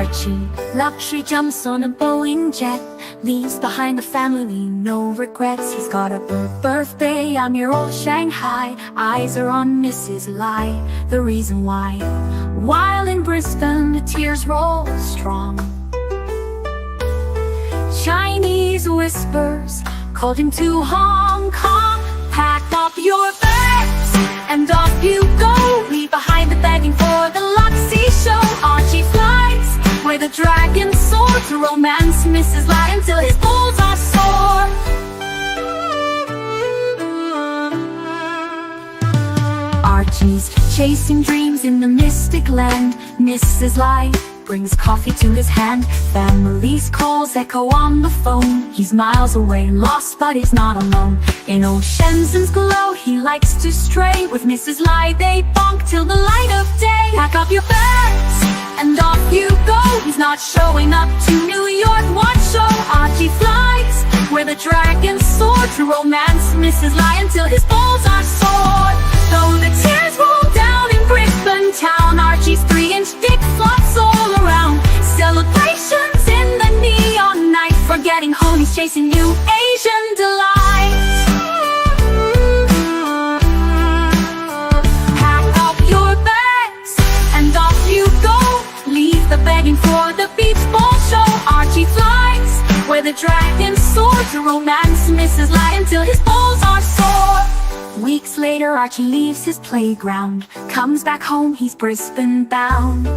Archie Luxury jumps on a Boeing jet, leaves behind a family, no regrets. He's got a birthday, I'm your old Shanghai. Eyes are on Mrs. Lai, the reason why. While in Brisbane, the tears roll strong. Chinese whispers called him to Hong Kong. Pack up your bags and off you go. Leave behind the begging for the Luxy show. Archie flies where the dragon soared to romance Mrs. Lai until his balls are sore. Archie's chasing dreams in the mystic land. Mrs. Lai brings coffee to his hand. Family's calls echo on the phone. He's miles away, lost, but he's not alone. In old Shenzhen's glow, he likes to stray. With Mrs. Lai, they bonk till the light of day. Pack up your bags and off you go. He's not showing up to New York watch show. Archie flies where the dragons soar to romance Mrs. Lai until his balls are sore. Though the tears roll down in Brisbane town, Archie's 3-inch dick flops all around. Celebrations in the neon night, forgetting home, he's chasing new Asian delights. Pack up your bags and off you go. Leave the begging for the beach ball show. Archie flies where the dragons soar to romance Mrs. Lai until his balls are sore. Weeks later, Archie leaves his playground. Comes back home, he's Brisbane bound.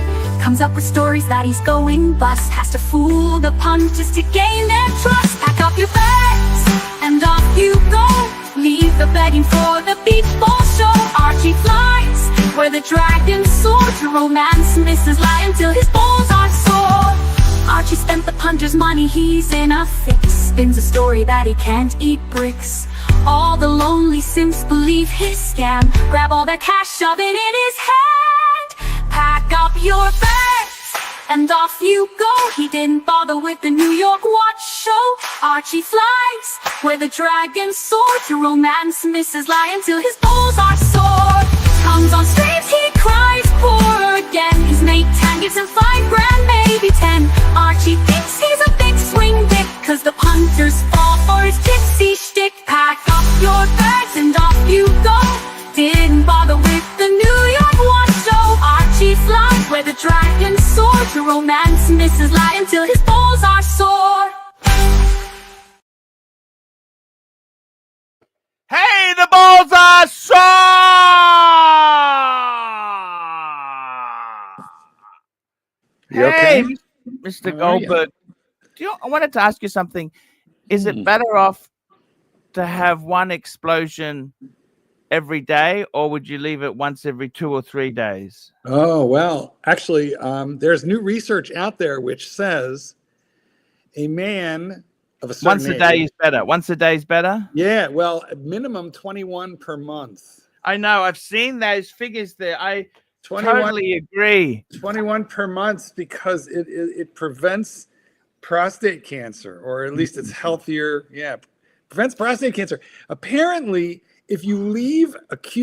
Comes up with stories that he's going bust. Has to fool the punters to gain their trust. Pack up your bags and off you go. Leave the begging for the beach ball show. Archie flies where the dragons soar to romance Mrs. Lai until his balls are sore. Archie spent the punter's money, he's in a fix. Spins a story that he can't eat bricks. All the lonely simps believe his scam. Grab all that cash, shove it in his hand. Pack up your bags and off you go. He didn't bother with the New York watch show. Archie flies where the dragons soar to romance Mrs. Lai until his balls are sore. Comes on streams, he cries poor again. His mate Tan gives him $5 grand, maybe 10. Archie thinks he's a big swing dick, cause the punters fall for his tipsy shtick. Pack up your bags and off you go. Didn't bother with the New York watch show. Archie flies where the dragons soar to romance Mrs. Lai until his balls are sore. Hey, the balls are sore! Hey, okay? Mr. Goldberg, I wanted to ask you something. Is it better off to have one explosion every day, or would you leave it once every 2 or 3 days? Oh, well, actually, there's new research out there which says a man of a certain Once a day is better. Once a day is better? Yeah, well, minimum 21 per month. I know. I've seen those figures there. I totally agree. 21 per month because it prevents prostate cancer, or at least it's healthier. Yeah, prevents prostate cancer. Apparently, if you if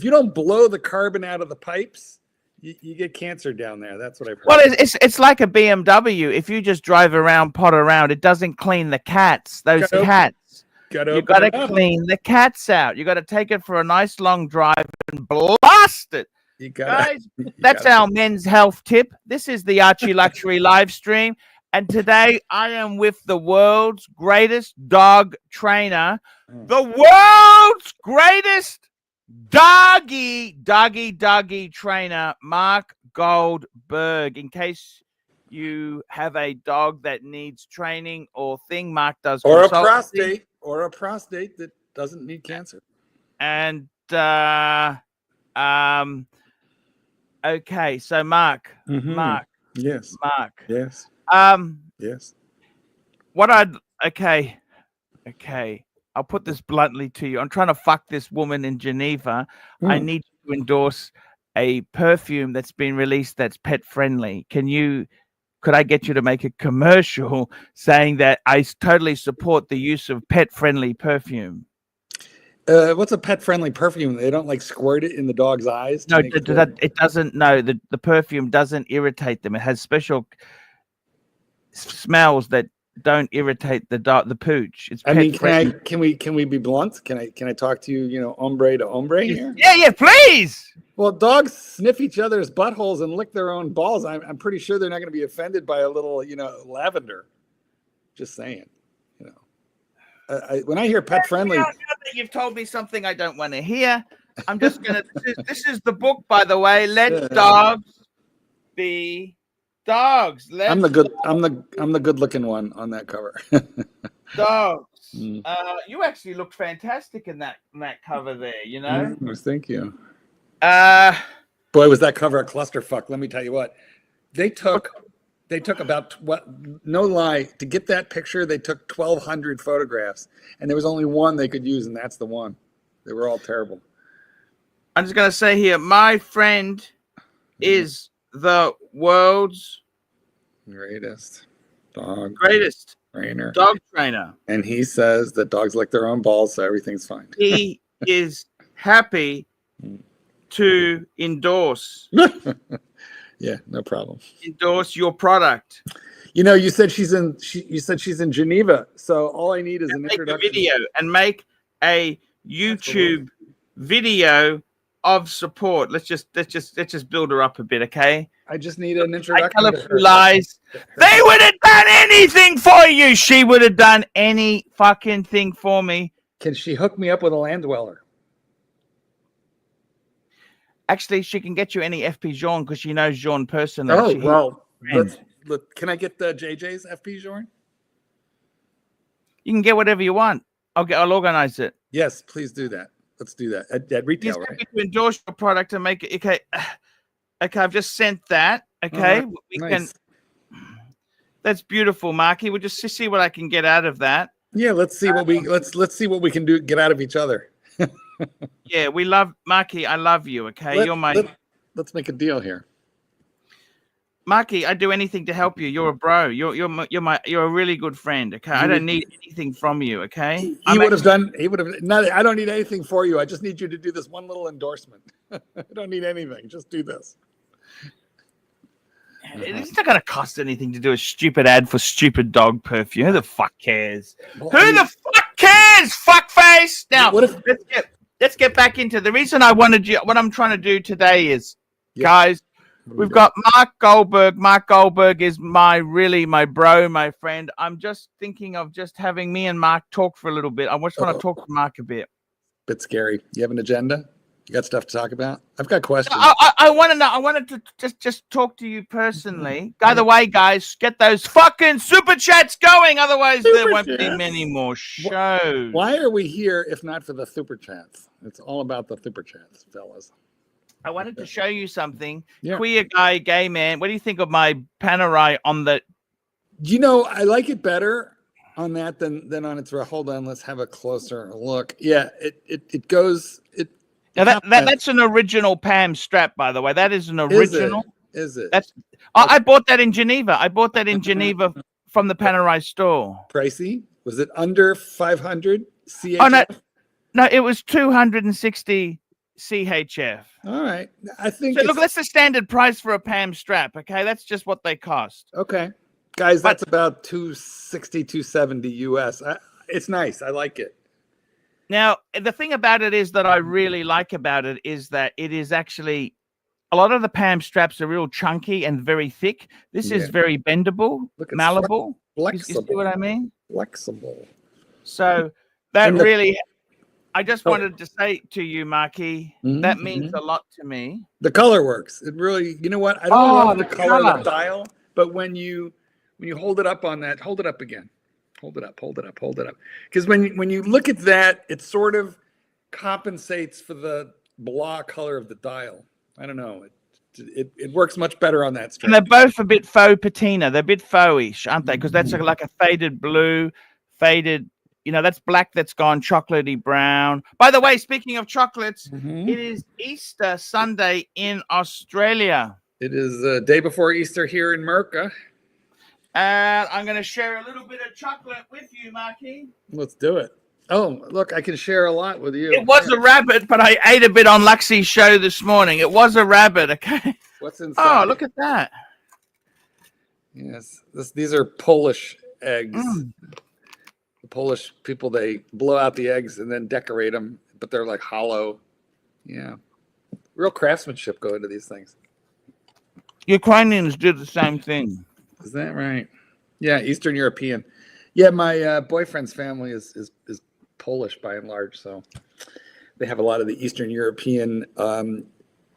you don't blow the carbon out of the pipes, you get cancer down there. That's what I've heard. Well, it's like a BMW. If you just drive around, pot around, it doesn't clean the cats. Those cats. You got to clean the cats out. You got to take it for a nice long drive and blast it. Guys, that's our men's health tip. This is the Archie Luxury live stream. And today I am with the world's greatest dog trainer, the world's greatest doggy trainer, Marc Goldberg. In case you have a dog that needs training or thing, Marc does. Or a prostate that doesn't need cancer. And okay, so Marc, yes, Marc, yes, yes. Okay, I'll put this bluntly to you. I'm trying to fuck this woman in Geneva. I need to endorse a perfume that's been released that's pet friendly. Could I get you to make a commercial saying that I totally support the use of pet friendly perfume? What's a pet-friendly perfume? They don't like squirt it in the dog's eyes? No, it doesn't. No, the perfume doesn't irritate them. It has special smells that don't irritate the pooch. It's can we be blunt? Can I talk to you? You know, hombre to hombre here. Yeah, please. Well, dogs sniff each other's buttholes and lick their own balls. I'm pretty sure they're not going to be offended by a little, lavender. Just saying, when I hear pet friendly, now that you've told me something I don't want to hear, I'm just gonna. This is the book, by the way. Let dogs be dogs. I'm the good looking one on that cover. Dogs. You actually looked fantastic in that cover there. Thank you. Boy, was that cover a clusterfuck. Let me tell you what. They took about no lie, to get that picture, they took 1,200 photographs, and there was only one they could use, and that's the one. They were all terrible. I'm just gonna say here, my friend is the world's greatest dog trainer. And he says that dogs lick their own balls, so everything's fine. He is happy to endorse. Yeah, no problem. Endorse your product. You said she's in Geneva, so all I need is an introduction. Make a YouTube video of support. Let's just build her up a bit, okay? I just need an introduction. Lies. They would have done anything for you. She would have done any fucking thing for me. Can she hook me up with a land dweller? Actually, she can get you any FP Jean because she knows Jean personally. Oh, well. Can I get the JJ's FP Jean? You can get whatever you want. I'll organize it. Yes, please do that. Let's do that at retail, right? To endorse your product and make it okay. Okay, I've just sent that. Okay, nice. That's beautiful, Marky. We'll just see what I can get out of that. Yeah, let's see what we can do. Get out of each other. Yeah, we love Marky. I love you. Okay, let's make a deal here. Marky, I'd do anything to help you. You're a bro. You're a really good friend. Okay, I don't need anything from you. Okay, He would have done. I don't need anything for you. I just need you to do this one little endorsement. I don't need anything. Just do this. It's not going to cost anything to do a stupid ad for stupid dog perfume. Who the fuck cares? Who the fuck cares? Fuckface. Now, let's get back into the reason I wanted you. What I'm trying to do today is, guys, we've got Marc Goldberg. Marc Goldberg is my bro, my friend. I'm just thinking of just having me and Marc talk for a little bit. I just want to talk to Marc a bit. Bit scary. You have an agenda? You got stuff to talk about? I've got questions. I want to know. I wanted to just talk to you personally. By the way, guys, get those fucking super chats going. Otherwise, there won't be many more shows. Why are we here if not for the super chats? It's all about the super chats, fellas. I wanted to show you something. Yeah. Queer guy, gay man. What do you think of my Panerai on the? I like it better on that than on its. Hold on, let's have a closer look. Yeah, it goes. Now that's an original Pam strap, by the way. That is an original. Is it? I bought that in Geneva. I bought that in Geneva from the Panerai store. Pricey? Was it under 500 CHF? Oh no, it was 260 CHF. All right, I think. So look, that's the standard price for a Pam strap. Okay, that's just what they cost. Okay, guys, that's about 260, 270 US. It's nice. I like it. Now, the thing about it is that I really like about it is that it is actually, a lot of the Pam straps are real chunky and very thick. This is very bendable, malleable. Flexible. You see what I mean? Flexible. So that I just wanted to say to you, Marky, that means a lot to me. The color works. It really, you know what? I don't love the color of the dial, but when you hold it up on that, hold it up again. Hold it up. Because when you look at that, it sort of compensates for the blah color of the dial. I don't know. It works much better on that strap. And they're both a bit faux patina. They're a bit faux-ish, aren't they? Because that's like a faded blue, that's black that's gone chocolatey brown. By the way, speaking of chocolates, it is Easter Sunday in Australia. It is the day before Easter here in Merca. And I'm going to share a little bit of chocolate with you, Marky. Let's do it. Oh, look, I can share a lot with you. It was a rabbit, but I ate a bit on Luxie's show this morning. It was a rabbit, okay? What's inside? Oh, look at that. Yes, these are Polish eggs. The Polish people, they blow out the eggs and then decorate them, but they're like hollow. Yeah. Real craftsmanship go into these things. Ukrainians do the same thing. Is that right? Yeah, Eastern European. Yeah, my boyfriend's family is Polish by and large, so they have a lot of the Eastern European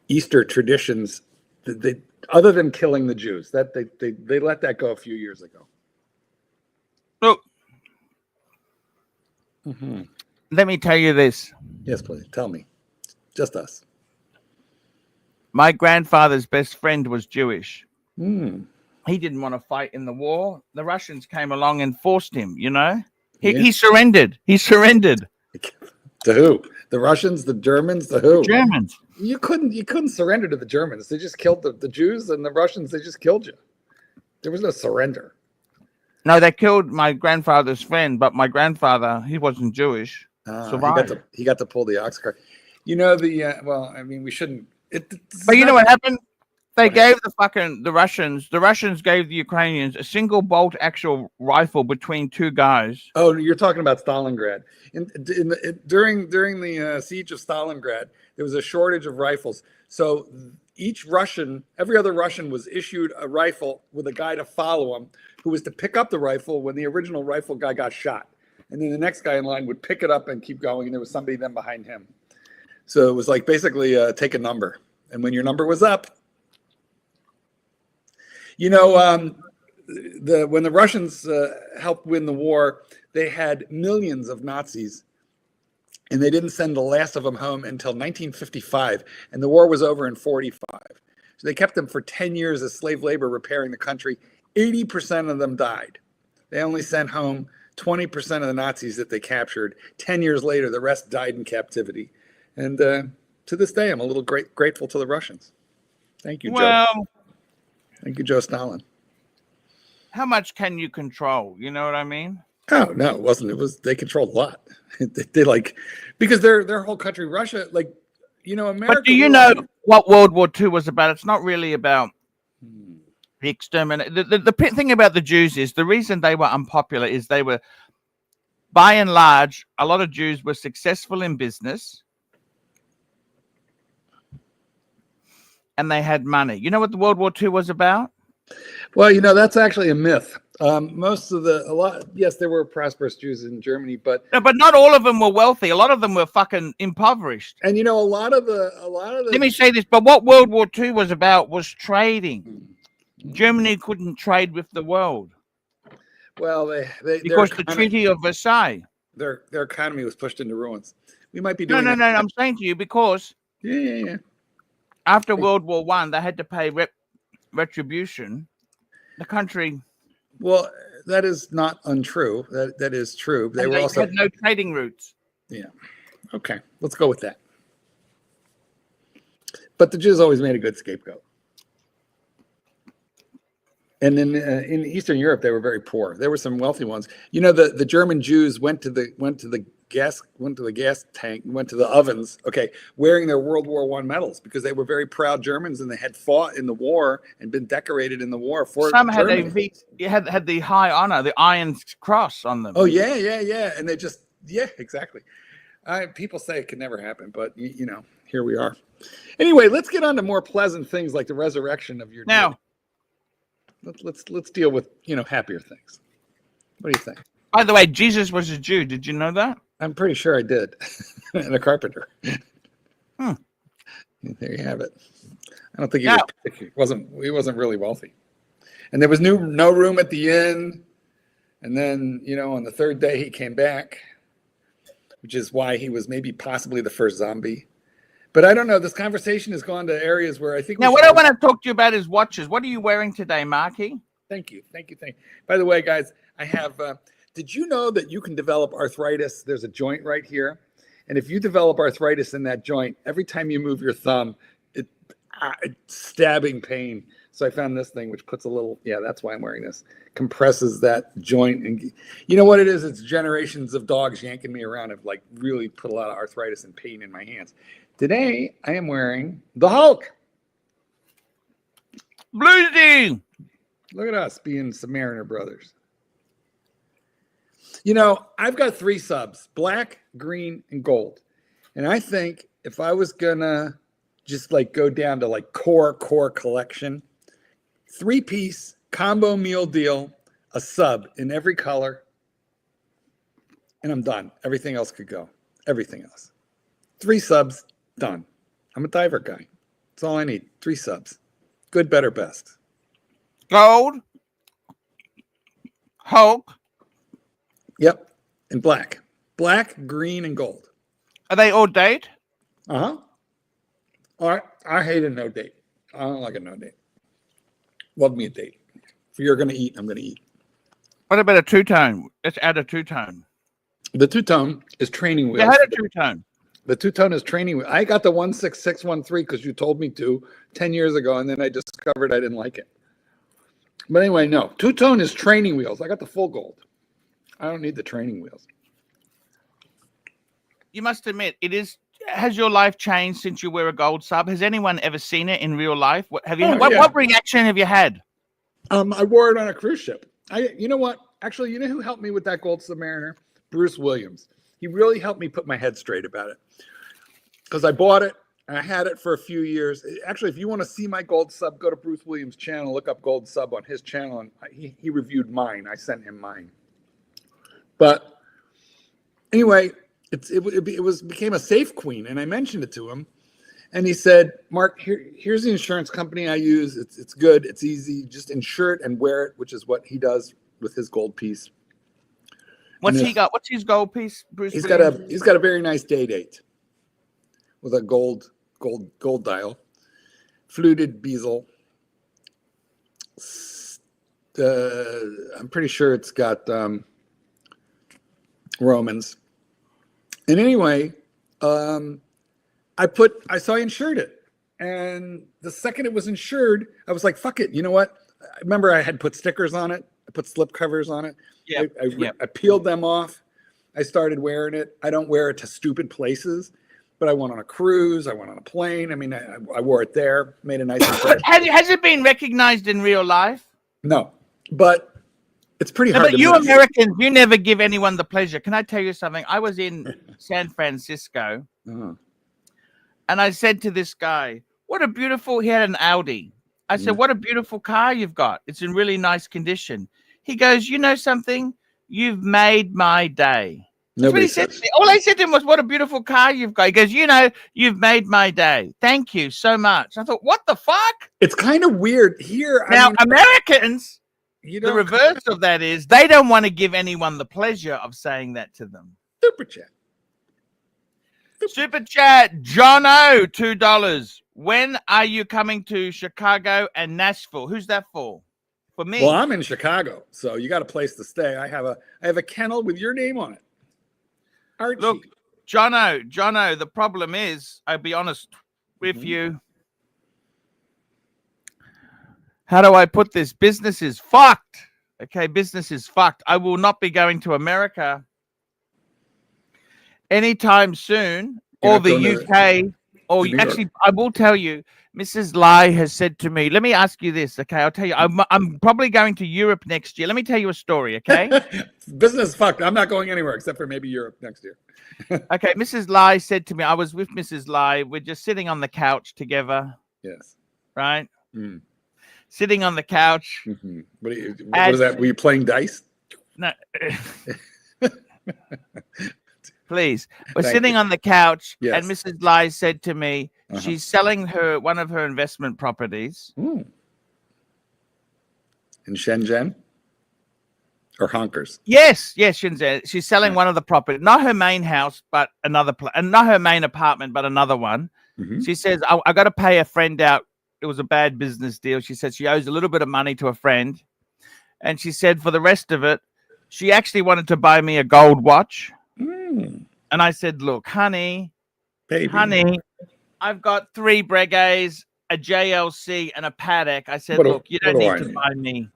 Easter traditions. They other than killing the Jews, that they let that go a few years ago. Look, let me tell you this. Yes, please tell me. Just us. My grandfather's best friend was Jewish. Mm. He didn't want to fight in the war. The Russians came along and forced him, you know. Yeah. He surrendered. He surrendered. To who? The Russians, the Germans, the who? The Germans. You couldn't surrender to the Germans. They just killed the Jews, and the Russians, they just killed you. There was no surrender. No, they killed my grandfather's friend, but my grandfather, he wasn't Jewish. He got to pull the ox cart. You know, well, I mean, we shouldn't. But you know what happened? They gave the Russians gave the Ukrainians a single bolt actual rifle between two guys. Oh, you're talking about Stalingrad. During the siege of Stalingrad, there was a shortage of rifles. So every other Russian was issued a rifle with a guy to follow him, who was to pick up the rifle when the original rifle guy got shot. And then the next guy in line would pick it up and keep going, and there was somebody then behind him. So it was like basically take a number. And when your number was up, you know, when the Russians helped win the war, they had millions of Nazis, and they didn't send the last of them home until 1955, and the war was over in 45. So they kept them for 10 years as slave labor repairing the country. 80% of them died. They only sent home 20% of the Nazis that they captured. 10 years later, the rest died in captivity. And to this day, I'm a little grateful to the Russians. Thank you, Joe. Thank you, Joe Stalin. How much can you control? You know what I mean? Oh, no, it wasn't. It was, they controlled a lot. they like, because their whole country, Russia, like, you know, America. But do you know what World War II was about? It's not really about the exterminate. The thing about the Jews is the reason they were unpopular is they were, by and large, a lot of Jews were successful in business. And they had money. You know what the World War II was about? Well, you know, that's actually a myth. Yes, there were prosperous Jews in Germany, but not all of them were wealthy. A lot of them were fucking impoverished. And you know, a lot of the. Let me say this, but what World War II was about was trading. Germany couldn't trade with the world. Well, because the Treaty of Versailles. Their economy was pushed into ruins. We might be doing. No. I'm saying to you because. Yeah. After World War I, they had to pay retribution. The country. Well, that is not untrue. That is true. They had no trading routes. Yeah. Okay. Let's go with that. But the Jews always made a good scapegoat. And in Eastern Europe, they were very poor. There were some wealthy ones. You know, the German Jews went to the gas tank, went to the ovens, wearing their World War I medals because they were very proud Germans and they had fought in the war and been decorated in the war for Germany. had the high honor, the Iron Cross on them. Oh yeah, and they just exactly. People say it could never happen, but you know, here we are. Anyway, let's get on to more pleasant things like the resurrection of your now. Dead. Let's deal with happier things. What do you think? By the way, Jesus was a Jew. Did you know that? I'm pretty sure I did. And a carpenter. There you have it. I don't think he wasn't really wealthy. And there was no room at the inn. And then, on the third day he came back, which is why he was maybe possibly the first zombie. But I don't know. This conversation has gone to areas where I think. Now, what I want to talk to you about is watches. What are you wearing today, Marky? Thank you. By the way, guys, I have. Did you know that you can develop arthritis? There's a joint right here, and if you develop arthritis in that joint, every time you move your thumb, it's stabbing pain. So I found this thing which puts a little, yeah, that's why I'm wearing this. Compresses that joint. And you know what it is? It's generations of dogs yanking me around have like really put a lot of arthritis and pain in my hands. Today, I am wearing the Hulk. Bluesy. Look at us being Submariner brothers. You know, I've got 3 subs, black, green, and gold. And I think if I was gonna just like go down to like core collection, 3-piece combo meal deal, a sub in every color, and I'm done. Everything else could go. Everything else. 3 subs, done. I'm a diver guy. That's all I need. 3 subs. Good, better, best. Gold. Hulk. Yep. And black. Black, green, and gold. Are they all date? Uh-huh. All right. I hate a no date. I don't like a no date. Love me a date. If you're going to eat, I'm going to eat. What about a two-tone? Let's add a two-tone. The two-tone is training wheels. They had a two-tone. The two-tone is training wheel. I got the 16613 because you told me to 10 years ago, and then I discovered I didn't like it. But anyway, no. Two-tone is training wheels. I got the full gold. I don't need the training wheels. You must admit, it is. Has your life changed since you wear a gold sub? Has anyone ever seen it in real life? What have you? Oh, what reaction have you had? I wore it on a cruise ship. You know what? Actually, you know who helped me with that gold Submariner? Bruce Williams. He really helped me put my head straight about it. Because I bought it and I had it for a few years. Actually, if you want to see my gold sub, go to Bruce Williams' channel, look up gold sub on his channel, and he reviewed mine. I sent him mine. But anyway, it became a safe queen, and I mentioned it to him, and he said, "Mark, here's the insurance company I use. It's good. It's easy. Just insure it and wear it," which is what he does with his gold piece. What's he got? What's his gold piece, Bruce? He's got a very nice date with a gold dial, fluted bezel. I'm pretty sure it's got Romans. And anyway, I insured it. And the second it was insured, I was like, fuck it. You know what? I remember I had put stickers on it. I put slip covers on it. Yeah. I peeled them off. I started wearing it. I don't wear it to stupid places, but I went on a cruise. I went on a plane. I mean, I wore it there, made a nice impression. Has it been recognized in real life? No, but it's pretty hard. But you Americans, you never give anyone the pleasure. Can I tell you something? I was in San Francisco, and I said to this guy, "What a beautiful." He had an Audi. I said, "What a beautiful car you've got. It's in really nice condition." He goes, "You know something? You've made my day." That's what he said to me. All I said to him was, "What a beautiful car you've got." He goes, "You know, you've made my day. Thank you so much." I thought, what the fuck? It's kind of weird here. Now, Americans, the reverse of that is they don't want to give anyone the pleasure of saying that to them. Super chat. Super chat, John O, $2. When are you coming to Chicago and Nashville? Who's that for? For me. Well, I'm in Chicago, so you got a place to stay. I have a kennel with your name on it. Archie. Look, Jono, the problem is, I'll be honest with you. How do I put this? Business is fucked. Okay, business is fucked. I will not be going to America anytime soon, or the UK, or actually, I will tell you, Mrs. Lai has said to me, let me ask you this, okay? I'll tell you, I'm probably going to Europe next year. Let me tell you a story, okay? Business is fucked. I'm not going anywhere except for maybe Europe next year. Okay, Mrs. Lai said to me, I was with Mrs. Lai. We're just sitting on the couch together. Yes. Right? Sitting on the couch. What was that? Were you playing dice? No. Please. We're sitting on the couch, and Mrs. Lai said to me, she's selling one of her investment properties. In Shenzhen? Or Honkers? Yes, Shenzhen. She's selling one of the property, not her main house, but another, and not her main apartment, but another one. She says, I got to pay a friend out. It was a bad business deal. She said she owes a little bit of money to a friend. And she said for the rest of it, she actually wanted to buy me a gold watch. And I said, look, honey, I've got 3 Breguets, a JLC and a Paddock, I said, What do- look, you don't what do need I to need? buy me.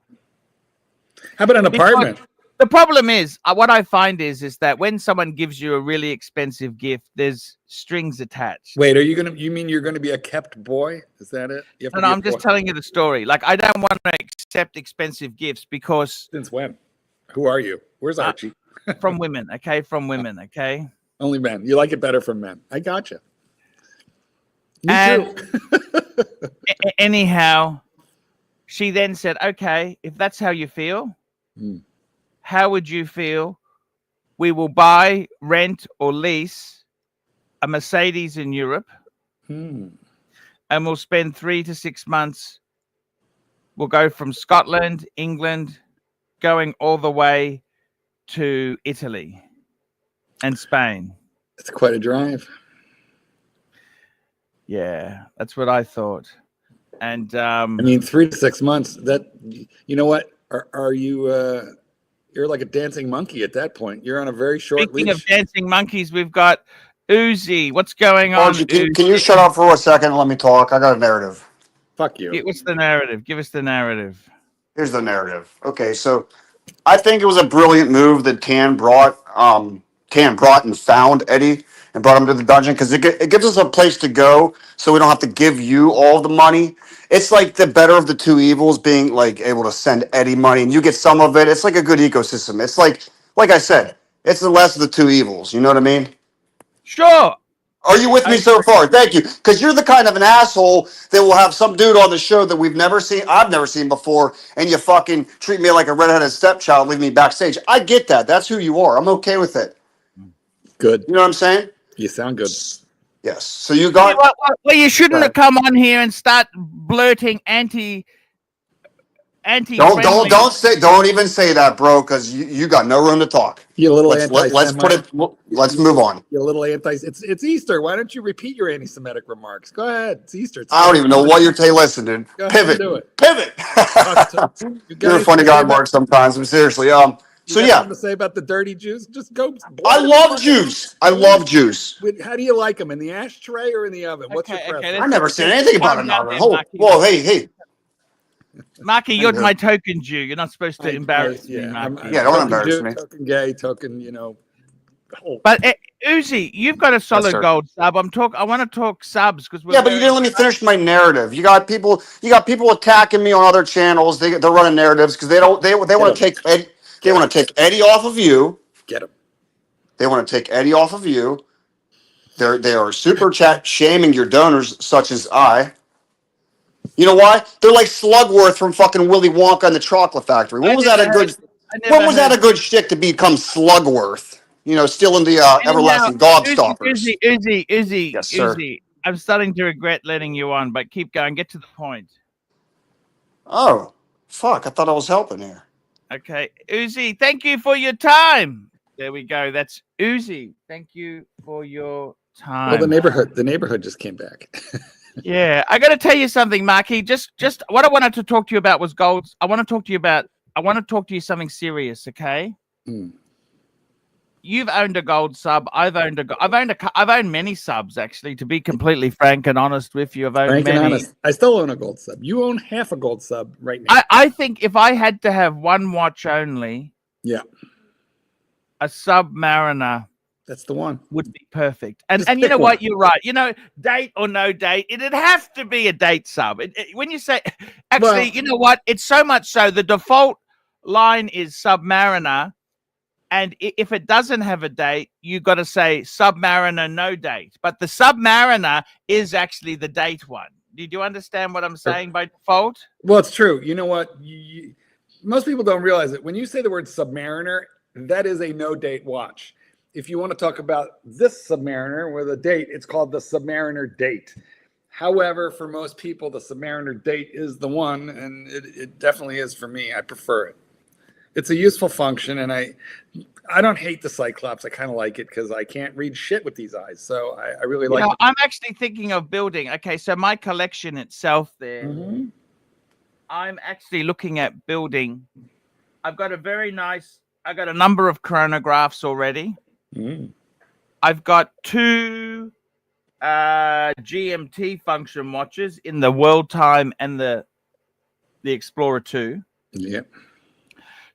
How about an apartment? The problem is, what I find is that when someone gives you a really expensive gift, there's strings attached. Wait, you mean you're gonna be a kept boy? Is that it? You have to No, be a I'm just boy? telling you the story. Like, I don't want to accept expensive gifts because Since when? Who are you? Where's Archie? from women, okay? From women, okay? Only men. You like it better from men. I gotcha. Me And too. anyhow, she then said, okay, if that's how you feel, how would you feel? We will buy, rent, or lease a Mercedes in Europe, and we'll spend 3 to 6 months. We'll go from Scotland, England, going all the way to Italy and Spain. It's quite a drive. Yeah, that's what I thought. And I mean, 3 to 6 months. That, you know what? Are you? You're like a dancing monkey at that point. You're on a very short speaking leash. of dancing monkeys, we've got Uzi. What's going on? Archie, can you shut up for a second and let me talk? I got a narrative. Fuck you. What's the narrative? Give us the narrative. Here's the narrative. Okay, so I think it was a brilliant move that Tan brought and found Eddie and brought him to the dungeon because it gives us a place to go so we don't have to give you all the money. It's like the better of the two evils, being like able to send Eddie money and you get some of it. It's like a good ecosystem. It's like I said, it's the less of the two evils. You know what I mean? Sure. Are you with me so far? Thank you. Because you're the kind of an asshole that will have some dude on the show that I've never seen before, and you fucking treat me like a redheaded stepchild, leave me backstage. I get that. That's who you are. I'm okay with it. Good. You know what I'm saying? You sound good. Yes. So you got... Well, you shouldn't have come on here and start blurting anti. Don't even say that, bro, because you got no room to talk. You little let's move on. You little it's Easter. Why don't you repeat your anti-Semitic remarks? Go ahead. It's Easter. I don't even know what you're listening. Pivot. Do it. Pivot. You're a funny guy, Mark, sometimes. But seriously, so yeah. Something to say about the dirty Jews? Just go. I love Jews. I love Jews. How do you like them? In the ashtray or in the oven? What's your preference? I never said anything about an oven. Whoa, hey. Marky, you're my token Jew. You're not supposed to embarrass me, Marky. Don't embarrass me. Token gay, token, But Uzi, you've got a solid gold sub. I want to talk subs because but you didn't let me finish my narrative. You got people attacking me on other channels. They're running narratives because they want to take Eddie. They want to take Eddie off of you. Get him. They want to take Eddie off of you. They are super chat shaming your donors, such as I. You know why? They're like Slugworth from fucking Willy Wonka and the Chocolate Factory. When was that a good shtick to become Slugworth? Stealing the everlasting gobstoppers. Uzi. Yes, sir. Uzi. I'm starting to regret letting you on, but keep going. Get to the point. Oh, fuck. I thought I was helping here. Okay. Uzi, thank you for your time. There we go. That's Uzi. Thank you for your time. Well, the neighborhood just came back. Yeah, I got to tell you something, Marky. Just what I wanted to talk to you about was gold. I want to talk to you something serious, okay? You've owned a gold sub. I've owned many subs, actually, to be completely frank and honest with you. I've owned many. Honest. I still own a gold sub. You own half a gold sub right now. I think if I had to have one watch only, a Submariner. That's the one. Would be perfect. And you know what? You're right. Date or no date, it'd have to be a date sub. When you say, actually, you know what? It's so much so the default line is Submariner. And if it doesn't have a date, you got to say Submariner, no date. But the Submariner is actually the date one. Did you understand what I'm saying by default? Well, it's true. You know what? Most people don't realize it. When you say the word Submariner, that is a no date watch. If you want to talk about this Submariner with a date, it's called the Submariner date. However, for most people, the Submariner date is the one, and it definitely is for me. I prefer it. It's a useful function, and I don't hate the Cyclops. I kind of like it because I can't read shit with these eyes. So I really like it. I'm actually thinking of building. Okay, so my collection itself there, I'm actually looking at building. I've got a number of chronographs already. I've got 2 GMT function watches in the World Time and the Explorer 2. Yeah.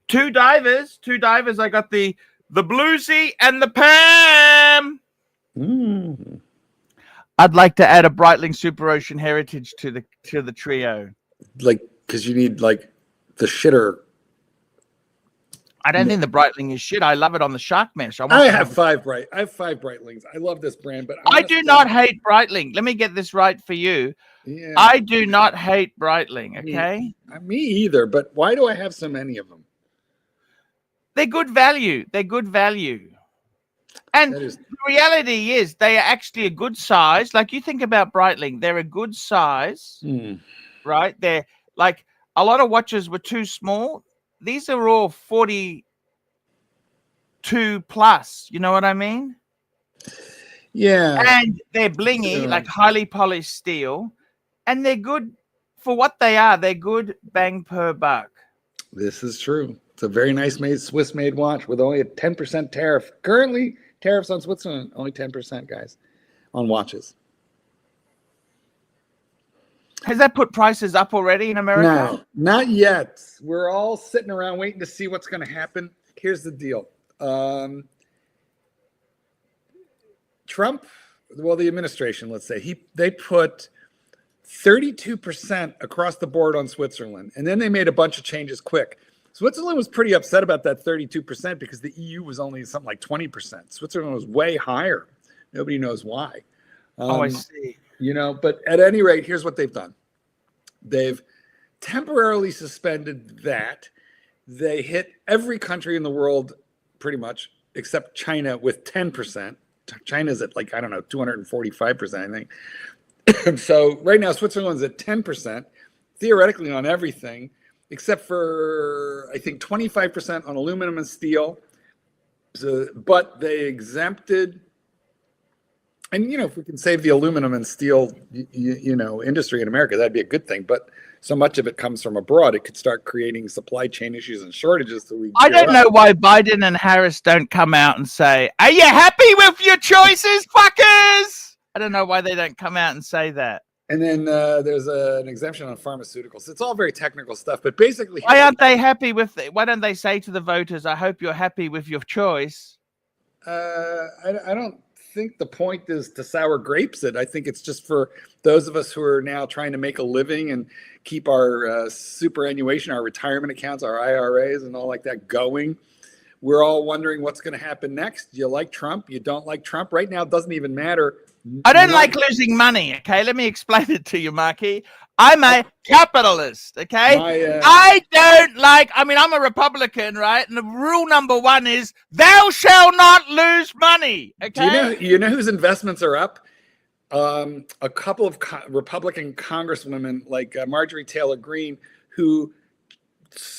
Two divers. I got the Bluesy and the Pam. I'd like to add a Brightling Super Ocean Heritage to the trio. Like, because you need like the shitter. I don't think the Brightling is shit. I love it on the shark mesh. I have five Brightlings. I love this brand, but I do not hate Brightling. Let me get this right for you. Yeah. I do not hate Brightling. Okay. Me either. But why do I have so many of them? They're good value. And the reality is they are actually a good size. Like you think about Brightling, they're a good size, right? They're like a lot of watches were too small. These are all 42 plus. You know what I mean? Yeah. And they're blingy, like highly polished steel. And they're good for what they are. They're good bang per buck. This is true. It's a very nice made Swiss made watch with only a 10% tariff. Currently, tariffs on Switzerland, only 10%, guys, on watches. Has that put prices up already in America? No, not yet. We're all sitting around waiting to see what's going to happen. Here's the deal. Trump, well, the administration, let's say, they put 32% across the board on Switzerland, and then they made a bunch of changes quick. Switzerland was pretty upset about that 32% because the EU was only something like 20%. Switzerland was way higher. Nobody knows why. I see. You know, but at any rate, here's what they've done. They've temporarily suspended that. They hit every country in the world pretty much except China with 10%. China's at like, I don't know, 245%, I think. So right now, Switzerland's at 10%, theoretically on everything, except for, I think, 25% on aluminum and steel. So, but they exempted, and, you know, if we can save the aluminum and steel, you know, industry in America, that'd be a good thing. But so much of it comes from abroad. It could start creating supply chain issues and shortages. So I don't know why Biden and Harris don't come out and say, "Are you happy with your choices, fuckers?" I don't know why they don't come out and say that. And then there's an exemption on pharmaceuticals. It's all very technical stuff, but basically, why aren't they happy with it? Why don't they say to the voters, "I hope you're happy with your choice"? I don't think the point is to sour grapes it. I think it's just for those of us who are now trying to make a living and keep our superannuation, our retirement accounts, our IRAs and all like that going. We're all wondering what's going to happen next. You like Trump? You don't like Trump? Right now, it doesn't even matter. I don't like losing money, okay? Let me explain it to you, Marky. I'm a capitalist, okay? I don't like, I mean, I'm a Republican, right? And the rule number one is, thou shall not lose money, okay? Do you know whose investments are up? A couple of Republican congresswomen, like Marjorie Taylor Greene, who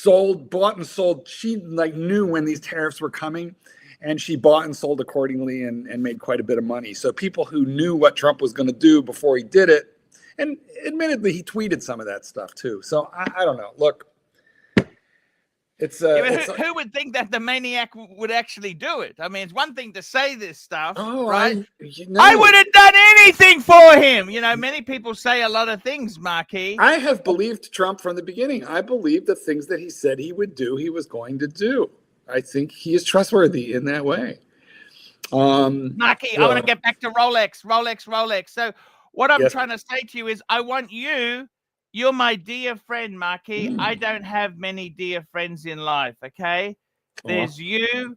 bought and sold. She like knew when these tariffs were coming, and she bought and sold accordingly and made quite a bit of money. So people who knew what Trump was going to do before he did it, and admittedly, he tweeted some of that stuff too. So I don't know. Look, it's who would think that the maniac would actually do it? I mean, it's one thing to say this stuff, right? I would have done anything for him. You know, many people say a lot of things, Marky. I have believed Trump from the beginning. I believe the things that he said he would do, he was going to do. I think he is trustworthy in that way. Marky, I want to get back to Rolex. So what I'm trying to say to you is I want you. You're my dear friend, Marky. I don't have many dear friends in life, okay? There's you,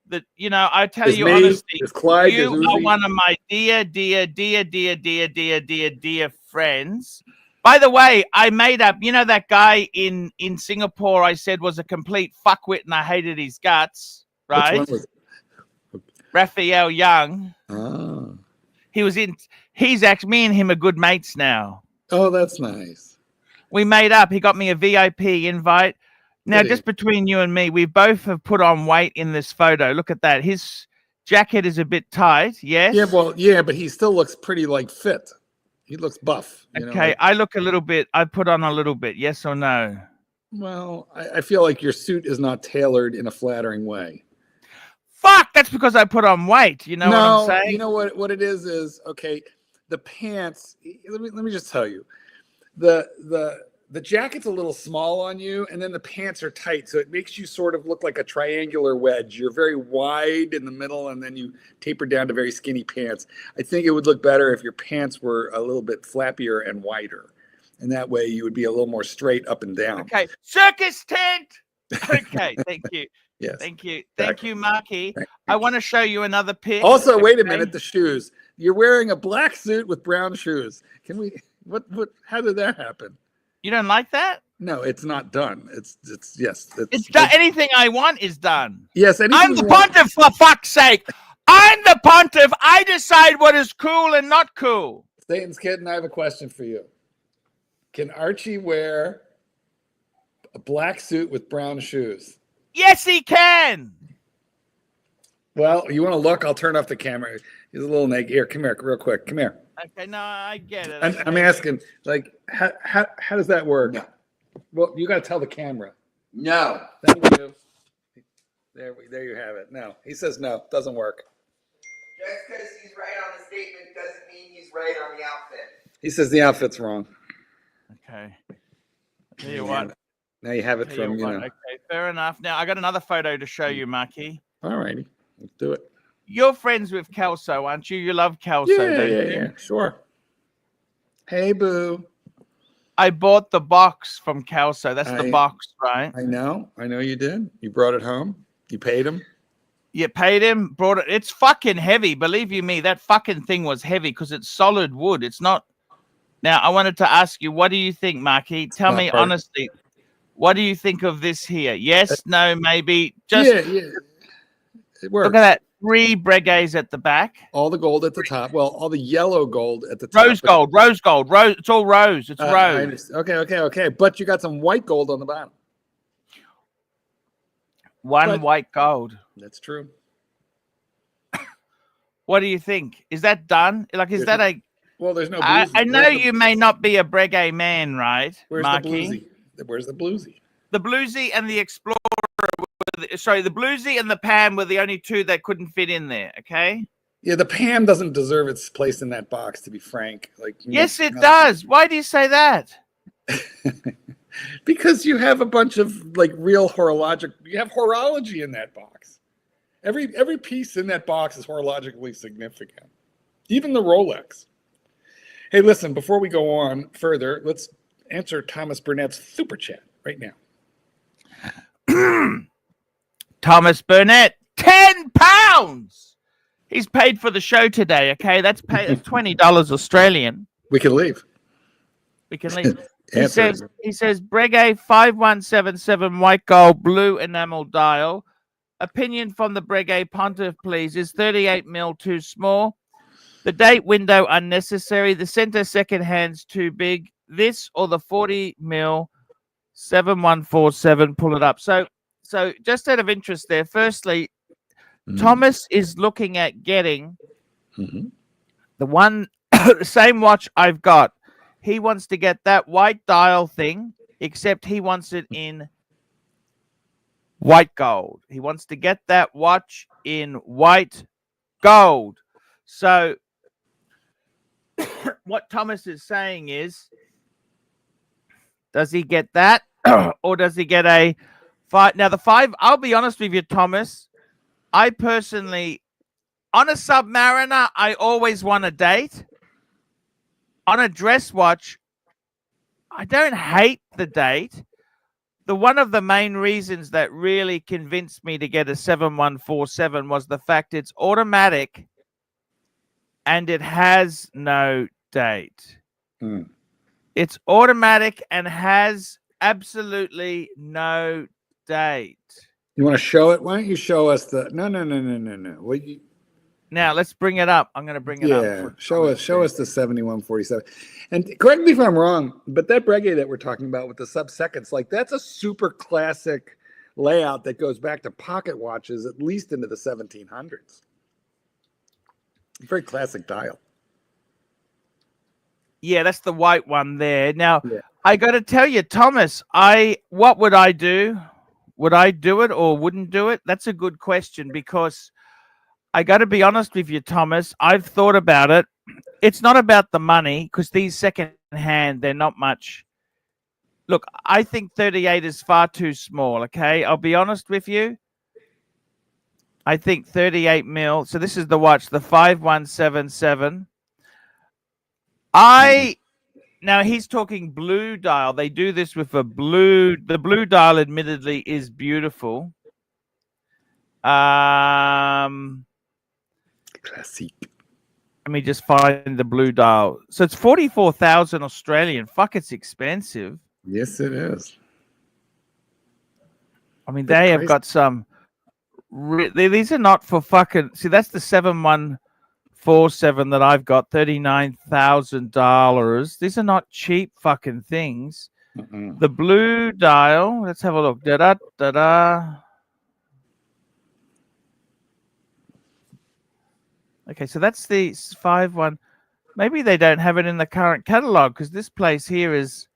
that, you know, I tell you honestly, Clyde, you are one of my dear friends. By the way, I made up, you know, that guy in Singapore I said was a complete fuckwit and I hated his guts, right? Which one was it? Raphael Young. Oh. He's actually, me and him are good mates now. Oh, that's nice. We made up. He got me a VIP invite. Now, just between you and me, we both have put on weight in this photo. Look at that. His jacket is a bit tight. Yes. Yeah. Well, yeah, but he still looks pretty like fit. He looks buff. Okay. I look a little bit. I put on a little bit. Yes or no? Well, I feel like your suit is not tailored in a flattering way. Fuck. That's because I put on weight. You know what I'm saying? You know what it is okay. the pants. Let me just tell you, the jacket's a little small on you, and then the pants are tight, so it makes you sort of look like a triangular wedge. You're very wide in the middle, and then you taper down to very skinny pants. I think it would look better if your pants were a little bit flappier and wider, and that way you would be a little more straight up and down. Okay, circus tent. Okay, thank you. Yes. Thank you. Thank you, Marky. I want to show you another pic. Also, wait a minute, the shoes. You're wearing a black suit with brown shoes. Can we, how did that happen? You don't like that? No, it's not done. It's yes. It's done. Anything I want is done. Yes. I'm the pontiff, for fuck's sake. I'm the pontiff. I decide what is cool and not cool. Satan's Kitten, I have a question for you. Can Archie wear a black suit with brown shoes? Yes, he can. Well, you want to look? I'll turn off the camera. He's a little naked. Here, come here, real quick. Come here. Okay, no, I get it. I'm asking, like, how does that work? No. Well, you got to tell the camera. No. Thank you. There you have it. No, he says no. Doesn't work. Just because he's right on the statement doesn't mean he's right on the outfit. He says the outfit's wrong. Okay. Tell you what. Now you have it from, you know. Okay, fair enough. Now, I got another photo to show you, Marky. All righty. Let's do it. You're friends with Kelso, aren't you? You love Kelso, don't you? Yeah, sure. Hey, boo. I bought the box from Kelso. That's the box, right? I know you did. You brought it home. You paid him. You paid him, brought it. It's fucking heavy. Believe you me, that fucking thing was heavy because it's solid wood. It's not. Now, I wanted to ask you, what do you think, Marky? Tell me honestly, what do you think of this here? Yes, no, maybe. Just yeah. It works. Look at that. 3 Breguets at the back. All the gold at the top. Well, all the yellow gold at the top. Rose gold. It's all rose. It's rose. Okay. But you got some white gold on the bottom. One white gold. That's true. What do you think? Is that done? Like, is that a... Well, there's no bluesy. I know you may not be a Breguet man, right, Marky? Where's the bluesy? The bluesy and the Explorer... Sorry, the bluesy and the Pam were the only 2 that couldn't fit in there, okay? Yeah, the Pam doesn't deserve its place in that box, to be frank. Like, yes, it does. Why do you say that? Because you have a bunch of like real horologic. You have horology in that box. Every piece in that box is horologically significant. Even the Rolex. Hey, listen, before we go on further, let's answer Thomas Burnett's super chat right now. Thomas Bernett, £10. He's paid for the show today. Okay, that's paid. It's $20 Australian. We can leave. We can leave. He says Breguet 5177 white gold blue enamel dial. Opinion from the Breguet Pontiff, please. Is 38 mil too small? The date window unnecessary. The center second hand's too big. This or the 40 mil 7147. Pull it up. So just out of interest there, firstly, Thomas is looking at getting the one, the same watch I've got. He wants to get that white dial thing, except he wants it in white gold. He wants to get that watch in white gold. So what Thomas is saying is, does he get that or does he get a 5? Now, the 5, I'll be honest with you, Thomas. I personally, on a Submariner, I always want a date. On a dress watch, I don't hate the date. One of the main reasons that really convinced me to get a 7147 was the fact it's automatic and it has no date. It's automatic and has absolutely no date. You want to show it? Why don't you show us the... No. Well, now, let's bring it up. I'm going to bring it up. Yeah, show us the 7147. And correct me if I'm wrong, but that Breguet that we're talking about with the sub-seconds, like that's a super classic layout that goes back to pocket watches, at least into the 1700s. Very classic dial. Yeah, that's the white one there. Now, I got to tell you, Thomas, what would I do? Would I do it or wouldn't do it? That's a good question because I got to be honest with you, Thomas. I've thought about it. it's not about the money, because these second hand, they're not much. Look, I think 38 is far too small. Okay, I'll be honest with you. I think 38 mil. So this is the watch, the 5177. Now he's talking blue dial. They do this with a blue. The blue dial, admittedly, is beautiful. Classic. Let me just find the blue dial. So it's 44,000 Australian. Fuck, it's expensive. Yes, it is. I mean, they have got some. These are not for fucking. See, that's the 7147 that I've got. $39,000. These are not cheap fucking things. The blue dial. Let's have a look. Da da da da. Okay, so that's the 51. Maybe they don't have it in the current catalog, because this place here is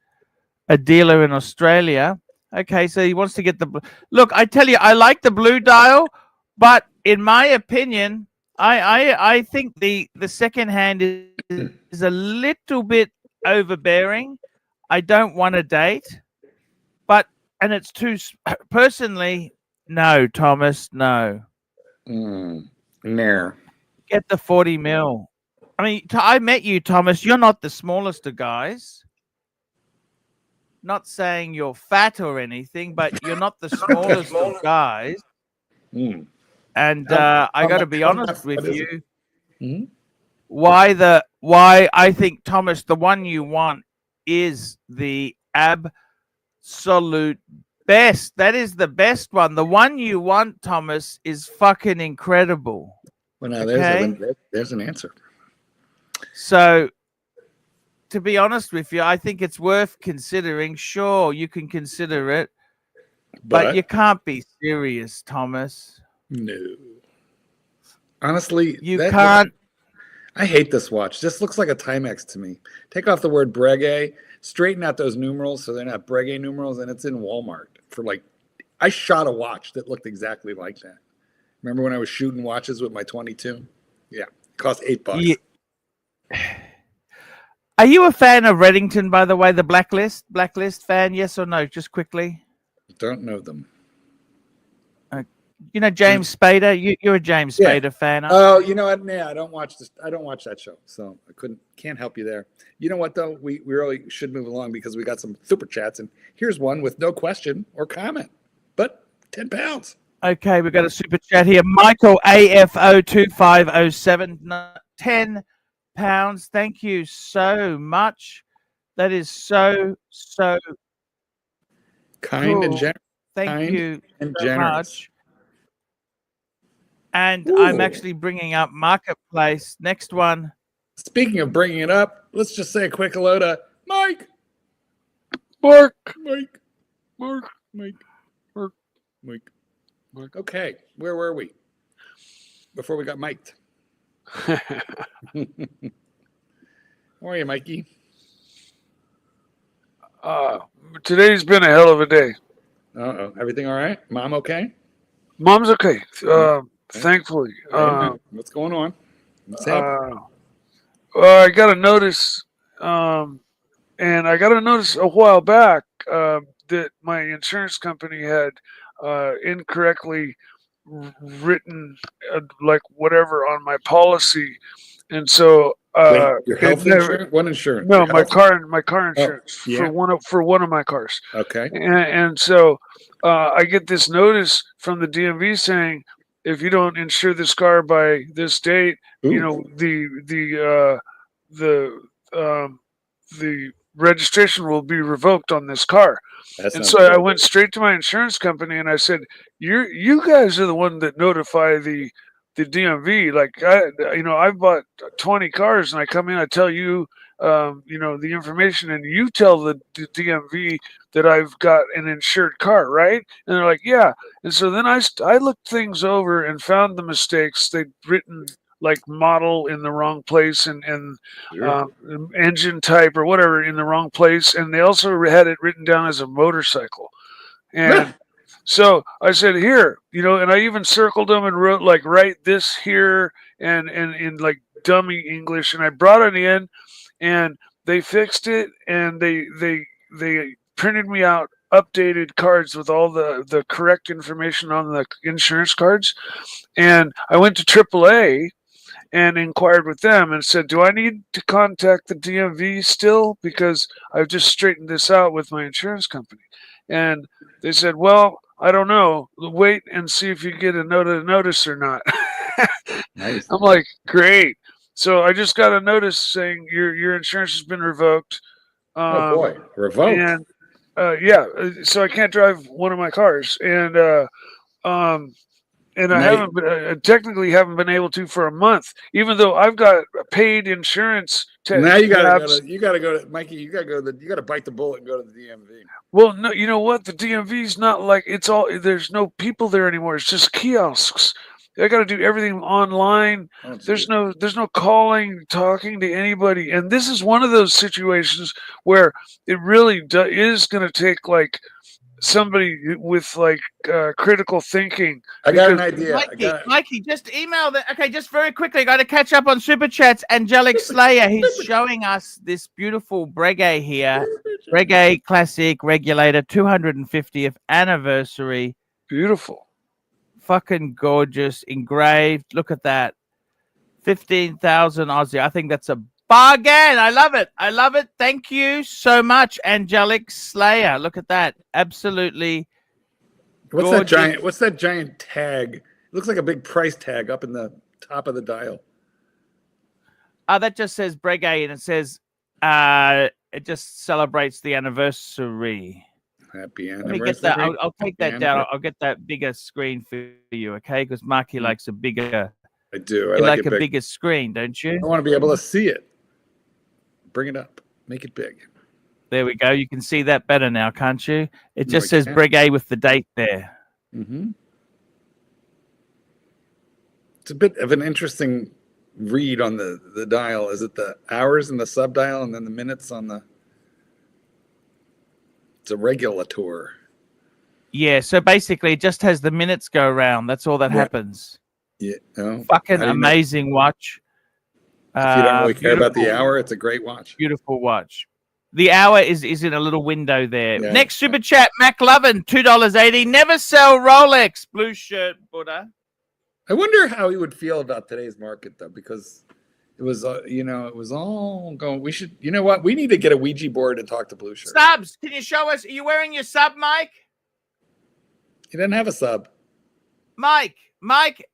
a dealer in Australia. Okay, so he wants to get the... Look, I tell you, I like the blue dial, but in my opinion, I think the second hand is a little bit overbearing. I don't want a date, and it's too... Personally, no, Thomas, no. No. Get the 40 mil. I mean, I met you, Thomas. You're not the smallest of guys. Not saying you're fat or anything, but you're not the smallest of guys. And I got to be honest with you. Why I think, Thomas, the one you want is the absolute best. That is the best one. The one you want, Thomas, is fucking incredible. Well, now there's an answer. So, to be honest with you, I think it's worth considering. Sure, you can consider it, but you can't be serious, Thomas. No. Honestly, you can't. I hate this watch. This looks like a Timex to me. Take off the word Breguet, straighten out those numerals so they're not Breguet numerals, and it's in Walmart for like. I shot a watch that looked exactly like that. Remember when I was shooting watches with my 22? Yeah, it cost $8. Yeah. Are you a fan of Reddington, by the way, the Blacklist fan? Yes or no? Just quickly. Don't know them. You know James Spader. You're a James Spader fan. Oh, you know what? Yeah, I don't watch this. I don't watch that show, so I can't help you there. You know what though? We really should move along because we got some super chats, and here's one with no question or comment, but £10. Okay, we've got a super chat here. Michael AFO2507, £10. Thank you so much. That is so kind cool. and generous. Thank you and so generous. much. And I'm actually bringing up Marketplace. Next one. Speaking of bringing it up, let's just say a quick hello to Mike. Mark. Okay, where were we before we got mic'd? How are you, Mikey? Today's been a hell of a day. Everything all right? Mom okay? Mom's okay. Thankfully. What's going on? I got a notice, and I got a notice a while back that my insurance company had incorrectly written like whatever on my policy, and so your health insurance? What insurance? No, my car insurance for one of my cars. Okay, and so I get this notice from the DMV saying if you don't insure this car by this date, you know the registration will be revoked on this car. And so I went straight to my insurance company and I said, you guys are the one that notify the DMV. Like, I've bought 20 cars and I come in, I tell you, the information, and you tell the DMV that I've got an insured car, right? And they're like, yeah. And so then I looked things over and found the mistakes. They'd written like model in the wrong place and engine type or whatever in the wrong place. And they also had it written down as a motorcycle. And So I said, here, and I even circled them and wrote like, write this here and in like dummy English. And I brought it in and they fixed it and they printed me out updated cards with all the correct information on the insurance cards. And I went to AAA and inquired with them and said, do I need to contact the DMV still? Because I've just straightened this out with my insurance company. And they said, well, I don't know. Wait and see if you get a notice or not. Nice. I'm like, great. So I just got a notice saying your insurance has been revoked. Oh boy, revoked. And so I can't drive one of my cars. And I haven't been, technically haven't been able to for a month, even though I've got paid insurance. Now you gotta go to Mikey. You gotta bite the bullet and go to the DMV. Well, no, you know what? The DMV's not like there's no people there anymore. It's just kiosks. I got to do everything online. There's no calling, talking to anybody. And this is one of those situations where it really is going to take like somebody with like critical thinking. I got an idea. Mikey, just email that. Okay, just very quickly, got to catch up on Super Chats. Angelic Slayer, he's showing us this beautiful Breguet here. Breguet Classic Regulator, 250th anniversary. Beautiful. Fucking gorgeous, engraved. Look at that. 15,000 Aussie. I think that's a bargain. I love it. I love it. Thank you so much, Angelic Slayer. Look at that. Absolutely. What's that giant tag? It looks like a big price tag up in the top of the dial. That just says Breguet, and it says it just celebrates the anniversary. Happy Let anniversary. me get that. I'll take that down. I'll get that bigger screen for you, okay? Because Marky likes a bigger. I do. I like a bigger screen, don't you? I want to be able to see it. Bring it up. Make it big. There we go. You can see that better now, can't you? It just says Breguet with the date there. Mm-hmm. It's a bit of an interesting read on the dial. Is it the hours in the sub dial and then the minutes on the? It's a regulator. Yeah, so basically it just has the minutes go around. That's all that happens. Yeah. Oh, fucking amazing watch. If you don't really care about the hour, it's a great watch. Beautiful watch. The hour is in a little window there. Yeah. Next super chat, McLovin, $2.80. Never sell Rolex. Blue shirt, Buddha. I wonder how he would feel about today's market, though, because it was, it was all going. We should, you know what? We need to get a Ouija board and talk to Blue Shirt. Subs, can you show us? Are you wearing your sub, Mike? He doesn't have a sub. Mike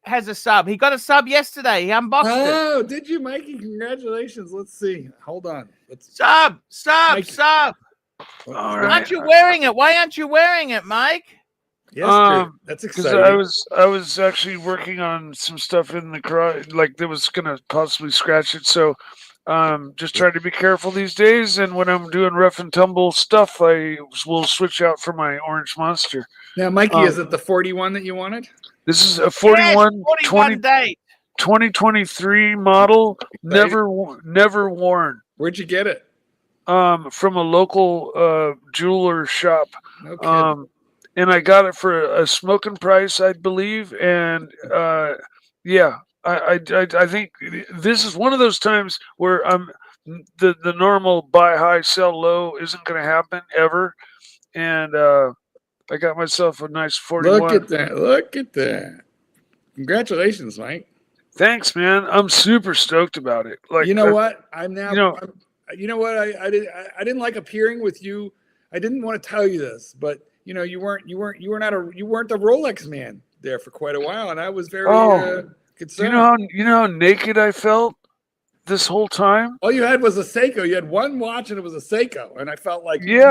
has a sub. He got a sub yesterday. He unboxed it. Oh, did you, Mikey? Congratulations. Let's see. Hold on. Sub. All right. Aren't you wearing it? Why aren't you wearing it, Mike? Yes, that's exciting. I was actually working on some stuff in the garage, like that was gonna possibly scratch it. So, just trying to be careful these days. And when I'm doing rough and tumble stuff, I will switch out for my orange monster. Now, Mikey, is it the 41 that you wanted? This is a 41, 2023 model. Never worn. Where'd you get it? From a local jeweler shop. No kidding. And I got it for a smoking price, I believe. And I think this is one of those times where the normal buy high, sell low isn't going to happen ever. And I got myself a nice 41. Look at that. Congratulations, Mike. Thanks, man. I'm super stoked about it. Like, you know what? I'm now. You know what? I didn't like appearing with you. I didn't want to tell you this, but you weren't the Rolex man there for quite a while, and I was very concerned. You know how naked I felt this whole time. All you had was a Seiko. You had one watch, and it was a Seiko, and I felt like, can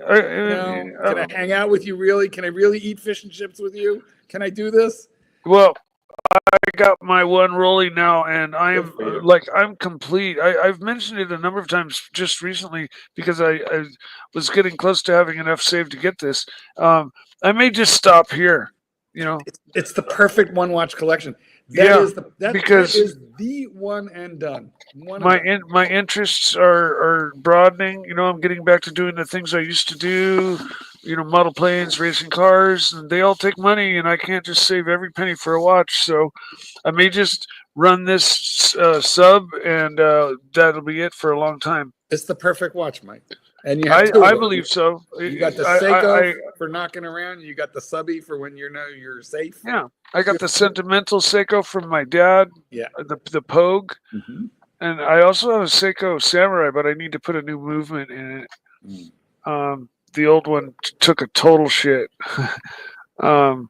I hang out with you? Really? Can I really eat fish and chips with you? Can I do this? Well, I got my one rolling now, and I'm complete. I've mentioned it a number of times just recently because I was getting close to having enough saved to get this. I may just stop here. It's the perfect one watch collection. That is the one and done. My interests are broadening. You know, I'm getting back to doing the things I used to do. You know, model planes, racing cars, and they all take money, and I can't just save every penny for a watch. So I may just run this sub, and that'll be it for a long time. It's the perfect watch, Mike. And you have two of I them. believe so. You got the Seiko for knocking around. You got the subby for when you're safe. Yeah, I got the sentimental Seiko from my dad. Yeah, the Pogue, and I also have a Seiko Samurai, but I need to put a new movement in it. The old one took a total shit. And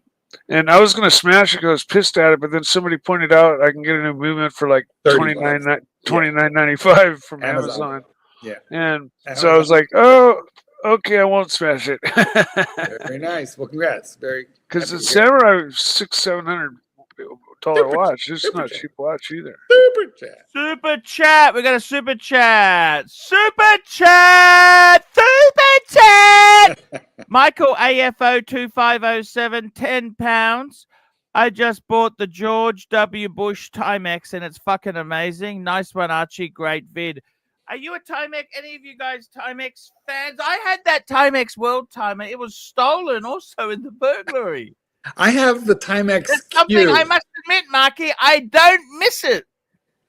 I was gonna smash it because I was pissed at it, but then somebody pointed out I can get a new movement for like $29.95 from Amazon. Yeah. And so I was like, oh, okay, I won't smash it. Very nice. Well, congrats. Because the Samurai $600-700 watch. It's not a cheap watch either. Super chat. We got a super chat. Super chat. Super chat. Michael AFO 2507, £10. I just bought the George W. Bush Timex and it's fucking amazing. Nice one, Archie. Great vid. Are you a Timex? Any of you guys Timex fans? I had that Timex World Timer. It was stolen also in the burglary. I have the Timex. That's something I must admit, Marky. I don't miss it.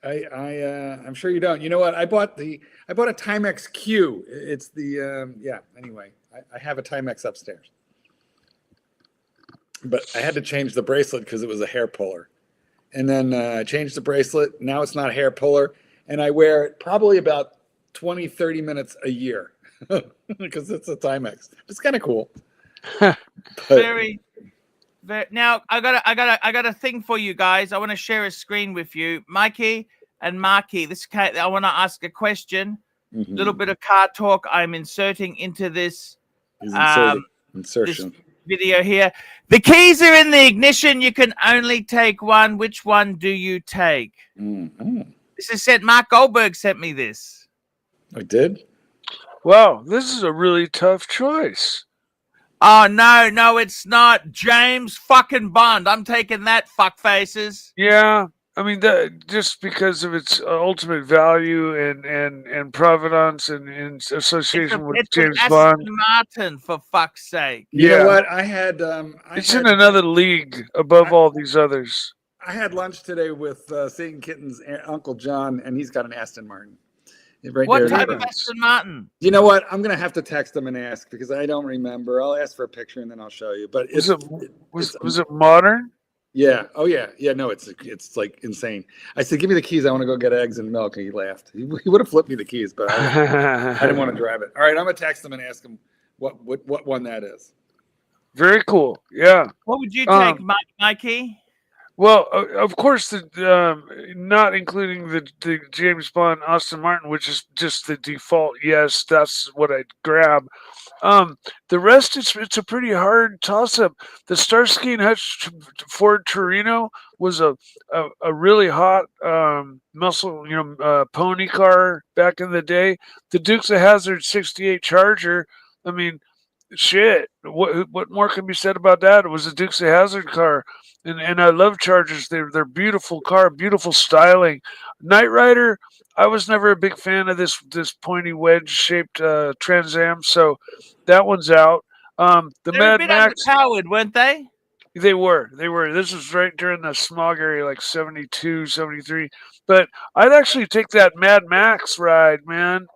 I'm sure you don't. You know what? I bought a Timex Q. It's the Anyway, I have a Timex upstairs, but I had to change the bracelet because it was a hair puller, and then I changed the bracelet. Now it's not a hair puller, and I wear it probably about 20-30 minutes a year because it's a Timex. It's kind of cool. Very. Now I got a thing for you guys. I want to share a screen with you, Mikey and Marky. I want to ask a question. Little bit of car talk. I'm inserting into this insertion this video here. The keys are in the ignition. You can only take one. Which one do you take? This is sent. Marc Goldberg sent me this. I did. Wow, this is a really tough choice. Oh, no, it's not. James fucking Bond. I'm taking that, fuck faces. Yeah, I mean, just because of its ultimate value and provenance and in association with James Bond. Aston Martin, for fuck's sake. You know what? I had... it's in another league above all these others. I had lunch today with Satan Kitten's Uncle John, and he's got an Aston Martin. Right what there. type of Aston Martin? You know what? I'm gonna have to text him and ask because I don't remember. I'll ask for a picture and then I'll show you. But was it modern? Yeah. Oh yeah. Yeah. No, it's like insane. I said, "Give me the keys. I want to go get eggs and milk." And he laughed. He would have flipped me the keys, but I didn't want to drive it. All right, I'm gonna text him and ask him what one that is. Very cool. Yeah. What would you take, Mikey? Well, of course, not including the James Bond Aston Martin, which is just the default. Yes, that's what I'd grab. The rest, it's a pretty hard toss-up. The Starsky and Hutch Ford Torino was a really hot muscle, pony car back in the day. The Dukes of Hazzard '68 Charger. I mean, shit. What more can be said about that? It was a Dukes of Hazzard car. And I love Chargers. They're beautiful car, beautiful styling. Knight Rider, I was never a big fan of this pointy wedge-shaped Trans Am, so that one's out. The Mad Max, underpowered, weren't they? They were. This was right during the smog area, like 72, 73. But I'd actually take that Mad Max ride, man,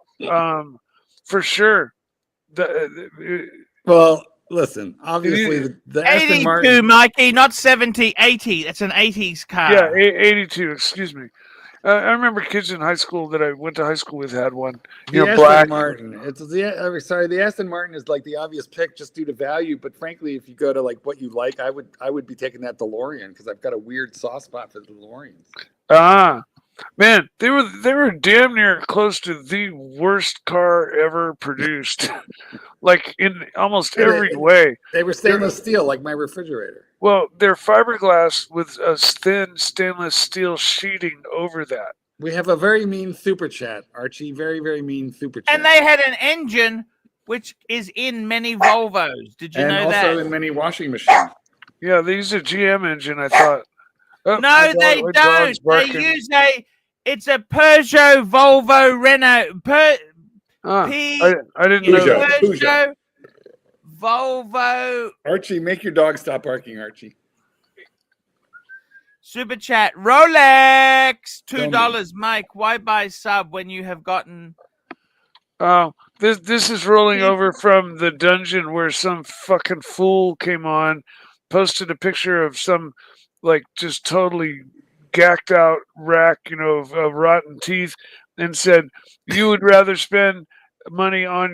for sure. Well, listen, obviously the Aston 82, Martin, Mikey, not 70, 80. That's an 80s car. Yeah, 82, excuse me. I remember kids in high school that I went to high school with had one. Aston black. Martin. The Aston Martin is like the obvious pick just due to value. But frankly, if you go to like what you like, I would be taking that DeLorean because I've got a weird soft spot for the DeLoreans. Man, they were damn near close to the worst car ever produced, like in almost every way. They were stainless steel, like my refrigerator. Well, they're fiberglass with a thin stainless steel sheeting over that. We have a very mean super chat, Archie. Very, very mean super chat. And they had an engine which is in many Volvos. Did you know that? And also in many washing machines. Yeah, they use a GM engine, I thought. Oh, No, they my don't. dog's They barking. use it's a Peugeot, Volvo, Renault, I didn't know Peugeot. that. Peugeot, Volvo. Archie, make your dog stop barking, Archie. Super chat. Rolex, Tell $2. Mike, why buy sub when you have gotten? This is rolling over from the dungeon where some fucking fool came on, posted a picture of some like just totally gacked out rack, of rotten teeth, and said you would rather spend money on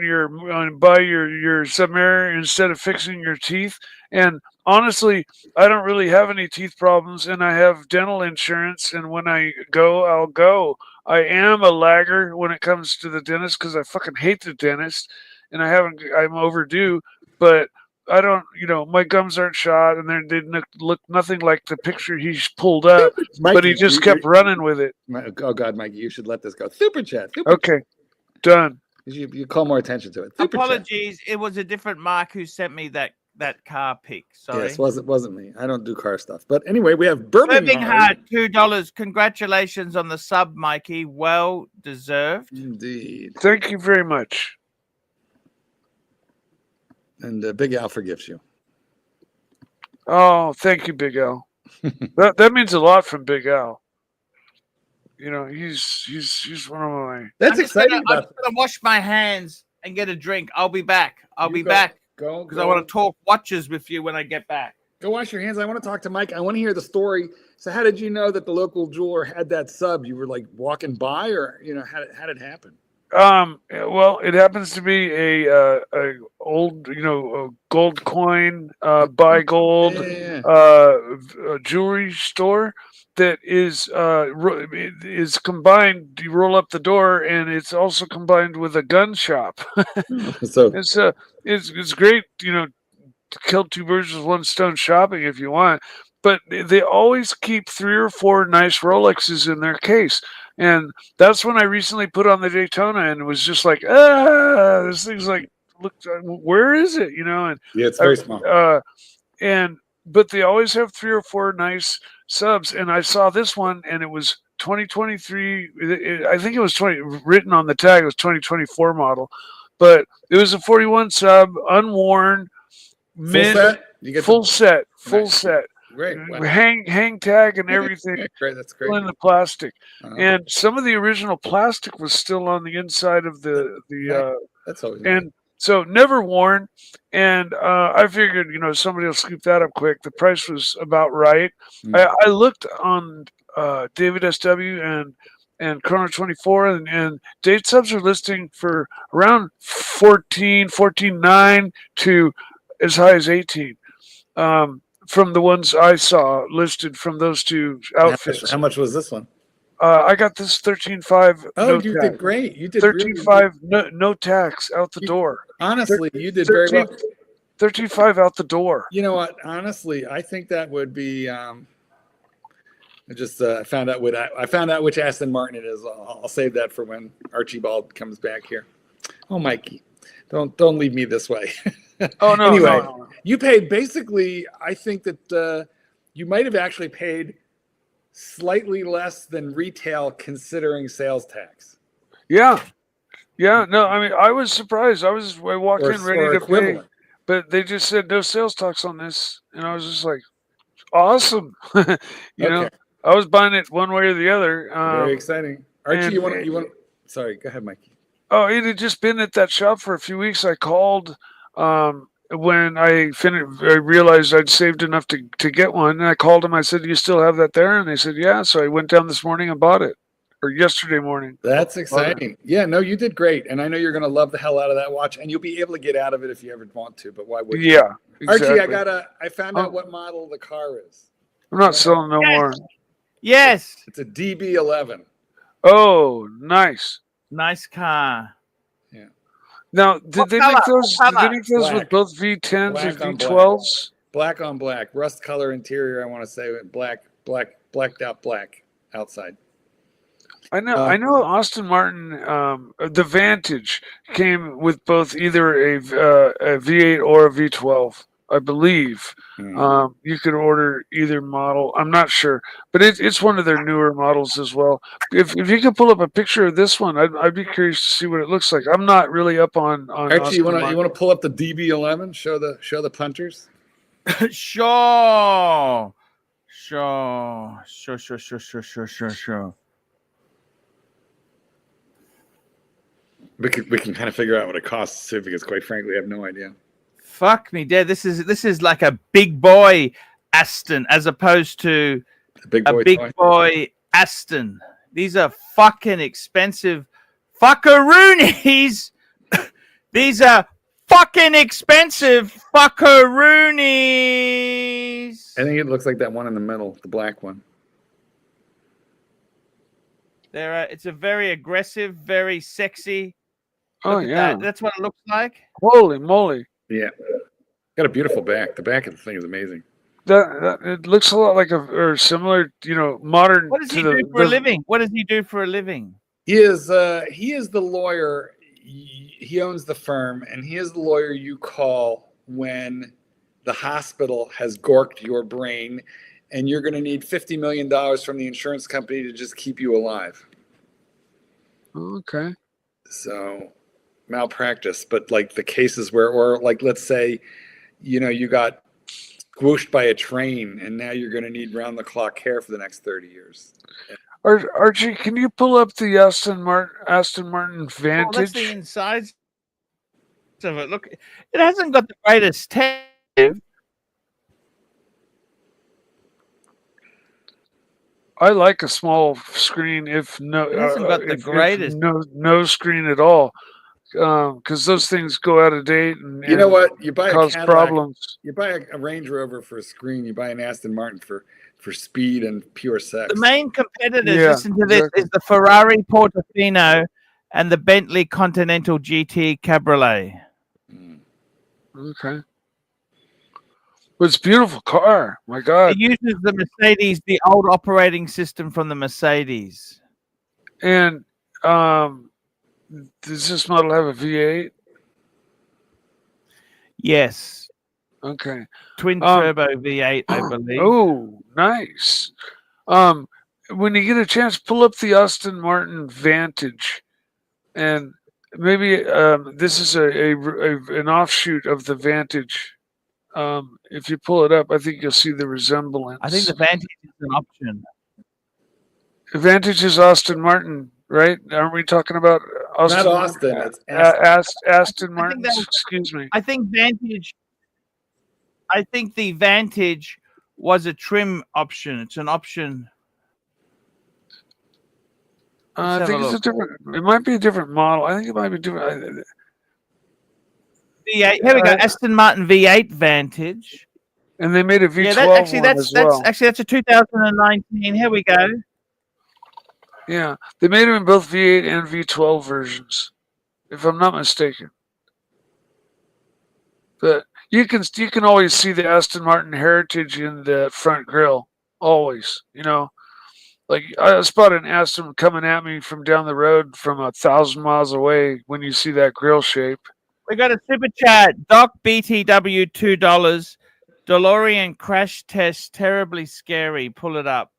buy your Submariner instead of fixing your teeth. And honestly, I don't really have any teeth problems, and I have dental insurance. And when I go, I'll go. I am a lagger when it comes to the dentist because I fucking hate the dentist, and I'm overdue. But I don't, my gums aren't shot, and they look nothing like the picture he's pulled up. Mikey, but he just kept running with it. Oh God, Mikey, you should let this go. Super chat. Okay, done. You call more attention to it. Super Apologies, it was a different Mark who sent me that car pic. Sorry. Yes, wasn't me. I don't do car stuff. But anyway, we have Birmingham. Hard, $2. Congratulations on the sub, Mikey. Well deserved. Indeed. Thank you very much. And Big Al forgives you. Oh, thank you, Big Al. that means a lot from Big Al. He's one of my. That's exciting. I'm just gonna wash my hands and get a drink. I'll be back. I'll be back. Go because I want to talk watches with you when I get back. Go wash your hands. I want to talk to Mike. I want to hear the story. So, how did you know that the local jeweler had that sub? You were like walking by, or how did it happen? Well, it happens to be a old, a gold coin, buy gold, a jewelry store that is combined. You roll up the door, and it's also combined with a gun shop. So it's great, to kill two birds with one stone shopping if you want. But they always keep 3 or 4 nice Rolexes in their case. And that's when I recently put on the Daytona and was just like, this thing's like, look, where is it? And yeah, it's very small. But they always have 3 or 4 nice subs. And I saw this one, and it was 2023. I think it was written on the tag. It was 2024 model, but it was a 41 sub, unworn, full set. Great. Wow. Hang tag and everything. Great. That's great. In the plastic, and some of the original plastic was still on the inside of the That's always and so never worn. And I figured, somebody will scoop that up quick. The price was about right. I looked on David SW and Chrono 24, and date subs are listing for around 14.9 to as high as 18. From the ones I saw listed from those two outfits. How much was this one? I got this 13.5. Oh, you did great. You did 13.5, no tax out the door. Honestly, you did very well. 13.5 out the door. You know what? Honestly, I think that would be. I just found out which Aston Martin it is. I'll save that for when Archibald comes back here. Oh, Mikey, don't leave me this way. Oh no! Anyway, no. You paid basically. I think that you might have actually paid slightly less than retail, considering sales tax. Yeah. No, I mean, I was surprised. I walked in ready to pay, but they just said no sales tax on this, and I was just like, awesome. You know, I was buying it one way or the other. Very exciting, Archie. You want? Sorry, go ahead, Mikey. Oh, it had just been at that shop for a few weeks. I called. When I finished, I realized I'd saved enough to get one, and I called them. I said, "Do you still have that there?" And they said, "Yeah." So I went down this morning and bought it, or yesterday morning. That's exciting. Yeah, no, you did great, and I know you're going to love the hell out of that watch, and you'll be able to get out of it if you ever want to. But why would you? Yeah, exactly. Archie, I found out what model the car is. I'm not selling no more. Yes, it's a DB11. Oh, nice. Nice car. Yeah. Now, did they make those? Did they make those with both V10s and V12s? Black on black, rust color interior. I want to say blacked out black outside. I know. Aston Martin, the Vantage came with both either a V8 or a V12. I believe. You could order either model. I'm not sure, but it's one of their newer models as well. If you could pull up a picture of this one, I'd be curious to see what it looks like. I'm not really up on. Archie, you want to pull up the DB11? Show the punters. Sure. We can kind of figure out what it costs too, because quite frankly, I have no idea. Fuck me, Dad. This is like a big boy Aston as opposed to a big boy Aston. These are fucking expensive fuckaroonies. These are fucking expensive fuckaroonies. I think it looks like that one in the middle, the black one. It's a very aggressive, very sexy. Oh yeah, that's what it looks like. Holy moly! Yeah, got a beautiful back. The back of the thing is amazing. It looks a lot like or similar, modern. What does he do for a living? What does he do for a living? He is the lawyer. He owns the firm, and he is the lawyer you call when the hospital has gorked your brain, and you're going to need $50 million from the insurance company to just keep you alive. Okay. So malpractice, but like the cases where, or like, let's say, you got squooshed by a train and now you're going to need round the clock care for the next 30 years. Archie, can you pull up the Aston Martin Vantage? Oh, that's the inside of it. Look, it hasn't got the greatest tech. I like a small screen, if no, it hasn't got the greatest. No screen at all, because those things go out of date and you know what? You buy cause problems. You buy a Range Rover for a screen. You buy an Aston Martin for speed and pure sex. The main competitors, listen to this, is the Ferrari Portofino and the Bentley Continental GT Cabriolet. Okay. But it's a beautiful car. My God. It uses the Mercedes, the old operating system from the Mercedes. And does this model have a V8? Yes. Okay. Twin turbo V8, I believe. Oh, nice. When you get a chance, pull up the Aston Martin Vantage, and maybe this is an offshoot of the Vantage. If you pull it up, I think you'll see the resemblance. I think the Vantage is an option. The Vantage is Aston Martin, right? Aren't we talking about Aston? Not Austin. It's Aston Martin. Excuse me. I think the Vantage was a trim option. It's an option. I think it's a different. It might be a different model. I think it might be different. V8. Here we go. Aston Martin V8 Vantage. And they made a V12 that's a 2019. Here we go. Yeah, they made them in both V8 and V12 versions, if I'm not mistaken. But you can always see the Aston Martin heritage in the front grille. Always, Like I spotted an Aston coming at me from down the road from 1,000 miles away when you see that grille shape. We got a super chat. Doc BTW $2. DeLorean crash test terribly scary. Pull it up.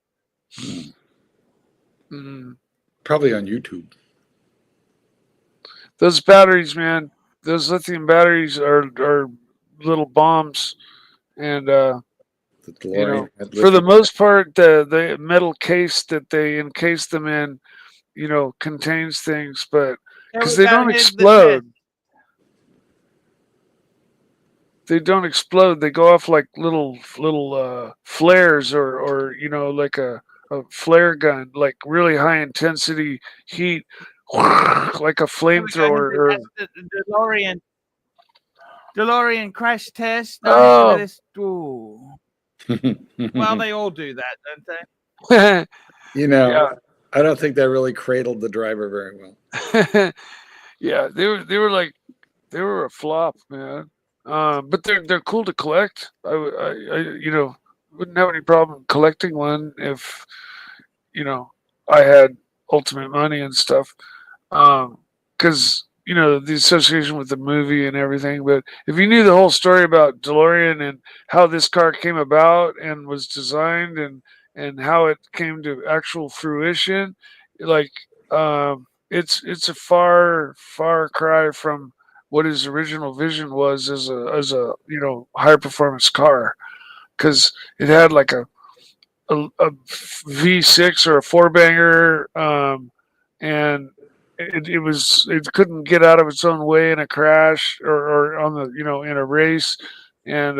Probably on YouTube. Those batteries, man. Those lithium batteries are little bombs, and for the most part, the metal case that they encase them in, contains things, but because they don't explode. They don't explode. They go off like little flares, or like a flare gun, like really high intensity heat, like a flamethrower. DeLorean crash test. No, this. Well, they all do that, don't they? I don't think that really cradled the driver very well. Yeah, they were a flop, man. But they're cool to collect. I wouldn't have any problem collecting one if I had ultimate money and stuff. Because the association with the movie and everything. But if you knew the whole story about DeLorean and how this car came about and was designed and how it came to actual fruition, like it's a far cry from what his original vision was as a high performance car, because it had like a V6 or a four banger, and it couldn't get out of its own way in a crash or on the in a race, and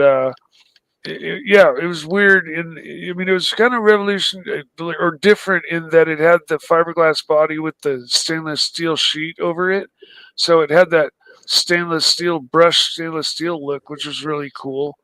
it was weird. It was kind of revolution or different in that it had the fiberglass body with the stainless steel sheet over it, so it had that brushed stainless steel look, which was really cool.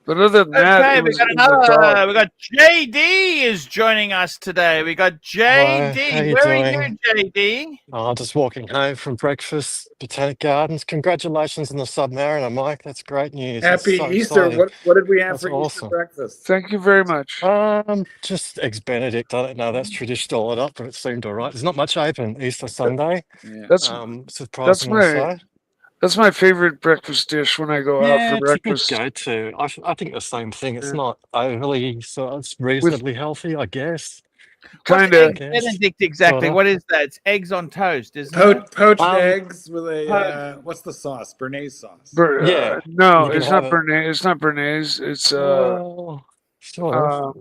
But other than that, Okay, it we was, got it was a another. dog. We got JD is joining us today. We got Hi, how JD. you Where are doing? you, JD? Oh, just walking home from breakfast, Botanic Gardens. Congratulations on the Submariner, Mike. That's great news. That's Happy so Easter. exciting. What did we have That's for Easter awesome. breakfast? Thank you very much. Just Eggs Benedict. I don't know. That's traditional enough, but it seemed all right. There's not much open Easter Sunday. Yeah. That's Surprisingly so. that's my favorite breakfast dish when I go out Yeah, for it's a good breakfast. go-to. I think the same thing. It's Yeah. not overly, so it's reasonably healthy, I guess. What's Kind of. eggs Benedict exactly? Sorta. What is that? It's eggs on toast, isn't it? Poached Um, eggs with a what's the sauce? Bernaise sauce. Yeah, No, you can it's not have it. Bernett. It's not Bernays. It's Well, sort of.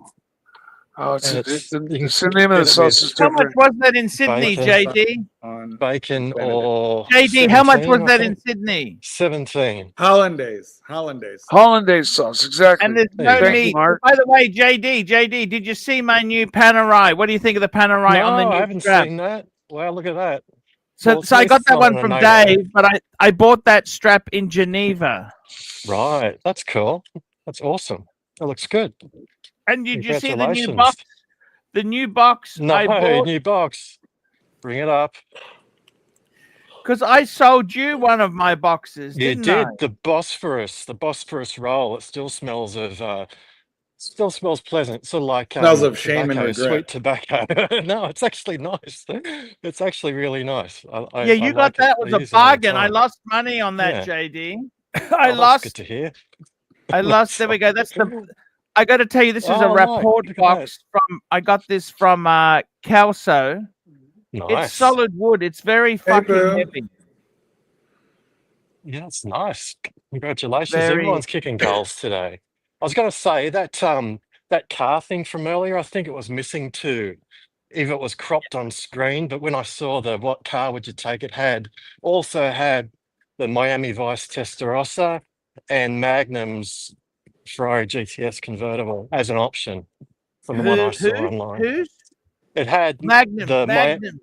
it's And it's the name of the Get it sauce with is How much different. was that in Sydney, Bacon. JD? on Bacon Benedict. or JD, how much 17, was I that in think. Sydney? 17. Hollandaise. Hollandaise sauce, exactly. And there's There you no go. Thank you, meat. Mark. By the way, JD, did you see my new Panerai? What do you think of the Panerai on the No, I new haven't strap? seen that. Wow, look at that. So, Well, at so I least got it's that not one on a from NATO. Dave, but I bought that strap in Geneva. Right, that's cool. That's awesome. That looks good. And did you see the new Congratulations. box? The new box No, I bought new box. Bring it up. because I sold you one of my boxes, You didn't I? did the Bosphorus roll. It still smells pleasant. Sort of like Smells of shame and tobacco, sweet regret. tobacco. No, it's actually nice. It's actually really nice. I Yeah, you got like it. that I was a use it all the bargain. I time. lost money on that, Yeah. JD. Oh, that's good to hear. I lost. There we go. That's the. I got to tell you, this is a Oh, right. rapport Look at box from. I got this from Kelso. Nice. It's solid wood. It's very fucking boo. heavy. Yeah, it's nice. Congratulations. Very. Everyone's kicking goals today. I was going to say that that car thing from earlier, I think it was missing too. Either it was cropped on screen, but when I saw the what car would you take, it also had the Miami Vice Testarossa and Magnum's Ferrari GTS convertible as an option from the one I saw online. Whose? It had Magnum. the Magnum.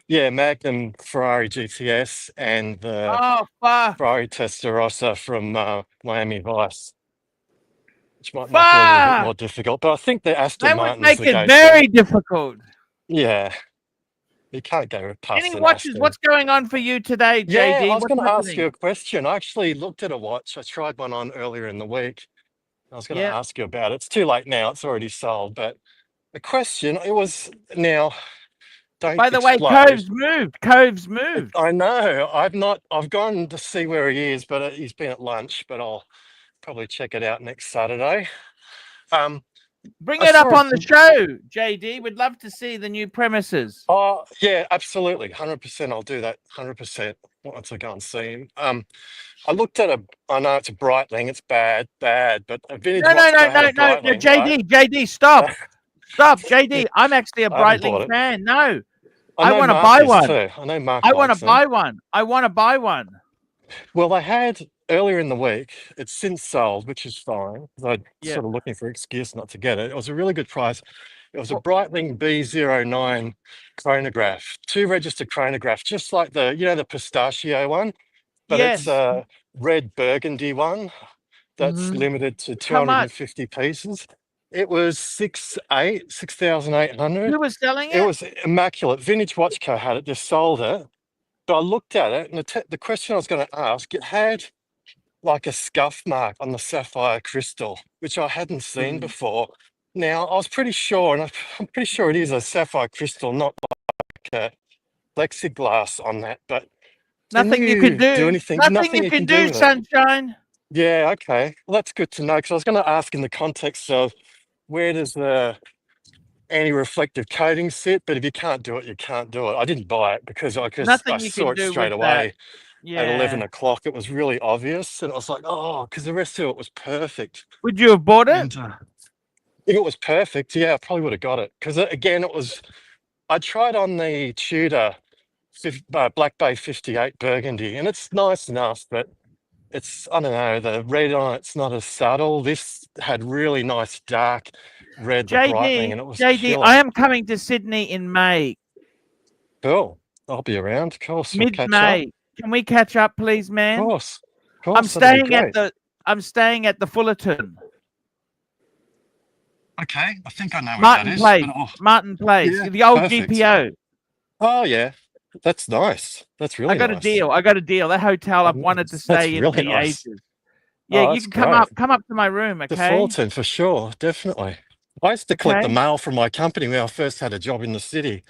Magnum Ferrari GTS and the Oh fuck. Ferrari Testarossa from Miami Vice, which might make it a little bit more difficult. But I think the Aston That would Martin's make the it go-to. very difficult. Yeah, you can't go past Any an watches? Aston. What's going on for you today, JD? Yeah, I was What's going to ask happening? you a question. I actually looked at a watch. I tried one on earlier in the week. I was going to ask you about it. It's too late now. It's already sold. But the question, it was now, don't By the way, explode. Cove's moved. I know. I've gone to see where he is, but he's been at lunch, but I'll probably check it out next Saturday. Bring it up on the show, JD. We'd love to see the new premises. Oh, yeah, absolutely. 100%. I'll do that. 100% once I go and see him. I looked at I know it's a Brightling. It's bad, but a vintage watch had a Brightling, JD, right? JD, stop. Stop, JD. I'm actually a Brightling fan. No. I want to buy one. Too. I know Mark. I want to buy one. I want to buy one. Well, they had earlier in the week. It's since sold, which is fine. I'm sort of looking for an excuse not to get it. It was a really good price. It was a Brightling B09 chronograph, 2 registered chronograph, just like the pistachio one, but it's a red burgundy one that's limited to 250 pieces. It was 6,800. Who was selling it? It was immaculate. Vintage Watch Co had it, just sold it. But I looked at it, and the question I was going to ask, it had like a scuff mark on the sapphire crystal, which I hadn't seen before. Now, I was pretty sure, and I'm pretty sure it is a sapphire crystal, not like a plexiglass on that. But Nothing you can do. anything? Nothing you can do, with it. sunshine. Yeah, okay. Well, that's good to know, because I was going to ask in the context of where does the anti-reflective coating sit, but if you can't do it, you can't do it. I didn't buy it because I Nothing you saw can it do straight with that. away at Yeah. 11 o'clock. It was really obvious, and I was like, oh, because the rest of it was perfect. Would you have bought it? And if it was perfect, yeah, I probably would have got it, because again, I tried on the Tudor Black Bay 58 Burgundy, and it's nice enough, but it's, I don't know, the red on it's not as subtle. This had really nice dark red, the Brightling, and it was JD, killer. I am coming to Sydney in May. Cool. I'll be around. Of course, we'll catch up. Mid-May. Can we catch up, please, man? Of course. I'm staying at the Fullerton. Okay, I think I know where Martin that is. Place. But, Martin Place. Yeah, The old perfect. GPO. Oh yeah, that's nice. That's really. I got a deal. I got a deal. That hotel I've wanted to stay in really for nice. ages. Yeah, Oh, you can come up to my room, okay? The Fullerton for sure, definitely. I used to collect the mail from my company when I first had a job in the city.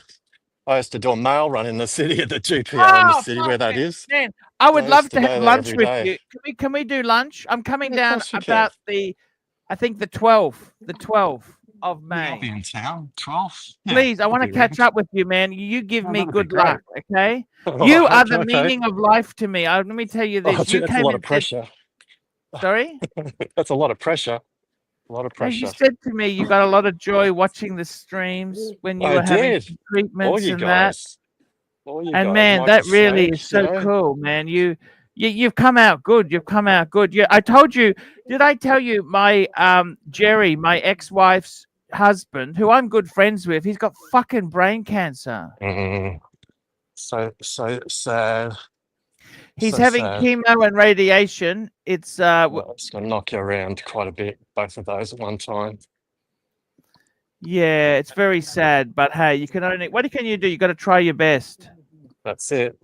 I used to do a mail run in the city at the GPO in the city where that is. Man, I would love to go have there lunch every with day. you. Can we do lunch? I'm coming Yeah, down of course you about I think the 12th of May. I'll be in town, 12th. Please, I want to catch up with you, man. You give me that'd be good luck, okay? Oh, You are the okay. meaning of life to me. Let me tell you this. Oh, gee, that's a lot of pressure. Sorry? That's a lot of pressure. A lot of As you pressure. said to me, you got a lot of joy watching the streams when you were having treatments and that. And man, that really is so cool, man. You've come out good. You've come out good. Yeah, I told you. Did I tell you my Jerry, my ex-wife's husband, who I'm good friends with, he's got fucking brain cancer. So sad. He's having chemo and radiation. It's it's gonna knock you around quite a bit, both of those at one time. Yeah, it's very sad, but hey, you can only what can you do? You got to try your best. That's it.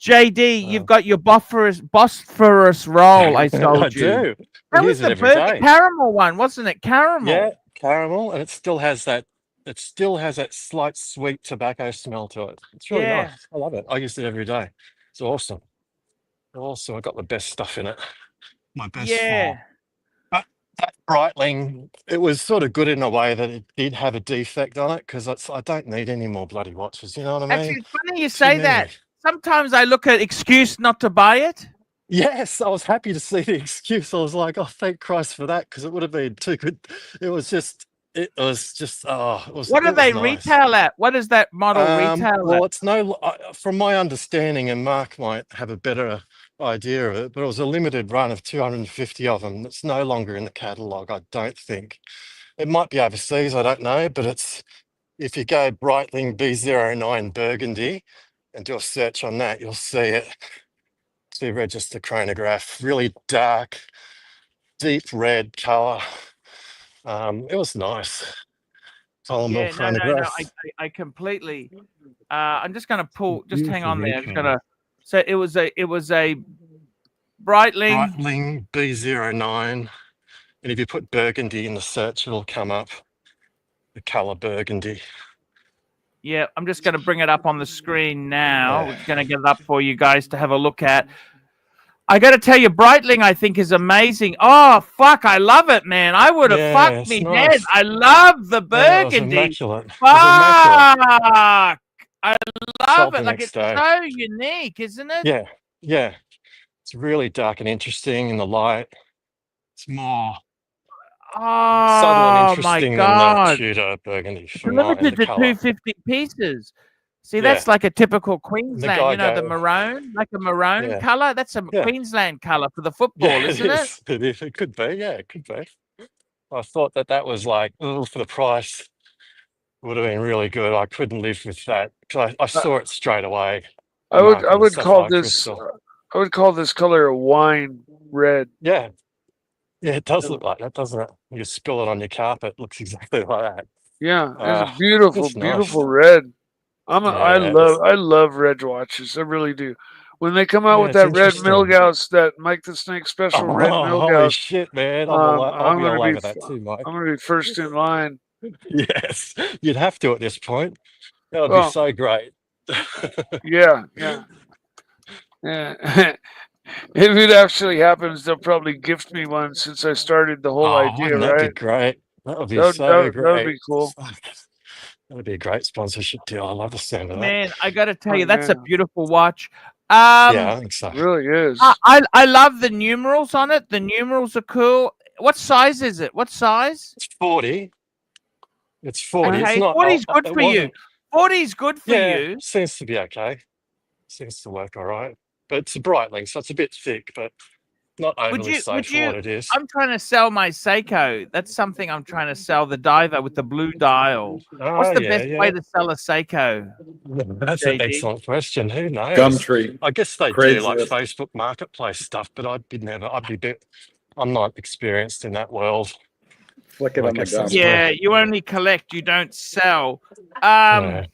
JD, you've got your Bosphorus roll. I sold you. I do. That was the caramel one, wasn't it? Caramel. Yeah, caramel, and it still has that. It still has that slight sweet tobacco smell to it. It's really nice. I love it. I use it every day. It's awesome. Also, I got the best stuff in it. My best. Yeah. But that Brightling, it was sort of good in a way that it did have a defect on it, because I don't need any more bloody watches. You know what I mean? Actually, it's funny you say that. Sometimes I look at excuse not to buy it. Yes, I was happy to see the excuse. I was like, oh, thank Christ for that, because it would have been too good. It was just, what do they retail at? What is that model retail at? Well, it's from my understanding, and Mark might have a better idea of it, but it was a limited run of 250 of them. It's no longer in the catalogue, I don't think. It might be overseas, I don't know, but if you go Brightling B09 Burgundy and do a search on that, you'll see it. See register chronograph, really dark, deep red color. It was nice. No, I completely. I'm just gonna pull. Just hang on there. I'm just gonna. So it was a Brightling B09, and if you put Burgundy in the search, it'll come up. The color Burgundy. Yeah, I'm just going to bring it up on the screen now. We're going to get it up for you guys to have a look at. I got to tell you, Brightling, I think, is amazing. Oh, fuck, I love it, man. I would have fucked me dead. I love the Burgundy. Immaculate. Fuck. I love it. Like, it's so unique, isn't it? Yeah. It's really dark and interesting in the light. It's more subtle and interesting than the Tudor Burgundy. Limited to 250 pieces. See, that's like a typical Queensland, the maroon, like a maroon color. That's a Queensland color for the football, isn't it? It could be, it could be. I thought that was like, for the price, would have been really good. I couldn't live with that, because I saw it straight away. I would call this color a wine red. Yeah, it does look like that, doesn't it? You spill it on your carpet, it looks exactly like that. Yeah, it's a beautiful red. I love red watches. I really do. When they come out with that red Milgauss, that Mike the Snake special red Milgauss. Holy shit, man! I'll be all over that too, Mike. I'm gonna be first in line. Yes, you'd have to at this point. That would be so great. Yeah. Yeah. If it actually happens, they'll probably gift me one since I started the whole Oh, idea, wouldn't that be right? great? That would be That so that would great. be cool. That would be a great sponsorship deal. I love the sound of that. Man, I got to tell you, Oh, that's a man. beautiful watch. Yeah, I think so. It really is. I love the numerals on it. The numerals are cool. What size is it? What size? It's 40. It's 40. It's Okay, not. 40's good It for you. wasn't. 40's good for Yeah, you. seems to be okay. Seems to work all right. But it's a Brightling, so it's a bit thick, but not overly safe for what it is. I'm trying to sell my Seiko. That's something I'm trying to sell, the diver with the blue dial. What's Oh, the yeah, best yeah. way to sell a Seiko? That's an JD? excellent question. Who knows? Gumtree. I guess they do like Craigslist. Facebook Marketplace stuff, but I'm not experienced in that world. Flick it I on the guess gum. that's Yeah, you only collect, you don't sell. Yeah.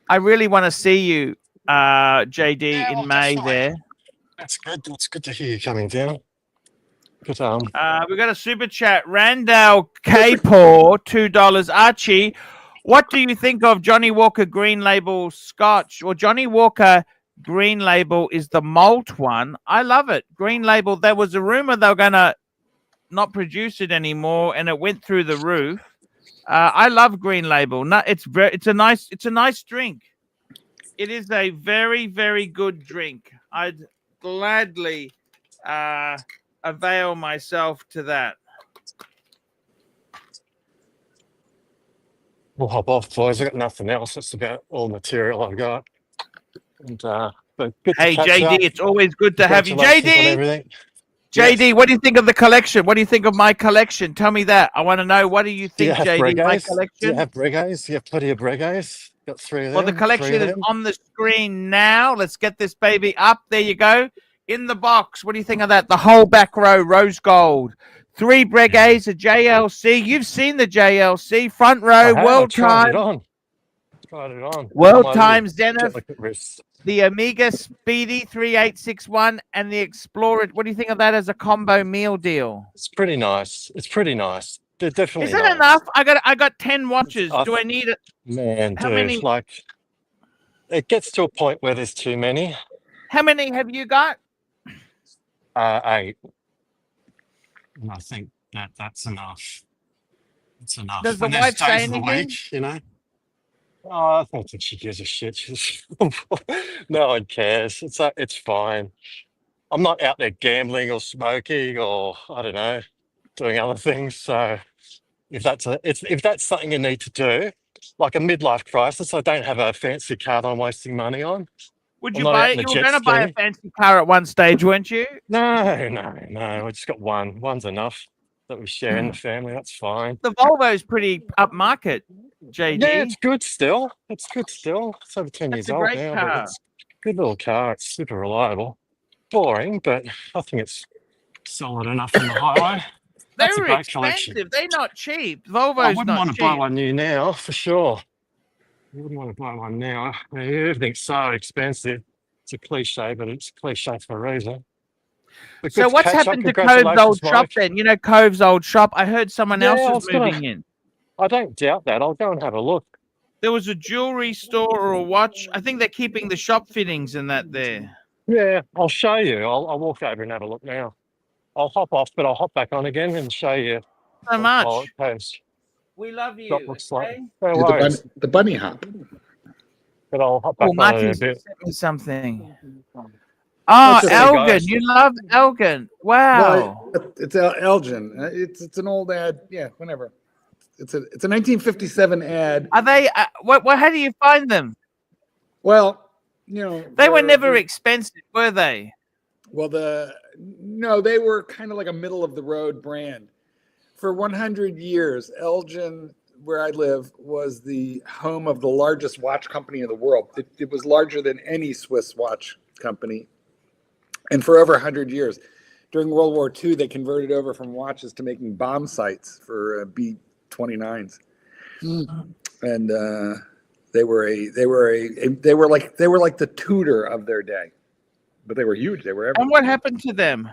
I really want to see you, JD, Yeah, in well, May definitely. there. That's good. It's good to hear you coming down. But We got a super chat. Randall K-Paw, $2. Archie, what do you think of Johnny Walker Green Label Scotch? Well, Johnny Walker Green Label is the malt one. I love it. Green Label. There was a rumor they were gonna not produce it anymore, and it went through the roof. I love Green Label. No, it's a nice drink. It is a very, very good drink. I'd gladly avail myself to that. we'll hop off, boys. I got nothing else. That's about all the material I've got. And but good Hey, to catch JD, up. it's always good to have you. Congratulations on JD, everything. JD, Yes. what do you think of the collection? What do you think of my collection? Tell me that. I want to know. What do you Do you think, have JD, my Breguets? Do you collection? have Breguets? You have plenty of Breguets? Got 3 of them? Well, the collection is on the screen now. Let's get this baby up. There you go. In the box. What do you think of that? The whole back row, rose gold. 3 Breguets, a JLC. You've seen the JLC. Front row, World Time. Tried it on. World Time Zenith. Delicate wrist. The Omega Speedy 3861 and the Explorer. What do you think of that as a combo meal deal? It's pretty nice. It's pretty nice. They're definitely Is it nice. enough? I got 10 watches. Do I need it? Man, How dude, many? like it gets to a point where there's too many. How many have you got? 8. And I think that's enough. It's enough. Does the And there's wife say days of the anything? week, you know. Oh, I don't think she gives a shit. No one cares. It's fine. I'm not out there gambling or smoking or I don't know, doing other things. So if that's something you need to do, like a midlife crisis, I don't have a fancy car that I'm wasting money on. Would I'm you not buy out it? in a You were jet going to buy a ski. fancy car at one stage, weren't you? No. I just got one. One's enough that we share in the family. That's fine. The Volvo's pretty upmarket, JD. Yeah, it's good still. It's over 10 That's years a old great now, car. but it's a good little car. It's super reliable. Boring, but I think it's solid enough on the highway. That's a They're great collection. expensive. They're not cheap. I Volvo's wouldn't not want to cheap. buy one new now, for sure. I wouldn't want to buy one now. I mean, everything's so expensive. It's a cliche, but it's a cliche for a reason. But So good what's catch up. happened to Cove's old Congratulations, shop Mike. then? You know Cove's old shop? I heard someone Yeah, else I is was gonna- moving in. I don't doubt that. I'll go and have a look. There was a jewelry store or a watch. I think they're keeping the shop fittings and that there. Yeah, I'll show you. I'll walk over and have a look now. I'll hop off, but I'll hop back on again and show you So much. how Cove's We love you. shop looks like. Okay? No Do worries. the bunny hop. But I'll hop back Oh, on in a Marky's bit. sent me something. Oh, That's just- Elgin. guys. You love Elgin. Wow. Well, it's Elgin. It's an old ad. Yeah, whenever. It's a 1957 ad. Are they, how do you find them? Well, you know, They were never expensive, were they? Well, no, they were kind of like a middle of the road brand. For 100 years, Elgin, where I live, was the home of the largest watch company in the world. It was larger than any Swiss watch company. And for over 100 years, during World War II, they converted over from watches to making bomb sights for B-29s. And they were like the Tudor of their day. But they were huge. They were everywhere. And what happened to them?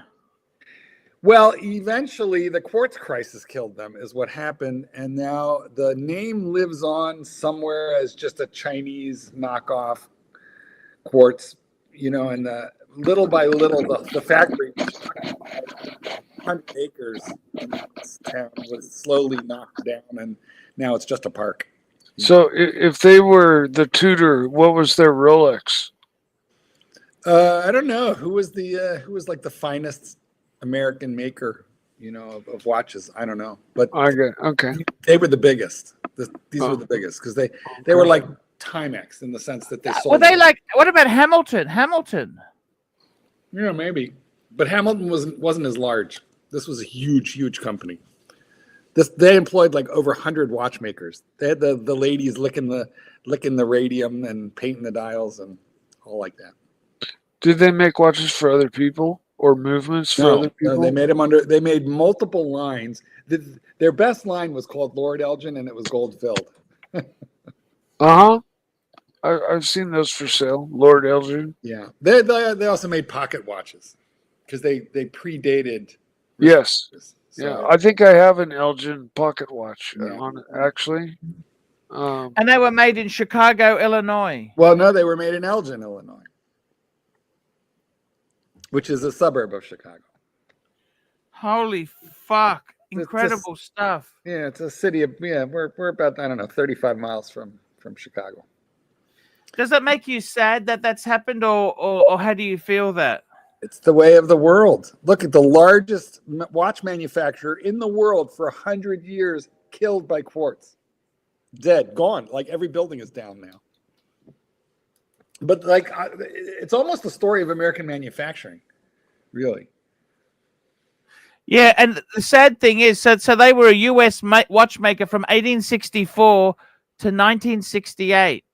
Well, eventually the quartz crisis killed them, is what happened. And now the name lives on somewhere as just a Chinese knockoff quartz, you know, and little by little, the factory, 100 acres in this town, was slowly knocked down, and now it's just a park. So if they were the Tudor, what was their Rolex? I don't know who was like the finest American maker, you know, of watches. I don't know, but okay. They were the biggest. These were the biggest because they were like Timex in the sense that they sold. Were they like? What about Hamilton? Hamilton. Yeah, maybe, but Hamilton wasn't as large. This was a huge company. They employed like over 100 watchmakers. They had the ladies licking the radium and painting the dials and all like that. Did they make watches for other people or movements for other people? No, they made multiple lines. Their best line was called Lord Elgin, and it was gold filled. I've seen those for sale, Lord Elgin. Yeah, they also made pocket watches because they predated. Yes. So, yeah, I think I have an Elgin pocket watch on it, actually. And they were made in Chicago, Illinois. Well, no, they were made in Elgin, Illinois, which is a suburb of Chicago. Holy fuck. Incredible stuff. Yeah, it's a city of, we're about, I don't know, 35 miles from Chicago. Does it make you sad that that's happened, or how do you feel that? It's the way of the world. Look at the largest watch manufacturer in the world for 100 years, killed by quartz. Dead, gone. Like every building is down now. But like, it's almost the story of American manufacturing, really. Yeah, and the sad thing is, so they were a U.S. watchmaker from 1864 to 1968.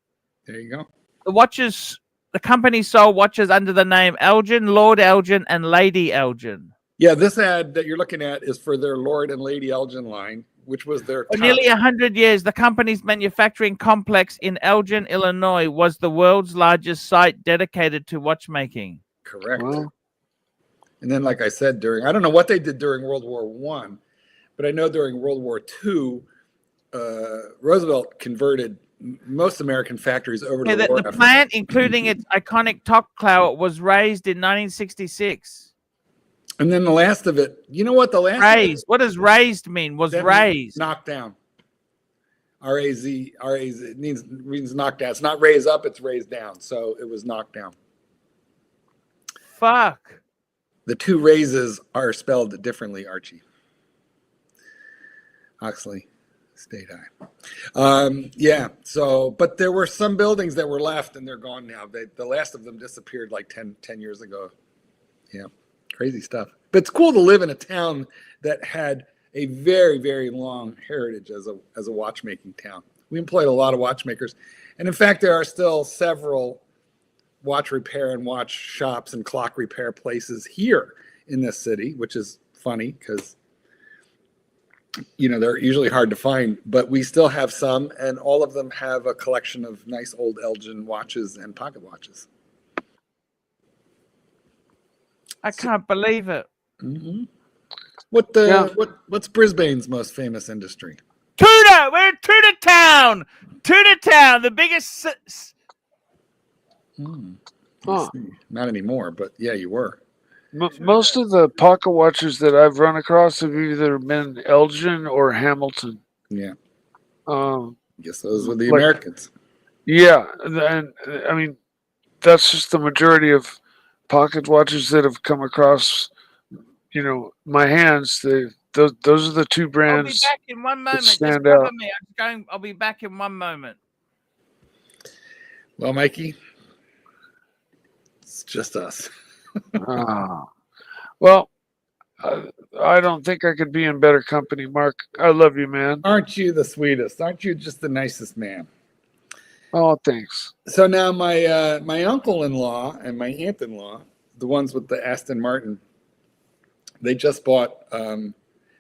There you go. The company sold watches under the name Elgin, Lord Elgin, and Lady Elgin. Yeah, this ad that you're looking at is for their Lord and Lady Elgin line, which was their For nearly 100 years, the company's manufacturing complex in Elgin, Illinois, was the world's largest site dedicated to watchmaking. Correct. Wow. And then, like I said, I don't know what they did during World War I, but I know during World War II, Roosevelt converted most American factories over to the war effort. Plant, including its iconic top clout, was raised in 1966. And then the last of it, you know what? The last raised. What does raised mean? Was raised. Knocked down. R-A-Z means knocked down. It's not raised up, it's raised down. So it was knocked down. Fuck. The two raises are spelled differently, Archie. Oxley. State high. Yeah. So, but there were some buildings that were left and they're gone now. The last of them disappeared like 10 years ago. Yeah. Crazy stuff. But it's cool to live in a town that had a very, very long heritage as a watchmaking town. We employed a lot of watchmakers. And in fact, there are still several watch repair and watch shops and clock repair places here in this city, which is funny because they're usually hard to find, but we still have some, and all of them have a collection of nice old Elgin watches and pocket watches. I can't believe it. Mm-hmm. What's Brisbane's most famous industry? Tudor. We're in Tudor Town. Tudor Town, the biggest. Not anymore, but yeah, you were. Most of the pocket watches that I've run across have either been Elgin or Hamilton. Yeah. I guess those were the Americans. Yeah. And I mean, that's just the majority of pocket watches that have come across, my hands. Those are the two brands. I'll be back in one moment. Stand out. I'll be back in one moment. Well, Mikey, it's just us. Well, I don't think I could be in better company, Mark. I love you, man. Aren't you the sweetest? Aren't you just the nicest man? Oh, thanks. So now my uncle-in-law and my aunt-in-law, the ones with the Aston Martin, they just bought.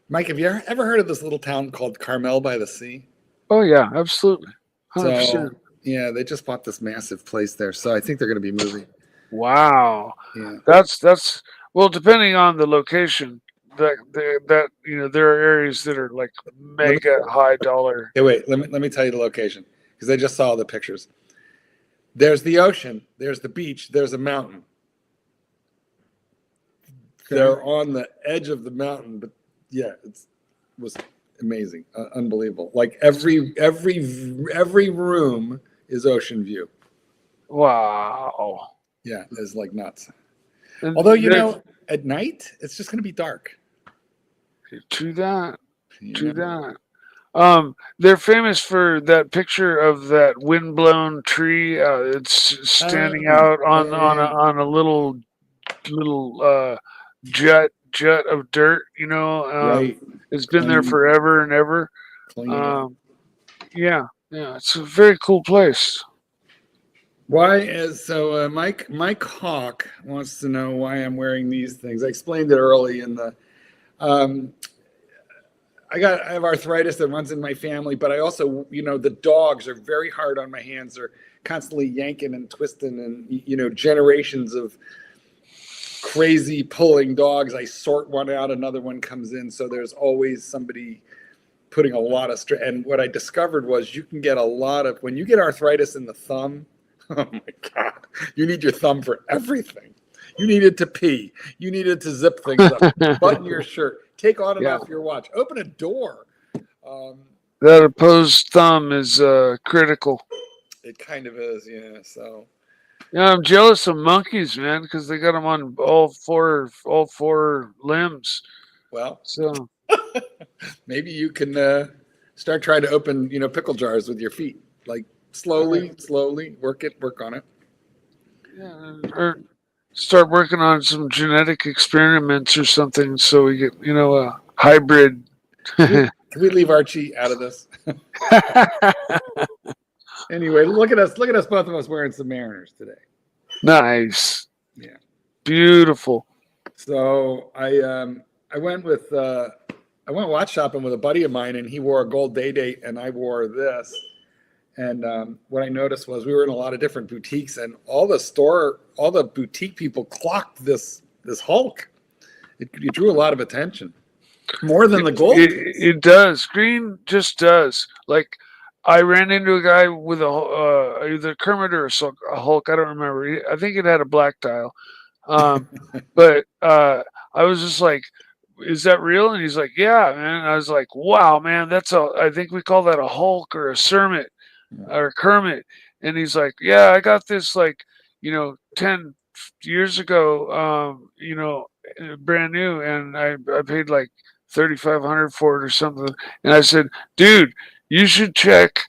Mike, have you ever heard of this little town called Carmel by the Sea? Oh yeah, absolutely. 100%. So yeah, they just bought this massive place there. So I think they're going to be moving. Wow. Yeah. That's well, depending on the location, there are areas that are like mega high dollar. Hey, wait, let me tell you the location because I just saw the pictures. There's the ocean. There's the beach. There's a mountain. They're on the edge of the mountain, but yeah, it was amazing, unbelievable. Like every room is ocean view. Wow. Yeah, it's like nuts. And Although, you know, at night it's just going to be dark. To that. They're famous for that picture of that windblown tree. It's standing out on a little jut of dirt. You know, Right. It's been there forever and ever. Yeah, it's a very cool place. Why is so? Mike Hawk wants to know why I'm wearing these things. I explained it early in the. I have arthritis that runs in my family, but I also, you know, the dogs are very hard on my hands. They're constantly yanking and twisting, and you know, generations of crazy pulling dogs. I sort one out, another one comes in, so there's always somebody putting a lot of stress. And what I discovered was you can get a lot of, when you get arthritis in the thumb, oh my God, you need your thumb for everything. You need it to pee. You need it to zip things up, button your shirt, take on and off your watch, open a door. That opposed thumb is critical. It kind of is, yeah. So, yeah, I'm jealous of monkeys, man, because they got them on all four limbs. Well, so maybe you can start trying to open, you know, pickle jars with your feet, like slowly, work on it. Yeah, or start working on some genetic experiments or something, so we get, you know, a hybrid. Can we leave Archie out of this? Anyway, look at us, both of us wearing Submariners today. Nice. Yeah. Beautiful. So I went watch shopping with a buddy of mine, and he wore a gold day and I wore this. And what I noticed was we were in a lot of different boutiques, and all the boutique people clocked this Hulk. It drew a lot of attention, more than the gold. It does. Green just does. Like, I ran into a guy with either Kermit or a Hulk. I don't remember. I think it had a black dial. But I was just like, "Is that real?" And he's like, "Yeah, man." And I was like, "Wow, man, I think we call that a Hulk or a Cermit or a Kermit." And he's like, "Yeah, I got this, like, you know, 10 years ago, you know, brand new, and I paid like $3,500 for it or something." And I said, "Dude, you should check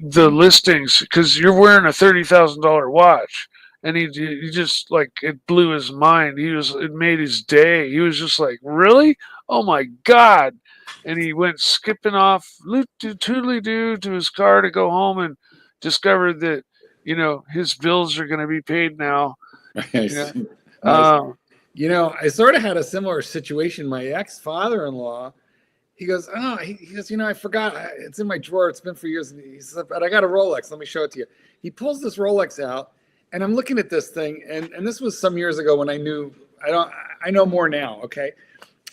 the listings, because you're wearing a $30,000 watch." And he just, like, it blew his mind. It made his day. He was just like, "Really? Oh my God." And he went skipping off, toodly-doo, to his car to go home, and discovered that, you know, his bills are going to be paid now. You know, I sort of had a similar situation. My ex-father-in-law, he goes, you know, I forgot. It's in my drawer. It's been for years. And he said, "But I got a Rolex. Let me show it to you." He pulls this Rolex out, and I'm looking at this thing, and this was some years ago when I know more now, okay?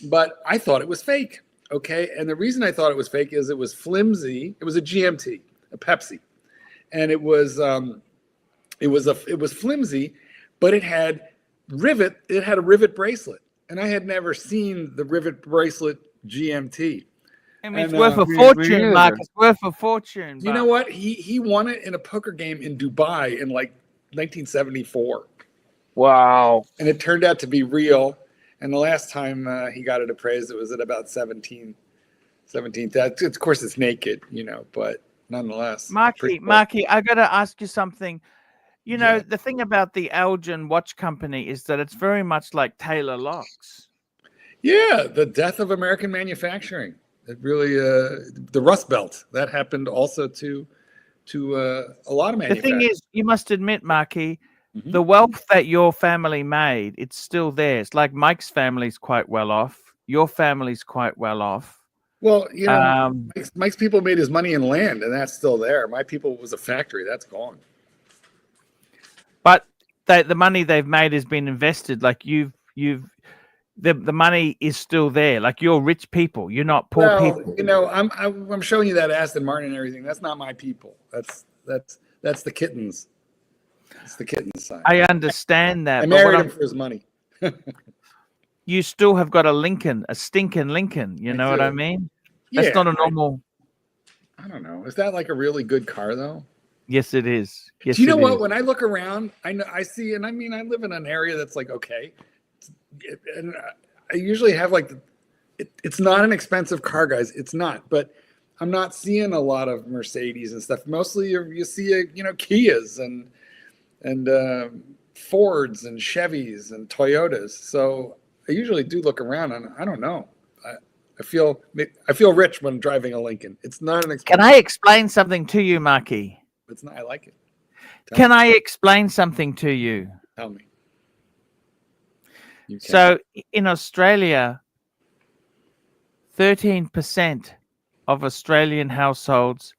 But I thought it was fake, okay? And the reason I thought it was fake is it was flimsy. It was a GMT, a Pepsi, and it was flimsy, but it had a rivet bracelet, and I had never seen the rivet bracelet GMT. I mean, it's worth a fortune, Mark. It's worth a fortune. You know what? He won it in a poker game in Dubai in like 1974. Wow. And it turned out to be real. And the last time he got it appraised, it was at about 17. Of course, it's naked, you know, but nonetheless. Marky, I got to ask you something. You know, the thing about the Elgin watch company is that it's very much like Taylor locks. Yeah, the death of American manufacturing. It really, the Rust Belt, that happened also to a lot of manufacturers. The thing is, you must admit, Marky, the wealth that your family made, it's still theirs. Like Mike's family's quite well off. Your family's quite well off. Well, you know, Mike's people made his money in land, and that's still there. My people was a factory. That's gone. But the money they've made has been invested. Like the money is still there. Like, you're rich people. You're not poor people. You know, I'm showing you that Aston Martin and everything. That's not my people. That's the kittens. It's the kitten side. I understand that. I but married him for his money. You still have got a Lincoln, a stinking Lincoln. You know what I mean? That's not a normal. I don't know. Is that like a really good car though? Yes, it is. Yes, do you know what? Is. When I look around, I see, and I mean, I live in an area that's like okay, and I usually have like, it's not an expensive car, guys. It's not, but I'm not seeing a lot of Mercedes and stuff. Mostly, you see, Kias and Fords and Chevys and Toyotas. So I usually do look around, and I don't know. I feel rich when driving a Lincoln. It's not an expensive. Can I explain something to you, Marky? It's not. I like it. Can I explain something to you? Tell me. So in Australia, 13% of Australian households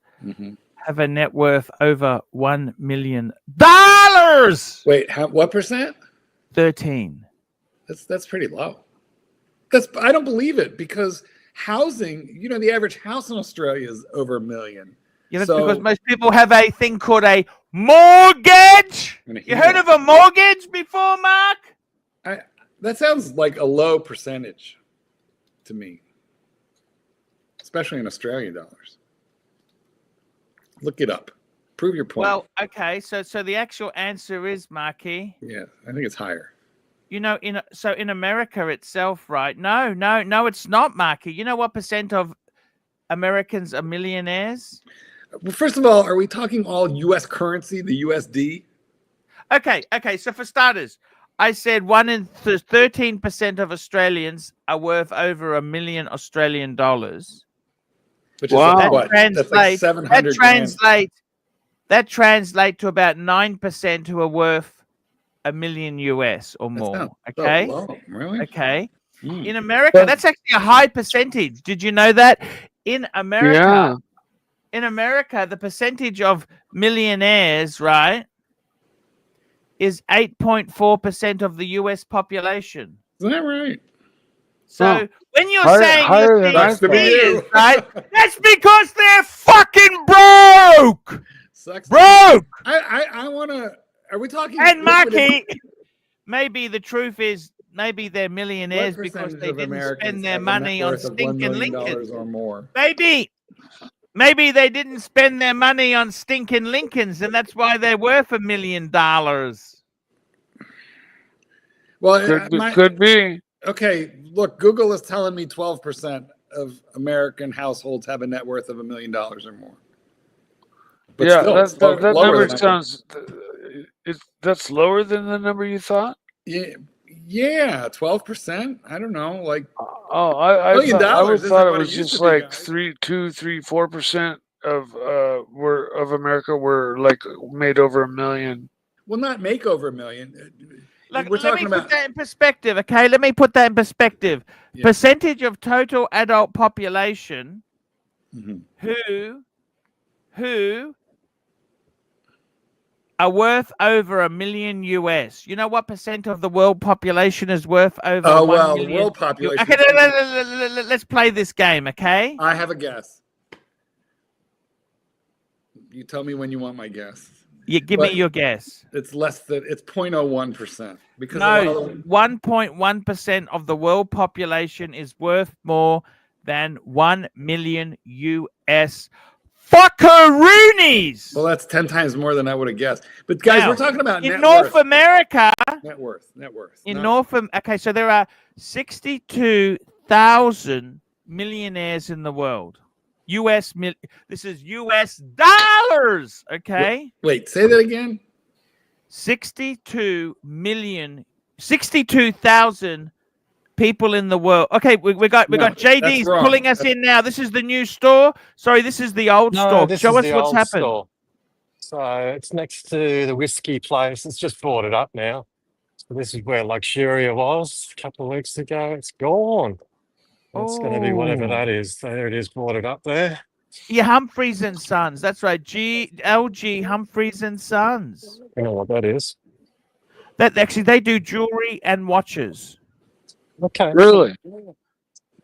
have a net worth over $1 million. Wait, what percent? 13. That's pretty low. I don't believe it, because housing, the average house in Australia is over $1 million. Yeah, that's because most people have a thing called a mortgage. You heard of a mortgage before, Mark? That sounds like a low percentage to me, especially in Australian dollars. Look it up. Prove your point. Well, okay. So the actual answer is, Marky. Yeah, I think it's higher. In America itself, right? No, it's not, Marky. You know what percent of Americans are millionaires? Well, first of all, are we talking all U.S. currency, the USD? Okay. So for starters, I said 13% of Australians are worth over $1 million Australian dollars. Which is what? That's like 700 That translates to about 9% who are worth $1 million US or more. Okay. So low. Really? Okay. In America, that's actually a high percentage. Did you know that? In America, the percentage of millionaires, right, is 8.4% of the US population. Is that right? So when you're saying millionaires, right, that's because they're fucking broke. Broke. I want to. Are we talking? And Marky, maybe the truth is, maybe they're millionaires because they didn't spend their money on stinking Lincolns or more. Maybe they didn't spend their money on stinking Lincolns, and that's why they're worth $1 million. Well, could be. Okay, look, Google is telling me 12% of American households have a net worth of $1 million or more. But still, that number sounds. That's lower than the number you thought? Yeah, 12%. I don't know, like. I thought it was just like 4% of America were like made over $1 million. Well, not make over $1 million. Let me put that in perspective, okay? Let me put that in perspective. Yeah. Percentage of total adult population who are worth over $1 million US. You know what percent of the world population is worth over? Oh, well, the world population. Okay, let's play this game, okay? I have a guess. You tell me when you want my guess. Yeah, give me your guess. It's less than, it's 0.01%. Because 1.1% of the world population is worth more than 1 million US fuckaroonies. Well, that's 10 times more than I would have guessed. But guys, we're talking about in North America. Net worth. Okay, so there are 62,000 millionaires in the world. This is US dollars, okay? Wait, say that again. 62,000 people in the world. Okay, we got JD's pulling us in now. This is the new store. Sorry, this is the old store. Show us what's happened. Store. So it's next to the whiskey place. It's just boarded up now. So this is where Luxuria was a couple of weeks ago. It's gone. It's going to be whatever that is. There it is, boarded up there. Yeah, Humphreys and Sons. That's right. LG Humphreys and Sons. You know what that is? That actually they do jewelry and watches. Okay. Really?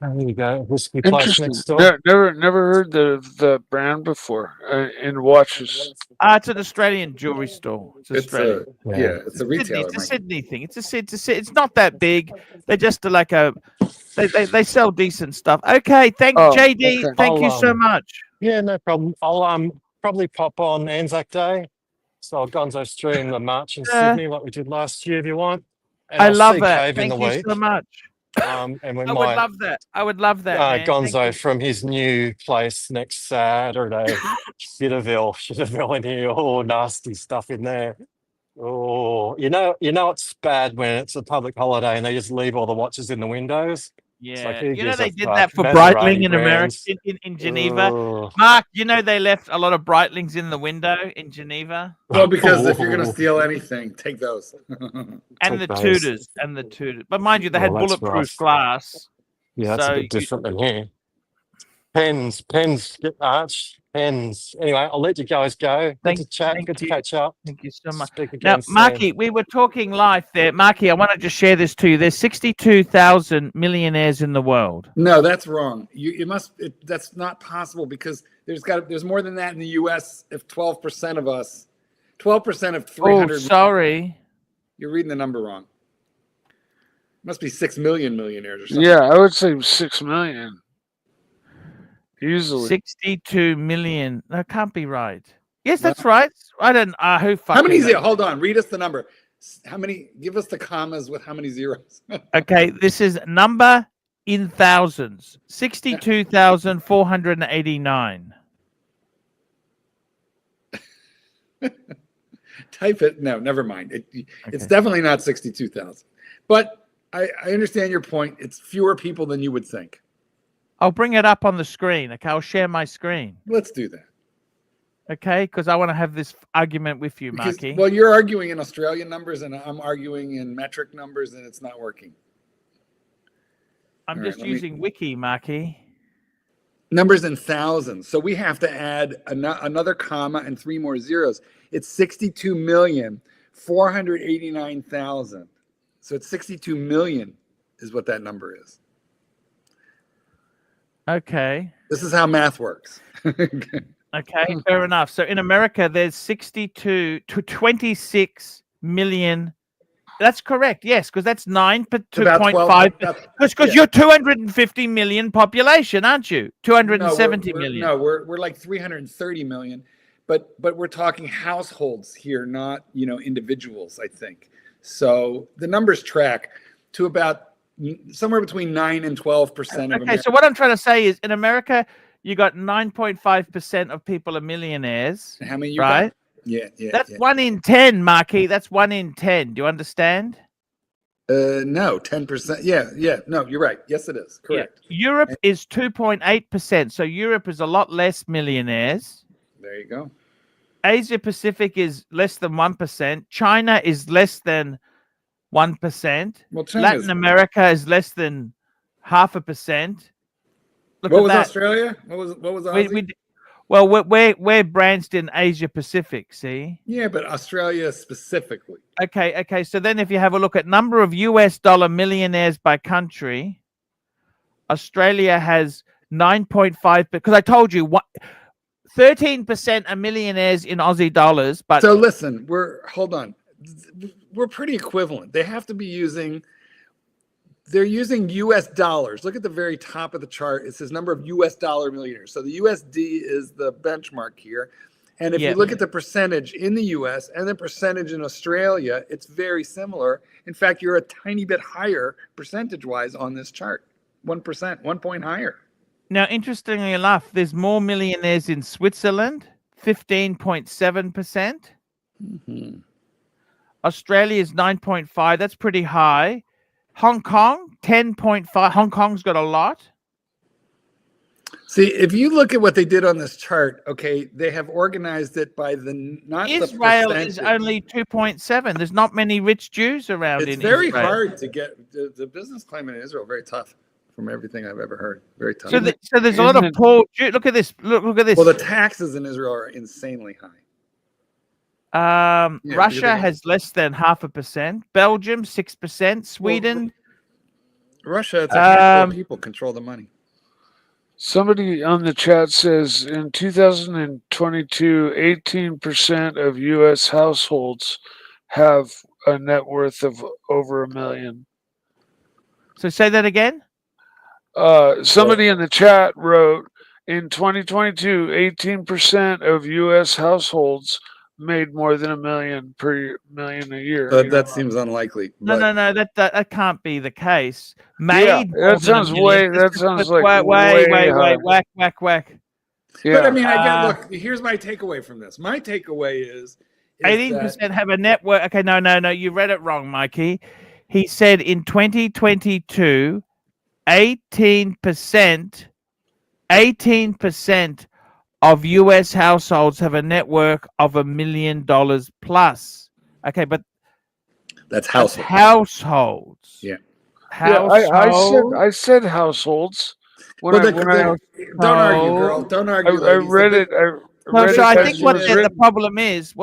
There you go. Whiskey place Interesting. next door. Never heard the brand before in watches. It's an Australian jewelry store. It's Australian. It's a retailer. It's a Sydney thing. It's not that big. They're just like they sell decent stuff. Okay, JD. Okay. Thank you so much. Yeah, no problem. I'll probably pop on Anzac Day. So I'll Gonzo stream the march in Sydney like we did last year if you want. And I I'll love see that. Cave Thank in the you week. so much. And we I would might love that. I would love that. Man. Gonzo from his new place next Saturday. Shitterville in here. Oh, nasty stuff in there. Oh, you know it's bad when it's a public holiday and they just leave all the watches in the windows. Yeah, like, you know gives they a did fuck? that for Maserati Brightling in America, brands. in Geneva. Oh. Mark, you know they left a lot of Breitlings in the window in Geneva. Well, because if you're going to steal anything, take those. And the Tudors. But mind you, they had Well, that's bulletproof rough. glass. Yeah, that's So a bit different than here. Pens, Arch, pens. Anyway, I'll let you guys go. Good to chat, good to catch up. Thank you so much. Speak Now, again soon. Marky, we were talking live there. Marky, I want to just share this to you. There's 62,000 millionaires in the world. No, that's wrong. That's not possible because there's more than that in the U.S. If 12% of us, 12% of 300. Oh, sorry. You're reading the number wrong. Must be 6 million millionaires or something. Yeah, I would say 6 million. Easily. 62 million. That can't be right. Yes, that's right. I don't who fucking How many knows? zeros? Hold on. Read us the number. How many? Give us the commas with how many zeros? Okay, this is number in thousands. 62,489. Type it. No, never mind. It's definitely not 62,000. But I understand your point. It's fewer people than you would think. I'll bring it up on the screen. Okay, I'll share my screen. Let's do that. Okay, because I want to have this argument with you, Marky. Well, you're arguing in Australian numbers, and I'm arguing in metric numbers, and it's not working. I'm just using Wiki, Marky. Numbers in thousands. So we have to add another comma and 3 more zeros. It's 62,489,000. So it's 62 million is what that number is. Okay. This is how math works. Okay, fair enough. So in America, there's 62 to 26 million. That's correct. Yes, because that's 9.5. Because you're 250 million population, aren't you? 270 million. No, we're like 330 million, but we're talking households here, not individuals. I think so. The numbers track to about somewhere between 9 and 12% of Okay, so what I'm trying to say is in America, you got 9.5% of people are millionaires. How many you right? got? Yeah. That's 1 in 10, Marky. That's 1 in 10. Do you understand? No, 10%. Yeah. No, you're right. Yes, it is. Correct. Yeah. Europe is 2.8%. So Europe is a lot less millionaires. There you go. Asia Pacific is less than 1%. China is less than 1%. Well, Latin America is less than 0.5%. Look what at was that. Australia? What was Aussie? Well, we're branched in Asia Pacific, see? Yeah, but Australia specifically. Okay. So then if you have a look at number of US dollar millionaires by country, Australia has 9.5%, because I told you 13% are millionaires in Aussie dollars. But so listen, hold on. We're pretty equivalent. They have to be they're using US dollars. Look at the very top of the chart. It says number of US dollar millionaires. So the USD is the benchmark here. And if you look at the percentage in the US and the percentage in Australia, it's very similar. In fact, you're a tiny bit higher percentage-wise on this chart. 1%, 1 point higher. Now, interestingly enough, there's more millionaires in Switzerland, 15.7%. Mm-hmm. Australia is 9.5%. That's pretty high. Hong Kong, 10.5%. Hong Kong's got a lot. See, if you look at what they did on this chart, okay, they have organized it by Israel is only 2.7%. There's not many rich Jews around in Israel. It's very hard to get the business climate in Israel. Very tough, from everything I've ever heard. Very tough. So there's a lot of poor Jews. Look at this. Look at this. Well, the taxes in Israel are insanely high. Russia has less than 0.5%. Belgium 6%. Sweden Russia, it's a handful of people control the money. Somebody on the chat says in 2022, 18% of U.S. households have a net worth of over $1 million. So say that again. Somebody in the chat wrote in 2022, 18% of U.S. households made more than $1 million a year. That seems unlikely. No, that can't be the case. Yeah, that sounds way. That sounds like way. Whack. Yeah. But I mean, look. Here's my takeaway from this. My takeaway is 18% have a net worth. Okay, no, you read it wrong, Mikey. He said in 2022, 18% of U.S. households have a net worth of $1 million plus. Okay, but that's households. Yeah. Households. I said households. Don't argue, girl. Don't argue. I read it. So I think the problem is,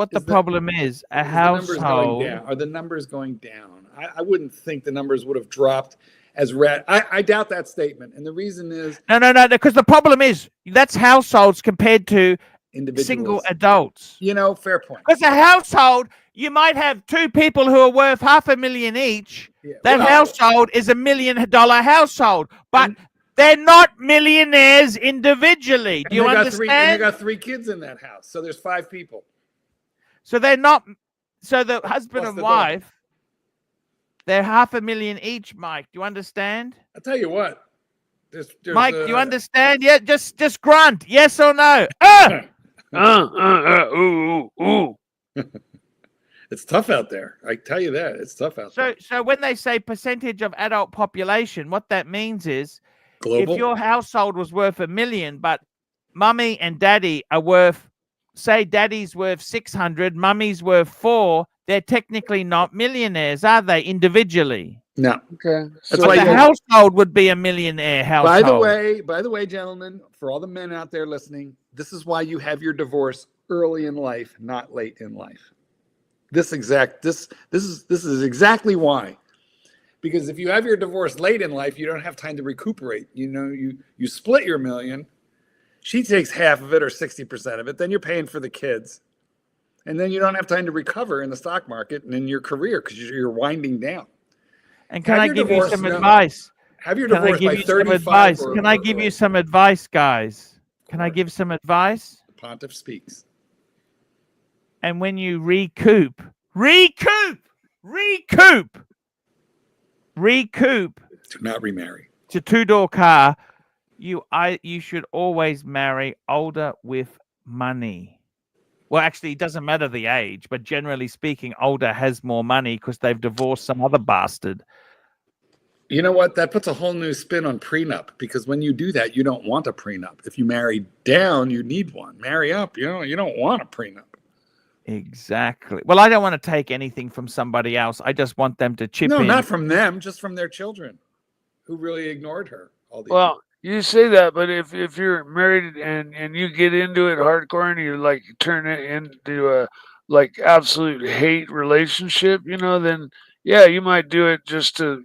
a household. Are the numbers going down? I wouldn't think the numbers would have dropped as I doubt that statement. And the reason is... No, because the problem is, that's households compared to single adults. Fair point. Because a household, you might have two people who are worth $500,000 each. Yeah, that household is $1 million household. But they're not millionaires individually. Do you understand? And you got 3 kids in that house. So there's 5 people. So they're not... So the husband and wife... They're $500,000 each, Mike. Do you understand? I'll tell you what. There's Mike, do you understand? Yeah, just grunt. Yes or no? Ooh. It's tough out there. I tell you that. It's tough out there. So when they say percentage of adult population, what that means is global. If your household was worth $1 million, but mummy and daddy are worth, say daddy's worth 600, mummy's worth 4, they're technically not millionaires, are they, individually? No. Okay. That's why the household would be a millionaire household. By the way, gentlemen, for all the men out there listening, this is why you have your divorce early in life, not late in life. This is exactly why. Because if you have your divorce late in life, you don't have time to recuperate. You split your $1 million. She takes half of it or 60% of it. Then you're paying for the kids. And then you don't have time to recover in the stock market and in your career because you're winding down. And can I give you some advice? Have your divorce by 35. Can I give you some advice, guys? Can I give some advice? The pontiff speaks. And when you recoup. Do not remarry. It's a 2-door car. You should always marry older with money. Well, actually, it doesn't matter the age, but generally speaking, older has more money because they've divorced some other bastard. You know what? That puts a whole new spin on prenup, because when you do that, you don't want a prenup. If you marry down, you need one. Marry up, you don't want a prenup. Exactly. Well, I don't want to take anything from somebody else. I just want them to chip in. No, not from them, just from their children who really ignored her. Well, you say that, but if you're married and you get into it hardcore and you like turn it into a like absolute hate relationship, then yeah, you might do it just to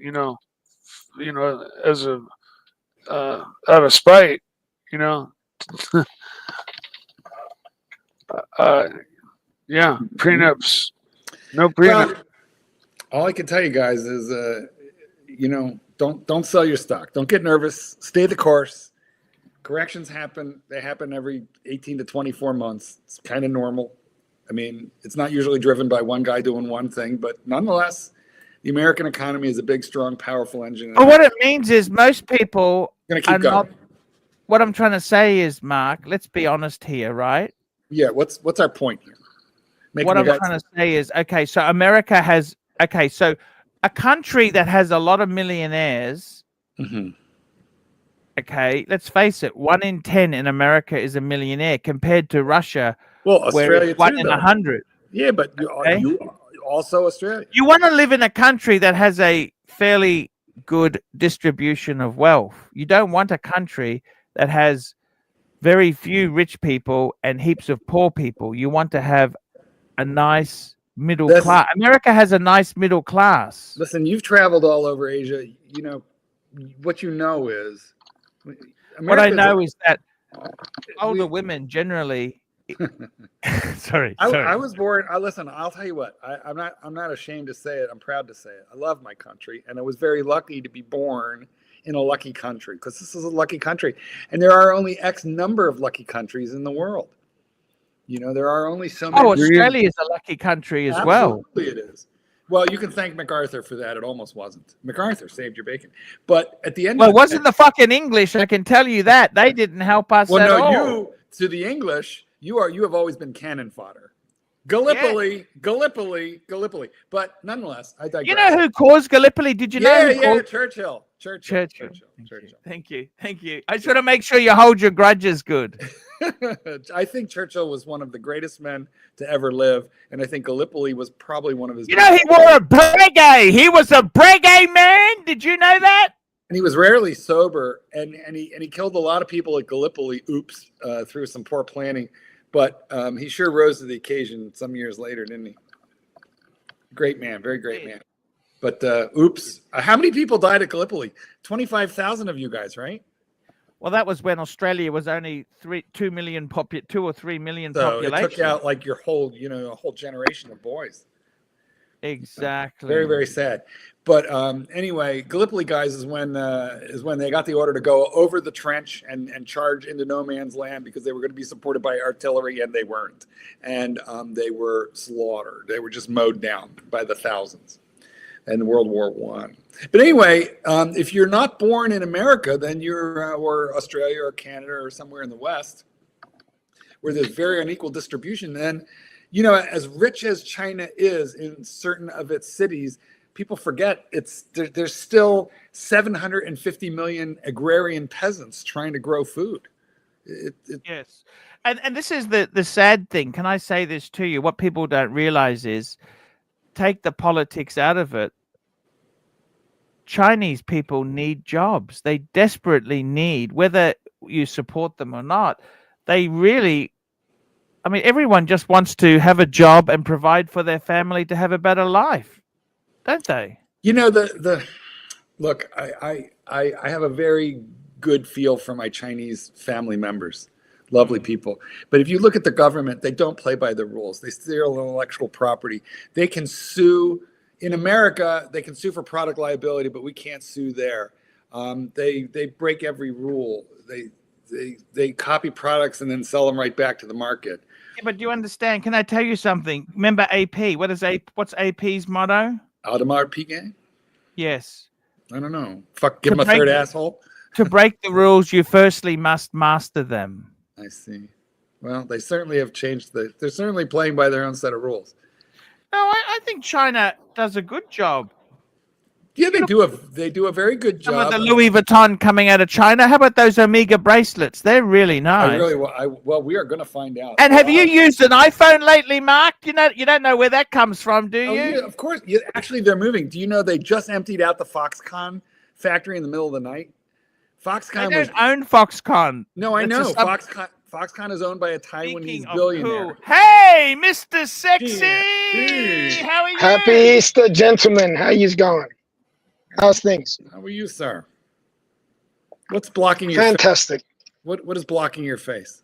as a out of spite, yeah, prenups, no prenup. Well, all I can tell you guys is, Don't sell your stock. Don't get nervous. Stay the course. Corrections happen. They happen every 18 to 24 months. It's kind of normal. I mean, it's not usually driven by one guy doing one thing, but nonetheless, the American economy is a big, strong, powerful engine. Well, what it means is most people are keep going. What I'm trying to say is, Mark, let's be honest here, right? Yeah. What's our point here? What I'm trying to say is, okay, so America has, so a country that has a lot of millionaires, okay, let's face it, 1 in 10 in America is a millionaire compared to Russia, well, Australia, 1 in 100. Yeah, but you also Australia. You want to live in a country that has a fairly good distribution of wealth. You don't want a country that has very few rich people and heaps of poor people. You want to have a nice middle class. America has a nice middle class. Listen, you've traveled all over Asia. what you know is What I America's know is that older women generally. Sorry. I was born. Listen, I'll tell you what. I'm not ashamed to say it. I'm proud to say it. I love my country, and I was very lucky to be born in a lucky country, because this is a lucky country, and there are only X number of lucky countries in the world. You know, there are only so many. Oh, Australia is a lucky country as well. Absolutely, it is. Well, you can thank MacArthur for that. It almost wasn't. MacArthur saved your bacon, but at the end, Well, it wasn't the fucking English. I can tell you that they didn't help us at all. You to the English, you have always been cannon fodder. Gallipoli. But nonetheless, I digress. You know who caused Gallipoli? Did you know? Yeah, Churchill. Thank you. I just want to make sure you hold your grudges good. I think Churchill was one of the greatest men to ever live, and I think Gallipoli was probably one of his. You know, he wore a breguet. He was a breguet man. Did you know that? And he was rarely sober, and he killed a lot of people at Gallipoli. Oops, through some poor planning, but he sure rose to the occasion some years later, didn't he? Great man, very great man. But oops, how many people died at Gallipoli? 25,000 of you guys, right? Well, that was when Australia was only 2 or 3 million so population. It took out like your whole, a whole generation of boys. Exactly. Very, very sad. But anyway, Gallipoli, guys, is when they got the order to go over the trench and charge into no man's land, because they were going to be supported by artillery, and they weren't. And they were slaughtered. They were just mowed down by the thousands in World War I. But anyway, if you're not born in America, then you're or Australia or Canada or somewhere in the West, where there's very unequal distribution, then, as rich as China is in certain of its cities, people forget there's still 750 million agrarian peasants trying to grow food. Yes. And this is the sad thing. Can I say this to you? What people don't realize is, take the politics out of it. Chinese people need jobs. They desperately need, whether you support them or not, they really, everyone just wants to have a job and provide for their family to have a better life, don't they? Look, I have a very good feel for my Chinese family members. Lovely people. But if you look at the government, they don't play by the rules. They steal intellectual property. They can sue. In America, they can sue for product liability, but we can't sue there. They break every rule. They copy products and then sell them right back to the market. Yeah, but do you understand? Can I tell you something? Remember AP? What's AP's motto? Audemars Piguet? Yes. I don't know. Fuck, give him a third asshole? To break the rules, you firstly must master them. I see. Well, they certainly have changed. They're certainly playing by their own set of rules. No, I think China does a good job. Yeah, they do a very good job. Some of the Louis Vuitton coming out of China. How about those Omega bracelets? They're really nice. Well, we are going to find out. And have you used an iPhone lately, Mark? You don't know where that comes from, do you? Yeah, of course. Yeah, actually, they're moving. Do you know they just emptied out the Foxconn factory in the middle of the night? Foxconn don't own Foxconn. No, I know. Foxconn is owned by a Taiwanese billionaire. Hey, Mr. Sexy! How are you? Happy Easter, gentlemen. How you going? How's things? How are you, sir? What's blocking your face? Fantastic. What is blocking your face?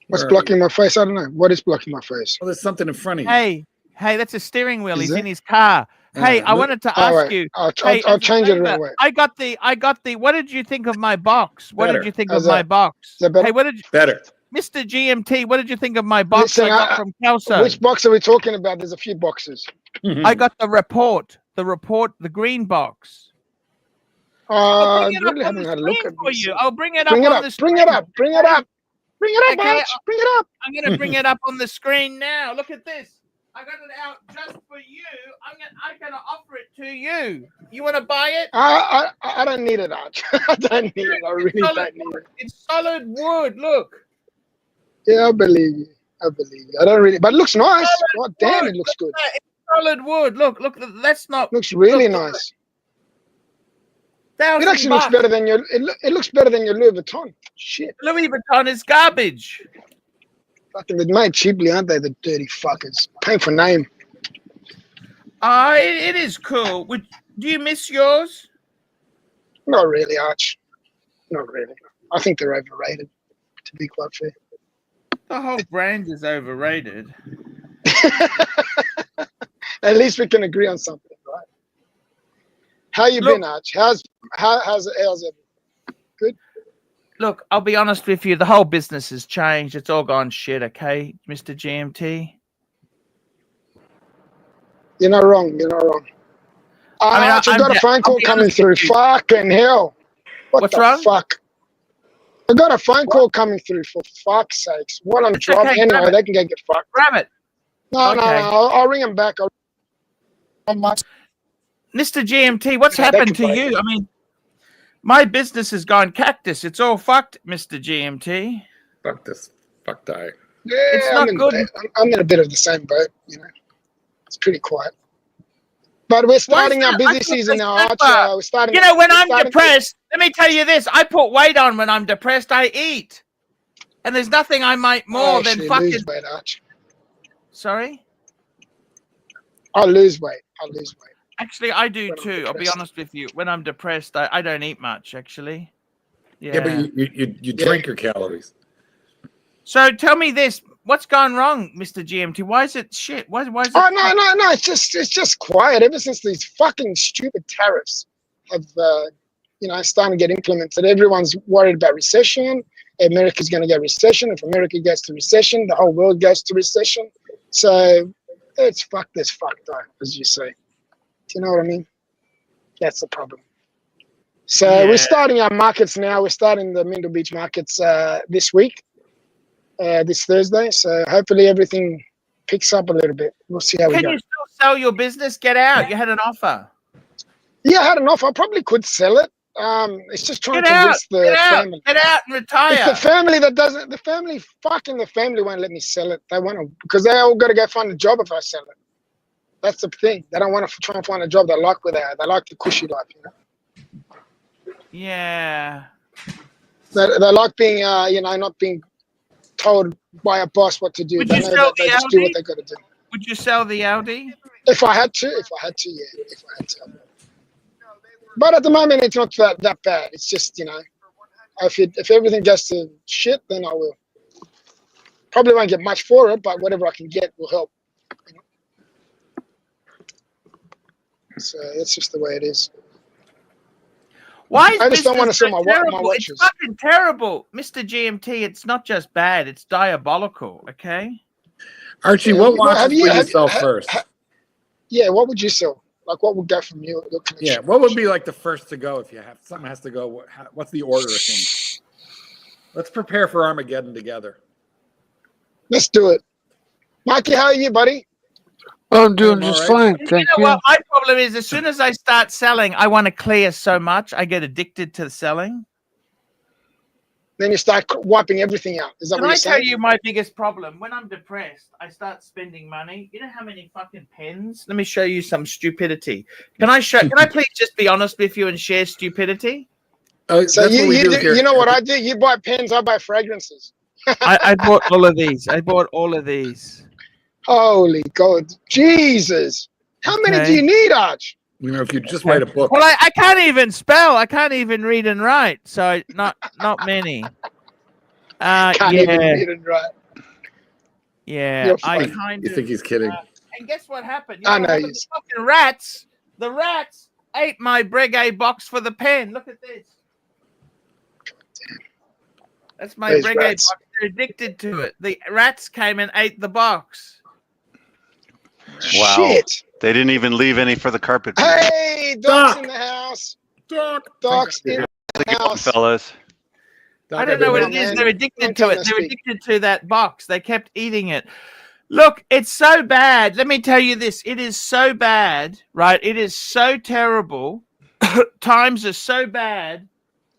What's blocking my face? I don't know. What is blocking my face? Well, there's something in front of you. Hey, that's a steering wheel. He's in his car. Hey, I wanted to ask you. I'll change it right away. I got the. What did you think of my box? What did you think of my box? Hey, what did you? Better. Mr. GMT, what did you think of my box I got from Kelso? Which box are we talking about? There's a few boxes. I got the report, the green box. I really haven't had a look at this. I'll bring it up on the screen. Bring it up, Bring it up, okay, bring it up. I'm going to bring it up on the screen now. Look at this. I got it out just for you. I'm gonna offer it to you. You want to buy it? I don't need it, Arch. I don't need it. I really don't need it. It's solid wood. Look. Yeah, I believe you. I don't really, but it looks nice. God damn, it looks good. It's solid wood. Look. That's not. Looks really nice. It actually looks better than your. It looks better than your Louis Vuitton. Shit. Louis Vuitton is garbage. Fucking, they're made cheaply, aren't they? The dirty fuckers. Paying for name. It is cool. Do you miss yours? Not really, Arch. Not really. I think they're overrated, to be quite fair. The whole brand is overrated. At least we can agree on something, right? How you been, Arch? How's everything? Good? Look, I'll be honest with you. The whole business has changed. It's all gone shit, okay, Mr. GMT? You're not wrong. You're not wrong. Arch, I've got a phone call coming through. Fucking hell. What's wrong? Fuck? I got a phone call coming through, for fuck's sakes. What I'm driving. Okay, anyway, they can go get fucked. Grab it. No, no, I'll ring them back. Mr. GMT, what's happened to you? I mean, my business has gone cactus. It's all fucked, Mr. GMT. Fuck this. Fuck die. Yeah, it's not good. I'm in a bit of the same boat, you know. It's pretty quiet. But we're starting our busy season now, Arch. We're starting. You know, when I'm depressed, let me tell you this. I put weight on when I'm depressed. I eat. And there's nothing I might more than fucking lose weight, Arch. Sorry? I'll lose weight. Actually, I do too. I'll be honest with you. When I'm depressed, I don't eat much, actually. Yeah, but you drink your calories. So tell me this. What's gone wrong, Mr. GMT? Why is it shit? Why is it? Oh, no. It's just quiet. Ever since these fucking stupid tariffs have, starting to get implemented, everyone's worried about recession. America's going to get recession. If America gets to recession, the whole world goes to recession. So it's fuck this fuck though, as you say. Do you know what I mean? That's the problem. So we're starting our markets now. We're starting the Mindle Beach markets this week. This Thursday, so hopefully everything picks up a little bit. We'll see how we go. Can you still sell your business? Get out. You had an offer. Yeah, I had an offer. I probably could sell it. It's just trying to convince the family. Get out and retire. It's the family that doesn't. The family won't let me sell it. They want to, because they all got to go find a job if I sell it. That's the thing. They don't want to try and find a job they like without. They like the cushy life, you know. Yeah. They like being, not being told by a boss what to do. They know that they just do what they got to do. Would you sell the Audi? If I had to, yeah. If I had to. But at the moment, it's not that bad. It's just, if everything goes to shit, then I will. Probably won't get much for it, but whatever I can get will help. So it's just the way it is. Why is I just don't want to sell my watches. It's fucking terrible, Mr. GMT. It's not just bad; it's diabolical. Okay, Archie, what watches would you sell first? What would you sell? Like, what would go from your collection? Yeah, what would be like the first to go if you have something has to go? What's the order of things? Let's prepare for Armageddon together. Let's do it, Mikey. How are you, buddy? I'm doing just fine. Thank you. Well, my problem is as soon as I start selling, I want to clear so much. I get addicted to selling. Then you start wiping everything out. Is that what you're saying? Can I tell you my biggest problem? When I'm depressed, I start spending money. You know how many fucking pens? Let me show you some stupidity. Can I please just be honest with you and share stupidity? So you know what I do? You buy pens, I buy fragrances. I bought all of these. Holy God, Jesus! How many do you need, Arch? If you just write a book. Well, I can't even spell. I can't even read and write. So not many. Can't even read and write. Yeah, You think he's kidding? And guess what happened? I know. The fucking rats. The rats ate my Breguet box for the pen. Look at this. That's my Breguet box. They're addicted to it. The rats came and ate the box. Wow. Shit. They didn't even leave any for the carpet. Hey, Doc's in the house. Doc's in the house. Fellas. I don't know what it is. They're addicted to it. They're addicted to that box. They kept eating it. Look, it's so bad. Let me tell you this. It is so bad, right? It is so terrible. Times are so bad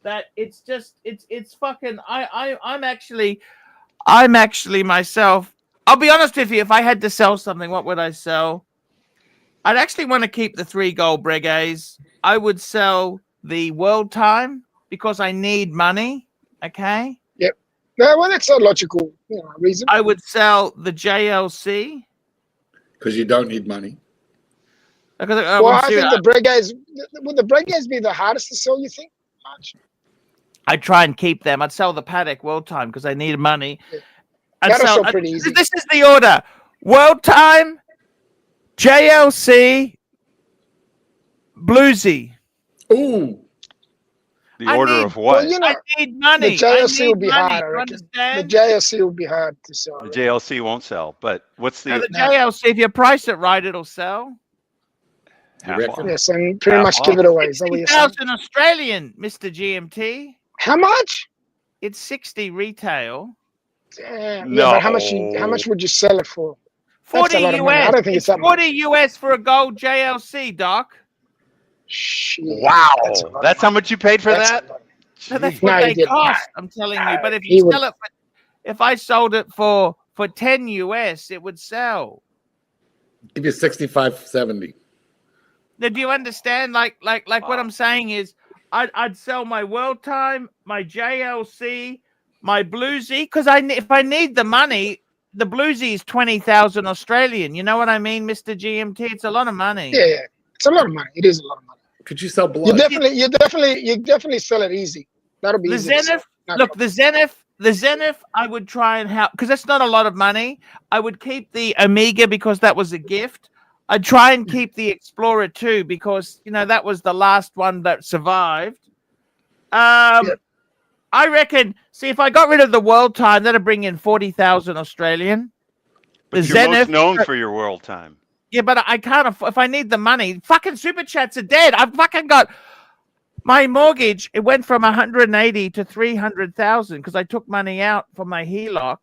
that it's just, it's fucking, I'm actually myself. I'll be honest with you. If I had to sell something, what would I sell? I'd actually want to keep the 3 gold Breguets. I would sell the World Time because I need money. Okay. Yep. No, well, that's a logical reason. I would sell the JLC because you don't need money. Well, I think the Breguets, would the Breguets be the hardest to sell, you think? I'd try and keep them. I'd sell the Paddock World Time because I need money. That'll sell pretty easy. This is the order. World Time, JLC, Bluesy. Ooh. The order of what? Well, you know, I need money. the JLC will be money, hard, I reckon. The understand? JLC will be hard to sell. The JLC won't sell, but what's No, the the JLC, if you price it right, it'll sell. You reckon? Yes, and pretty Half much off. give it away. Is that what you're saying? 60,000 Australian, Mr. GMT. How much? It's 60 retail. Damn. Yeah, but how much would you sell it for? That's 40 a lot of money. US. I don't think it's that much. 40 US for a gold JLC, Doc. Shit. Wow. That's a lot of That's how money. much you paid for That's that? a lot. So that's No, what he they didn't. cost. I'm telling you. But if He you would- sell it, if I sold it for 10 US, it would sell. Give you 65, 70. Now, do you understand? Like what I'm saying is, I'd sell my World Time, my JLC, my Bluesy, because if I need the money, the Bluesy is 20,000 Australian. You know what I mean, Mr. GMT? It's a lot of money. Yeah, it's a lot of money. It is a lot of money. Could you sell blood? You definitely sell it easy. That'll be The easy. to sell. Zenith, No look, problem. the Zenith, I would try and help because that's not a lot of money. I would keep the Omega because that was a gift. I'd try and keep the Explorer too because that was the last one that survived. Yep. I reckon. See, if I got rid of the World Time, that'd bring in 40,000 Australian. But The you're Zenith, most known for your World Time. yeah, but I can't. If I need the money, fucking super chats are dead. I've fucking got my mortgage. It went from 180 to 300,000 because I took money out for my HELOC,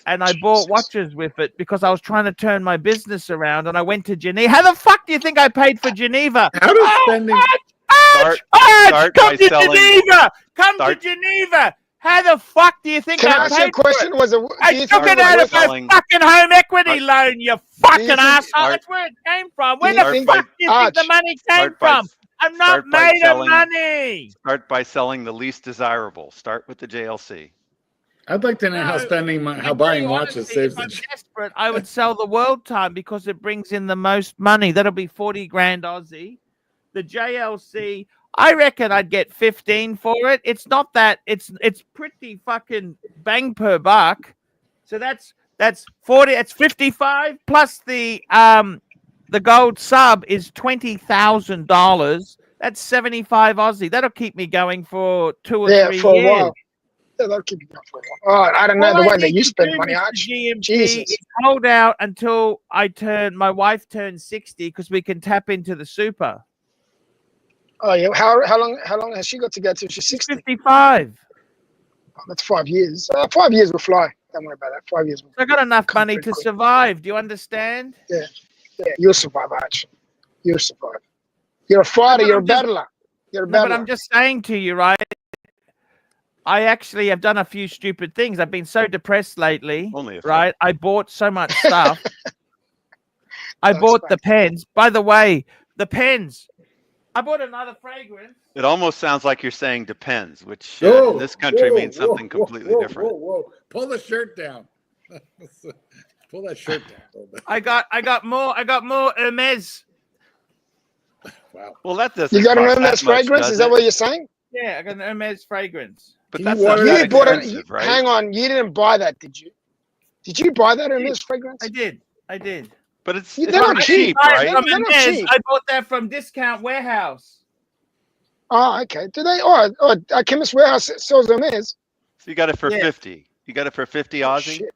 and I bought watches with it because I was trying to turn my business around. And I went to Geneva. How the fuck do you think I paid for Geneva? How does spending? Start Come by to selling. Geneva. Come to Geneva. How the fuck do you think Can I I ask you a paid for question? it? I do you took think it out of my selling- fucking home equity loan, you fucking think- asshole. Start- That's where it came from. Where do you the think- fuck do you think the Arch, money came start by- from? I'm not start by made of selling- money. Start by selling the least desirable. Start with the JLC. I'd like to know how I buying tell you watches honestly, saves if the. I'm desperate, I would sell the World Time because it brings in the most money. That'll be 40 grand Aussie. The JLC, I reckon I'd get 15 for it. It's not that. It's pretty fucking bang per buck. So that's 40. It's 55 plus the gold sub is $20,000. That's 75 Aussie. That'll keep me going for 2 or 3 for a years. while. Yeah, that'll keep you going for a while. Oh, I don't know All the I way that need you to spend do, money, Mr. Arch. GMT, Jesus. is hold out until my wife turns 60 because we can tap into the super. Oh yeah. How long has she got to go till she's 60? 55. Oh, that's 5 years. 5 years will fly. Don't worry about that. 5 years will So I got enough come money pretty to quick. survive. Do you understand? Yeah, you'll survive, Arch. You'll survive. You're a fighter. but You're a I'm just- battler. You're a No, battler. but I'm just saying to you, right? I actually have done a few stupid things. I've been so depressed lately, Only a few. right? I bought so much stuff. I That's bought fine. the pens. By the way, the pens. I bought another fragrance. It almost sounds like you're saying depends, which in this country means something completely different. Whoa. Pull the shirt down. Pull that shirt down a little bit. I got more Hermes. Wow. Well, that doesn't. You got an cost Hermes that much, fragrance? does Is that it? what you're saying? Yeah, I got an Hermes fragrance. But Can that's you not water that that You bought it. expensive, right? Hang on. You didn't buy that, did you? Did you buy that Hermes fragrance? I did. But it's They're not not cheap, cheap. right? From They're not Hermes, cheap. I bought that from Discount Warehouse. Oh, okay. Do they? A Chemist Warehouse sells Hermes. So you got it for Yeah. 50. You got it for 50 Oh, Aussie. shit.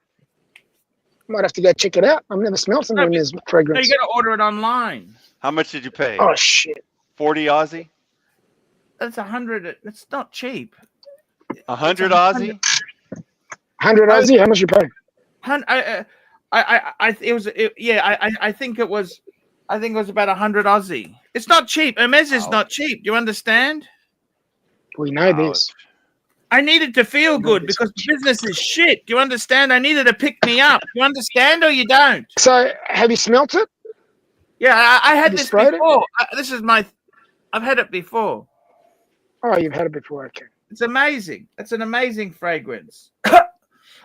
Might have to go check it out. I've never smelled some No, Hermes No, fragrance. you got to order it online. How much did you pay? Oh shit. 40 Aussie. That's 100. It's not cheap. 100 Aussie. 100 Aussie. How much you pay? I think it was about 100 Aussie. It's not cheap. Hermes is not cheap. Do you understand? We know this. I needed to feel good because the business is shit. Do you understand? I needed to pick me up. You understand or you don't? So, have you smelt it? Yeah, I had You this sprayed it? before. I've had it before. Oh, you've had it before. Okay. It's amazing. It's an amazing fragrance.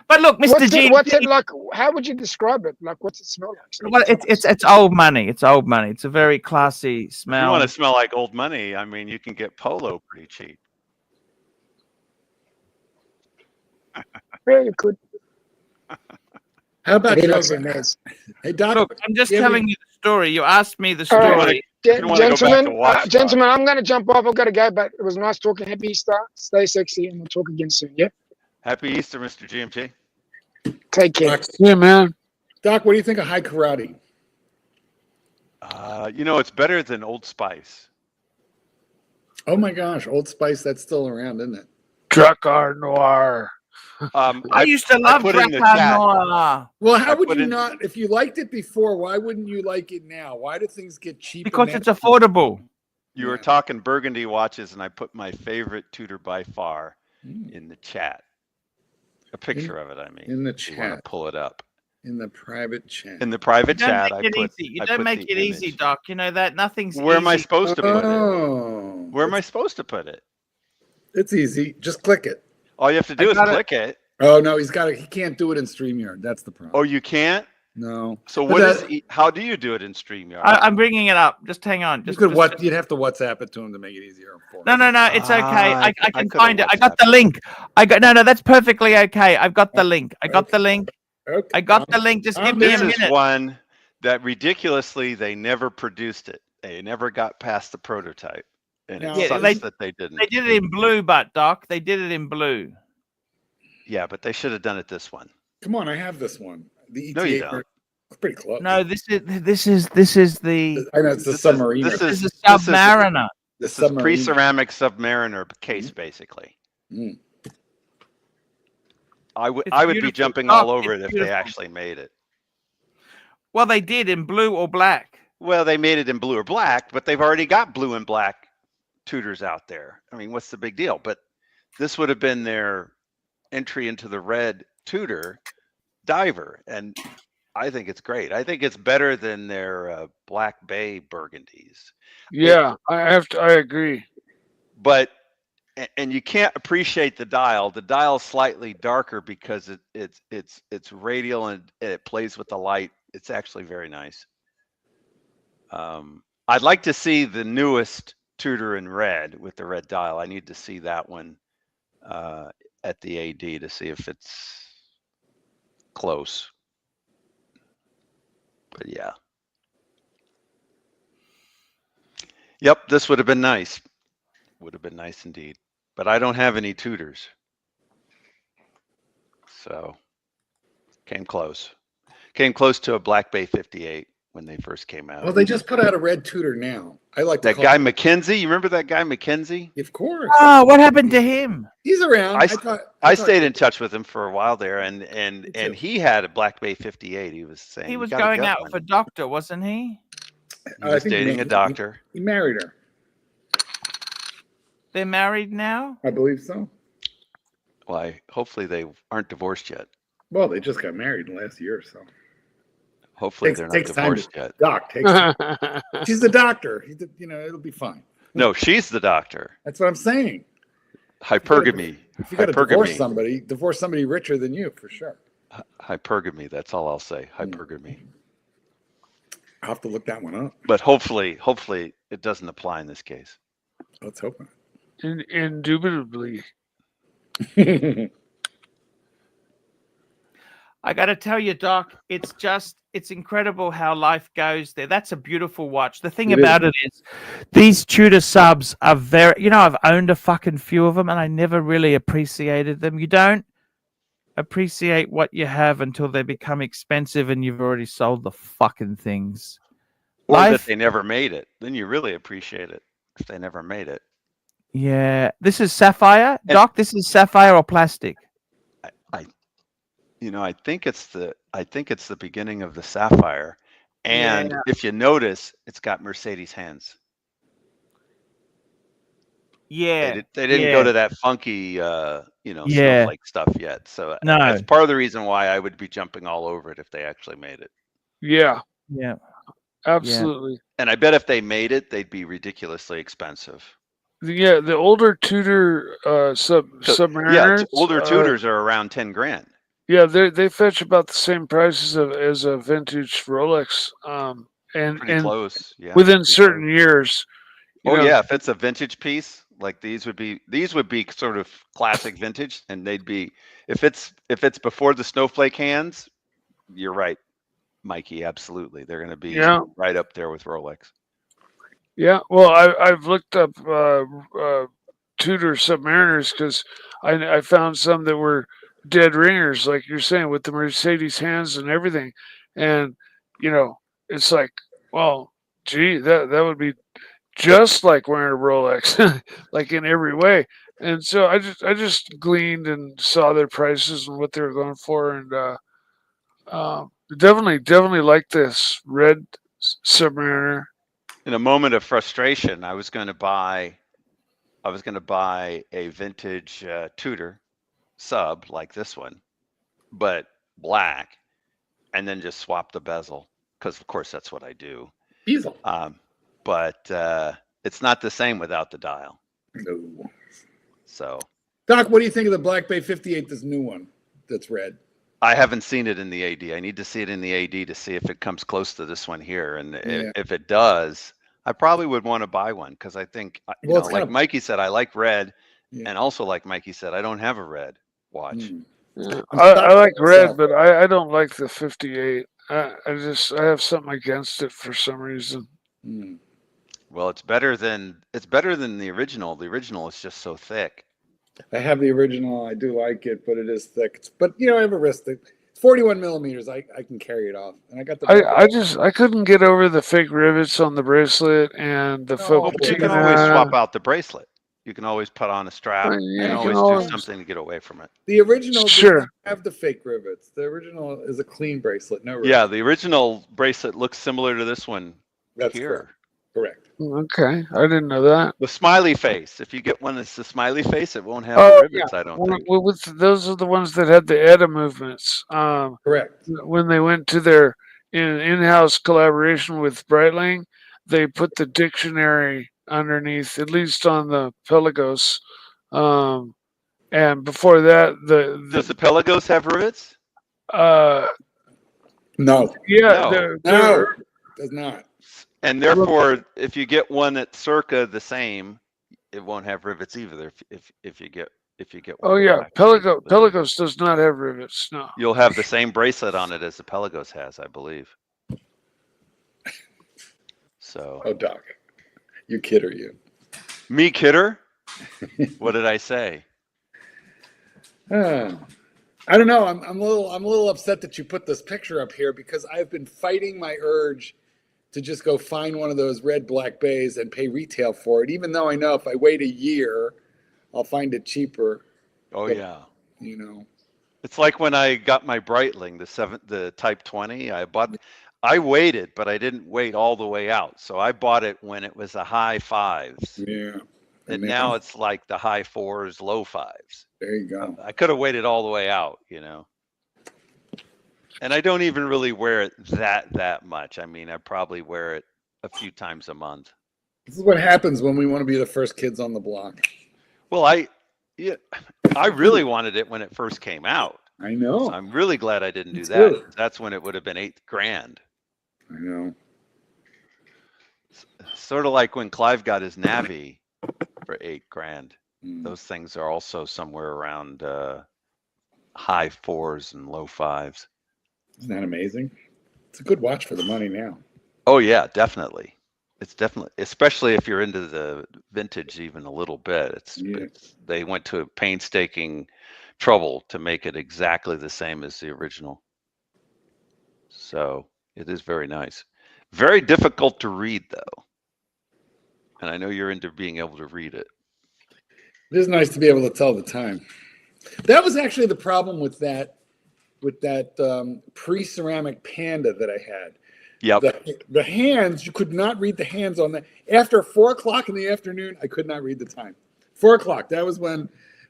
But look, Mr. G. What's it like? How would you describe it? Like, what's it smell like? Well, it's old money. It's old money. It's a very classy smell. If you want to smell like old money, I mean, you can get Polo pretty cheap. Yeah, you could. How about He you? looks amazing. Hey, Doc. Look, I'm just you have telling you the story. You asked me the All story. right. Gentlemen, I'm going to jump off. I've got to go, but it was nice talking. Happy Easter. Stay sexy, and we'll talk again soon. Yeah. Happy Easter, Mr. GMT. Take care. Yeah, man. Doc, what do you think of high karate? You know, it's better than Old Spice. Oh my gosh, Old Spice, that's still around, isn't it? Drakkar Noir. I used to love Drakkar Noir. Well, how would you not? If you liked it before, why wouldn't you like it now? Why do things get cheaper? Because it's affordable. You were talking burgundy watches, and I put my favorite Tudor by far in the chat. A picture of it, I mean. In the chat. You want to pull it up. In the private chat. In the private chat, You don't make it easy, Doc. You know that nothing's easy. Where am I supposed to put it? Where am I supposed to put it? It's easy. Just click it. All you have to do is click it. Oh no, he can't do it in StreamYard. That's the problem. Oh, you can't? No. So how do you do it in StreamYard? I'm bringing it up. Just hang on. You'd have to WhatsApp it to him to make it easier for him. No, it's okay. I can find it. I got the link. No, that's perfectly okay. I've got the link. I got the link. Okay. I got the link. Just give me a minute. This is one that ridiculously they never produced it. They never got past the prototype. And it sucks that they didn't. They did it in blue, Doc. They did it in blue. Yeah, but they should have done it this one. Come on, I have this one. The No, you don't. It's pretty close. No, this is the. I know it's the Submariner. This is Submariner. This is pre-ceramic Submariner case, basically. I would be jumping all over it if they actually made it. Well, they did in blue or black. Well, they made it in blue or black, but they've already got blue and black Tudors out there. I mean, what's the big deal? But this would have been their entry into the red Tudor diver, and I think it's great. I think it's better than their Black Bay Burgundies. Yeah, I agree. But and you can't appreciate the dial. The dial's slightly darker because it's radial and it plays with the light. It's actually very nice. I'd like to see the newest Tudor in red with the red dial. I need to see that one at the AD to see if it's close. But yeah. Yep, this would have been nice. Would have been nice indeed. But I don't have any Tudors. So came close. Came close to a Black Bay 58 when they first came out. Well, they just put out a red Tudor now. I like that guy McKenzie. You remember that guy McKenzie? Of course. Oh, what happened to him? He's around. I stayed in touch with him for a while there, and he had a Black Bay 58. He was saying he was going out with a doctor, wasn't he? He was dating a doctor. He married her. They're married now? I believe so. Well, hopefully they aren't divorced yet. Well, they just got married last year, so. Hopefully they're not divorced yet. Doc takes she's the doctor. It'll be fine. No, she's the doctor. That's what I'm saying. Hypergamy. If you got to divorce somebody richer than you, for sure. Hypergamy. That's all I'll say. Hypergamy. I'll have to look that one up. But hopefully it doesn't apply in this case. Let's hope not. Indubitably. I got to tell you, Doc, it's incredible how life goes there. That's a beautiful watch. The thing about it is these Tudor subs are very, I've owned a fucking few of them and I never really appreciated them. You don't appreciate what you have until they become expensive and you've already sold the fucking things. Or that they never made it. Then you really appreciate it if they never made it. Yeah. This is sapphire, Doc. This is sapphire or plastic. I think it's the beginning of the sapphire, and if you notice, it's got Mercedes hands. Yeah, they didn't go to that funky, snowflake stuff yet. So that's part of the reason why I would be jumping all over it if they actually made it. Yeah, Yeah. absolutely. And I bet if they made it, they'd be ridiculously expensive. Yeah, the older Tudor Submariners. Yeah, older Tudors are around 10 grand. Yeah, they fetch about the same price as a vintage Rolex. Pretty And close. Yeah. within pretty certain close. years. Oh yeah, if it's a vintage piece, like these would be sort of classic vintage, and they'd be if it's before the snowflake hands, you're right, Mikey, absolutely. They're going to be right up there with Rolex. Yeah, well, I've looked up Tudor Submariners because I found some that were dead ringers, like you're saying, with the Mercedes hands and everything, and it's like, well, gee, that would be just like wearing a Rolex, like in every way. And so I just gleaned and saw their prices and what they were going for, and definitely like this red Submariner. In a moment of frustration, I was going to buy a vintage Tudor sub like this one, but black, and then just swap the bezel because, of course, that's what I do. Bezel. But it's not the same without the dial. No. So, Doc, what do you think of the Black Bay 58, this new one that's red? I haven't seen it in the AD. I need to see it in the AD to see if it comes close to this one here. And if it does, I probably would want to buy one because I think, like Mikey said, I like red. Yeah. And also, like Mikey said, I don't have a red watch. Yeah. I like red, but I don't like the 58. I have something against it for some reason. Well, it's better than the original. The original is just so thick. I have the original. I do like it, but it is thick. But I have a wrist. It's 41 millimeters. I can carry it off, and I got the. I couldn't get over the fake rivets on the bracelet and the But you can always swap out the bracelet. You can always put on a strap. You can always do something to get away from it. The original doesn't have the fake rivets. The original is a clean bracelet, no rivets. Yeah, the original bracelet looks similar to this one. That's here. Correct. Okay, I didn't know that. The smiley face. If you get one that's the smiley face, it won't have the rivets. I don't think. Well, those are the ones that had the ETA movements. Correct. When they went to their in-house collaboration with Brightling, they put the dictionary underneath, at least on the Pelagos. And before that, does the Pelagos have rivets? No. Yeah, no, does not. And therefore, if you get one that's circa the same, it won't have rivets either. If you get one. Oh yeah, Pelagos does not have rivets. No. You'll have the same bracelet on it as the Pelagos has, I believe. So. Oh, Doc, you kidder you? Me kidder? What did I say? I don't know. I'm a little upset that you put this picture up here because I've been fighting my urge to just go find one of those red Black Bays and pay retail for it, even though I know if I wait a year, I'll find it cheaper. Oh, but, yeah. It's like when I got my Brightling, the Type 20. I waited, but I didn't wait all the way out. So I bought it when it was the high fives. Yeah. And now it's like the high fours, low fives. There you go. I could have waited all the way out, And I don't even really wear it that much. I mean, I probably wear it a few times a month. This is what happens when we want to be the first kids on the block. Well, I really wanted it when it first came out. I know. So I'm really glad I didn't do that. Good. That's when it would have been $8,000. I know. Sort of like when Clive got his Navi for $8,000. Those things are also somewhere around high fours and low fives. Isn't that amazing? It's a good watch for the money now. Oh yeah, definitely. It's definitely, especially if you're into the vintage even a little bit. They went to painstaking trouble to make it exactly the same as the original. So it is very nice. Very difficult to read though. And I know you're into being able to read it. It is nice to be able to tell the time. That was actually the problem with that pre-ceramic Panda that I had. Yep. The hands, you could not read the hands on that. After 4 o'clock in the afternoon, I could not read the time. 4 o'clock. That was when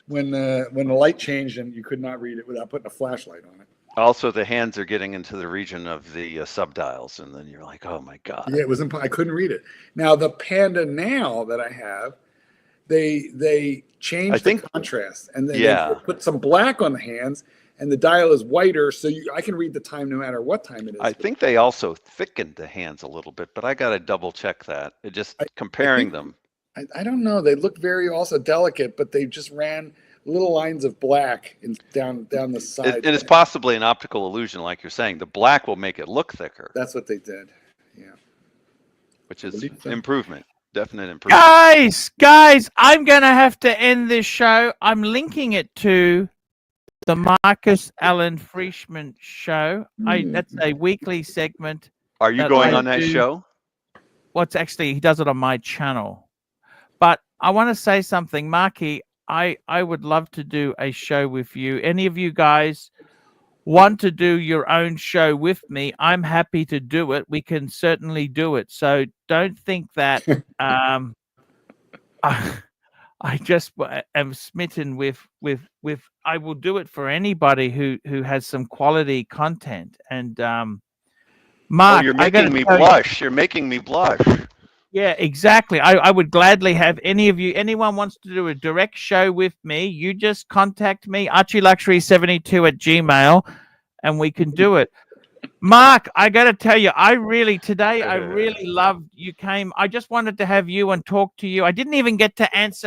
the light changed and you could not read it without putting a flashlight on it. Also, the hands are getting into the region of the subdials, and then you're like, oh my god. Yeah, it was. I couldn't read it. Now the Panda now that I have, they changed the contrast and then they put some black on the hands. and the dial is whiter, so I can read the time no matter what time it is. I think they also thickened the hands a little bit, but I got to double check that. It just comparing them. I don't know. They look very also delicate, but they just ran little lines of black down the side. And it's possibly an optical illusion, like you're saying. The black will make it look thicker. That's what they did. Yeah. Which is improvement. Definite improvement. Guys, I'm going to have to end this show. I'm linking it to the Marcus Allen Frischman show. That's a weekly segment. Are you going on that show? He does it on my channel. But I want to say something, Marky. I would love to do a show with you. Any of you guys want to do your own show with me? I'm happy to do it. We can certainly do it. So don't think that I just am smitten with. I will do it for anybody who has some quality content. And Mark, you're making me blush. You're making me blush. Yeah, exactly. I would gladly have anyone wants to do a direct show with me, you just contact me, ArchieLuxury72@gmail.com, and we can do it. Mark, I got to tell you, I really loved you came. I just wanted to have you and talk to you. I didn't even get to ask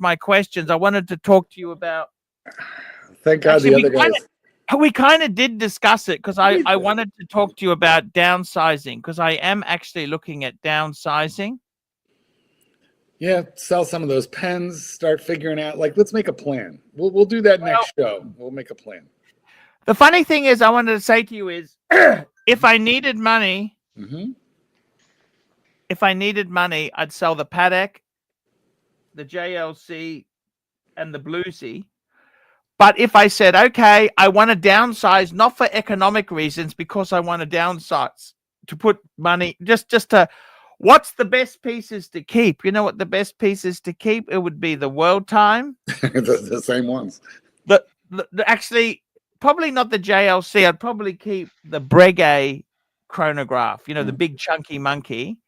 my questions. I wanted to talk to you about. Thank God the other guys. We kind of did discuss it because I wanted to talk to you about downsizing because I am actually looking at downsizing. Yeah, sell some of those pens, start figuring out, let's make a plan. We'll do that next show. We'll make a plan. The funny thing is, I wanted to say to you is, if I needed money, I'd sell the Patek, the JLC, and the Bluesy. But if I said, okay, I want to downsize, not for economic reasons, because I want to downsize, to put money, just to, what's the best pieces to keep? You know what the best pieces to keep? It would be the World Time. the same ones. Actually, probably not the JLC. I'd probably keep the Breguet chronograph, the big chunky monkey.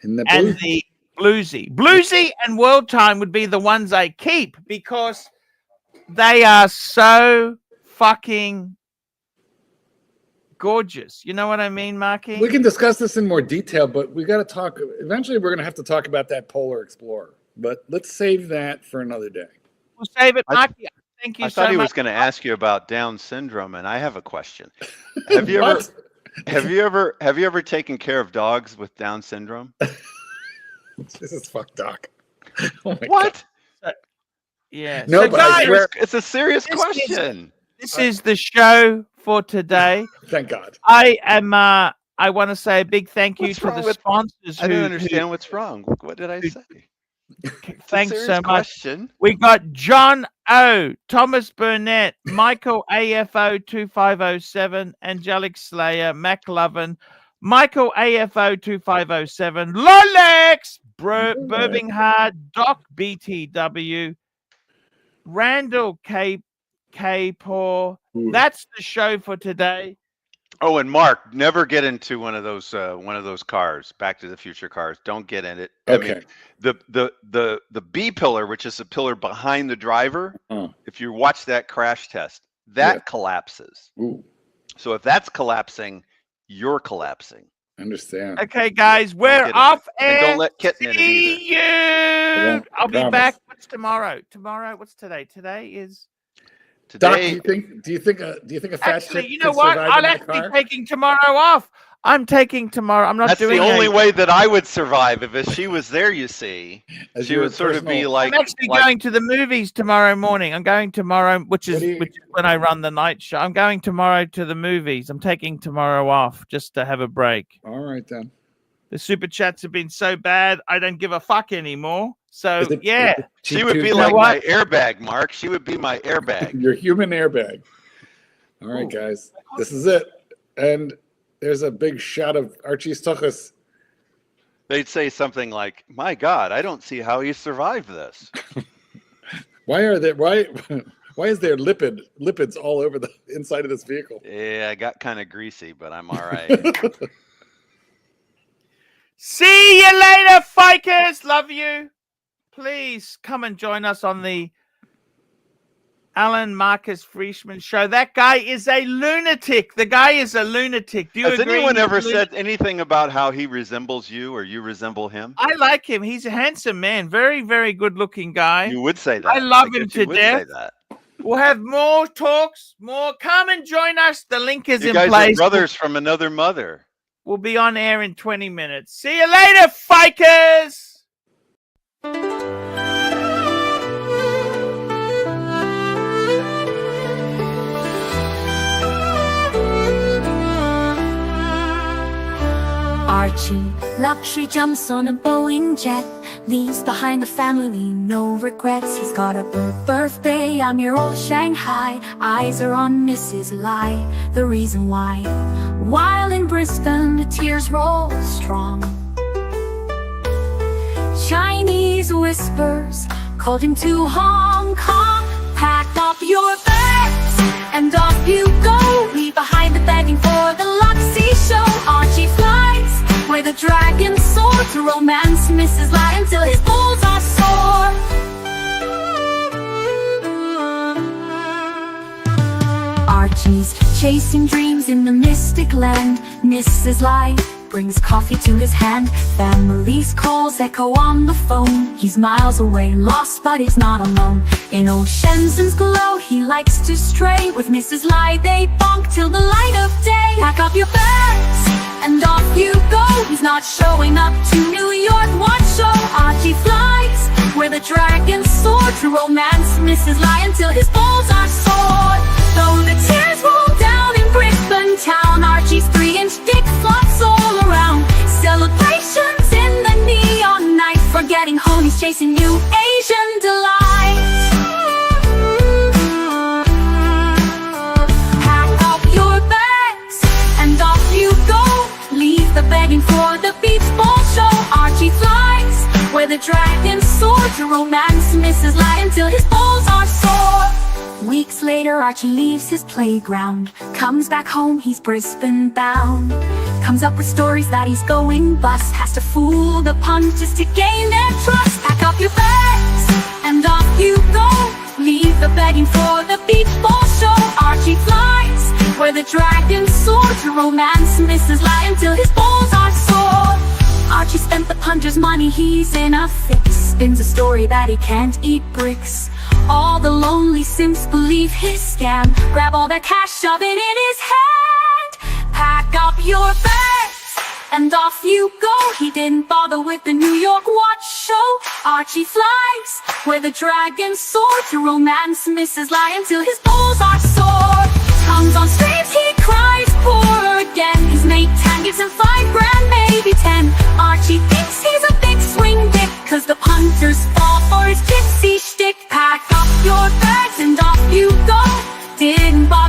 And the Bluesy. Bluesy and World Time would be the ones I keep because they are so fucking gorgeous. You know what I mean, Marky? We can discuss this in more detail, but we got to talk. Eventually, we're going to have to talk about that Polar Explorer. But let's save that for another day. We'll save it, Marky. Thank you so much. I thought he was going to ask you about Down syndrome, and I have a question. Have you ever taken care of dogs with Down syndrome? This is fucked, Doc. Oh my what? God. Yeah. No, so but guys, it's a serious question. This is the show for today. Thank God. I want to say a big thank you to the sponsors. I don't understand what's wrong. What did I say? Thanks so much. Question. We got John O, Thomas Bernett, Michael AFO 2507, Angelic Slayer, McLovin, Michael AFO 2507, Lolex, Birbinghard, Doc BTW, Randall K. Paul. That's the show for today. Oh, and Mark, never get into one of those cars, Back to the Future cars. Don't get in it. Okay. I mean, the B pillar, which is the pillar behind the driver, if you watch that crash test, that collapses. Ooh. So if that's collapsing, you're collapsing. Understand. Okay, guys, we're off air. And don't let Kitten in it either. You. I'll be back. What's tomorrow? What's today? Today is. Doc, do you think a fat Actually, chick you know could what? survive I'll in that actually car? taking tomorrow off. I'm taking tomorrow. I'm not That's doing the only way that I would survive if she was there, you see. She would sort of be like... I'm actually going to the movies tomorrow morning. I'm going tomorrow, which is when I run the night show. I'm going tomorrow to the movies. I'm taking tomorrow off just to have a break. All right, then. The super chats have been so bad, I don't give a fuck anymore. So, yeah. She would be like my airbag, Mark. She would be my airbag. Your human airbag. All right, guys. This is it. And there's a big shot of Archie's tuchus. They'd say something like, my God, I don't see how he survived this. Why is there lipids all over the inside of this vehicle? Yeah, I got kind of greasy, but I'm all right. See you later, Fikers. Love you. Please come and join us on the Alan Marcus Friedman show. That guy is a lunatic. The guy is a lunatic. Do you Has agree? anyone he's ever a lunatic? said anything about how he resembles you or you resemble him? I like him. He's a handsome man. Very, very good looking guy. You would say that. I love him guess to you would death. say that. We'll have more talks, more. Come and join us. The link is You in guys place. are brothers from another mother. We'll be on air in 20 minutes. See you later, fikers! Archie Luxury jumps on a Boeing jet, leaves behind the family, no regrets. He's got a birthday, I'm your old Shanghai. Eyes are on Mrs. Lai, the reason why. While in Brisbane, the tears roll strong. Chinese whispers called him to Hong Kong. Pack up your bags and off you go. Leave behind the begging for the Luxy show. Archie flies where the dragon soared to romance Mrs. Lai until his balls are sore. Archie's chasing dreams in the mystic land. Mrs. Lai brings coffee to his hand. Family's calls echo on the phone. He's miles away, lost, but he's not alone. In old Shenzhen's glow, he likes to stray. With Mrs. Lai, they bonk till the light of day. Pack up your bags and off you go. He's not showing up to New York, what show? Archie flies where the dragons soar to romance Mrs. Lai until his balls are sore. Though the tears roll down in Brisbane town, Archie's 3-inch dick flops all around. Celebrations in the neon night, forgetting home, he's chasing new Asian delight. Pack up your bags and off you go. Leave the begging for the beach ball show. Archie flies where the dragons soar to romance Mrs. Lai until his balls are sore. Weeks later, Archie leaves his playground, comes back home, he's Brisbane bound. Comes up with stories that he's going bust, has to fool the punters to gain their trust. Pack up your bags and off you go. Leave the begging for the beach ball show. Archie flies where the dragons soar to romance Mrs. Lai until his balls are sore. Archie spent the punter's money, he's in a fix. Spins a story that he can't eat bricks. All the lonely simps believe his scam. Grab all that cash, shove it in his hand. Pack up your bags and off you go. He didn't bother with the New York watch show. Archie flies where the dragons soar to romance Mrs. Lai until his balls are sore. Tongues on streams, he cries poor again. His mate Tan gives him $5 grand, maybe 10. Archie thinks he's a big swing dick, cause the punters fall for his gypsy shtick. Pack up your bags and off you go. Didn't bother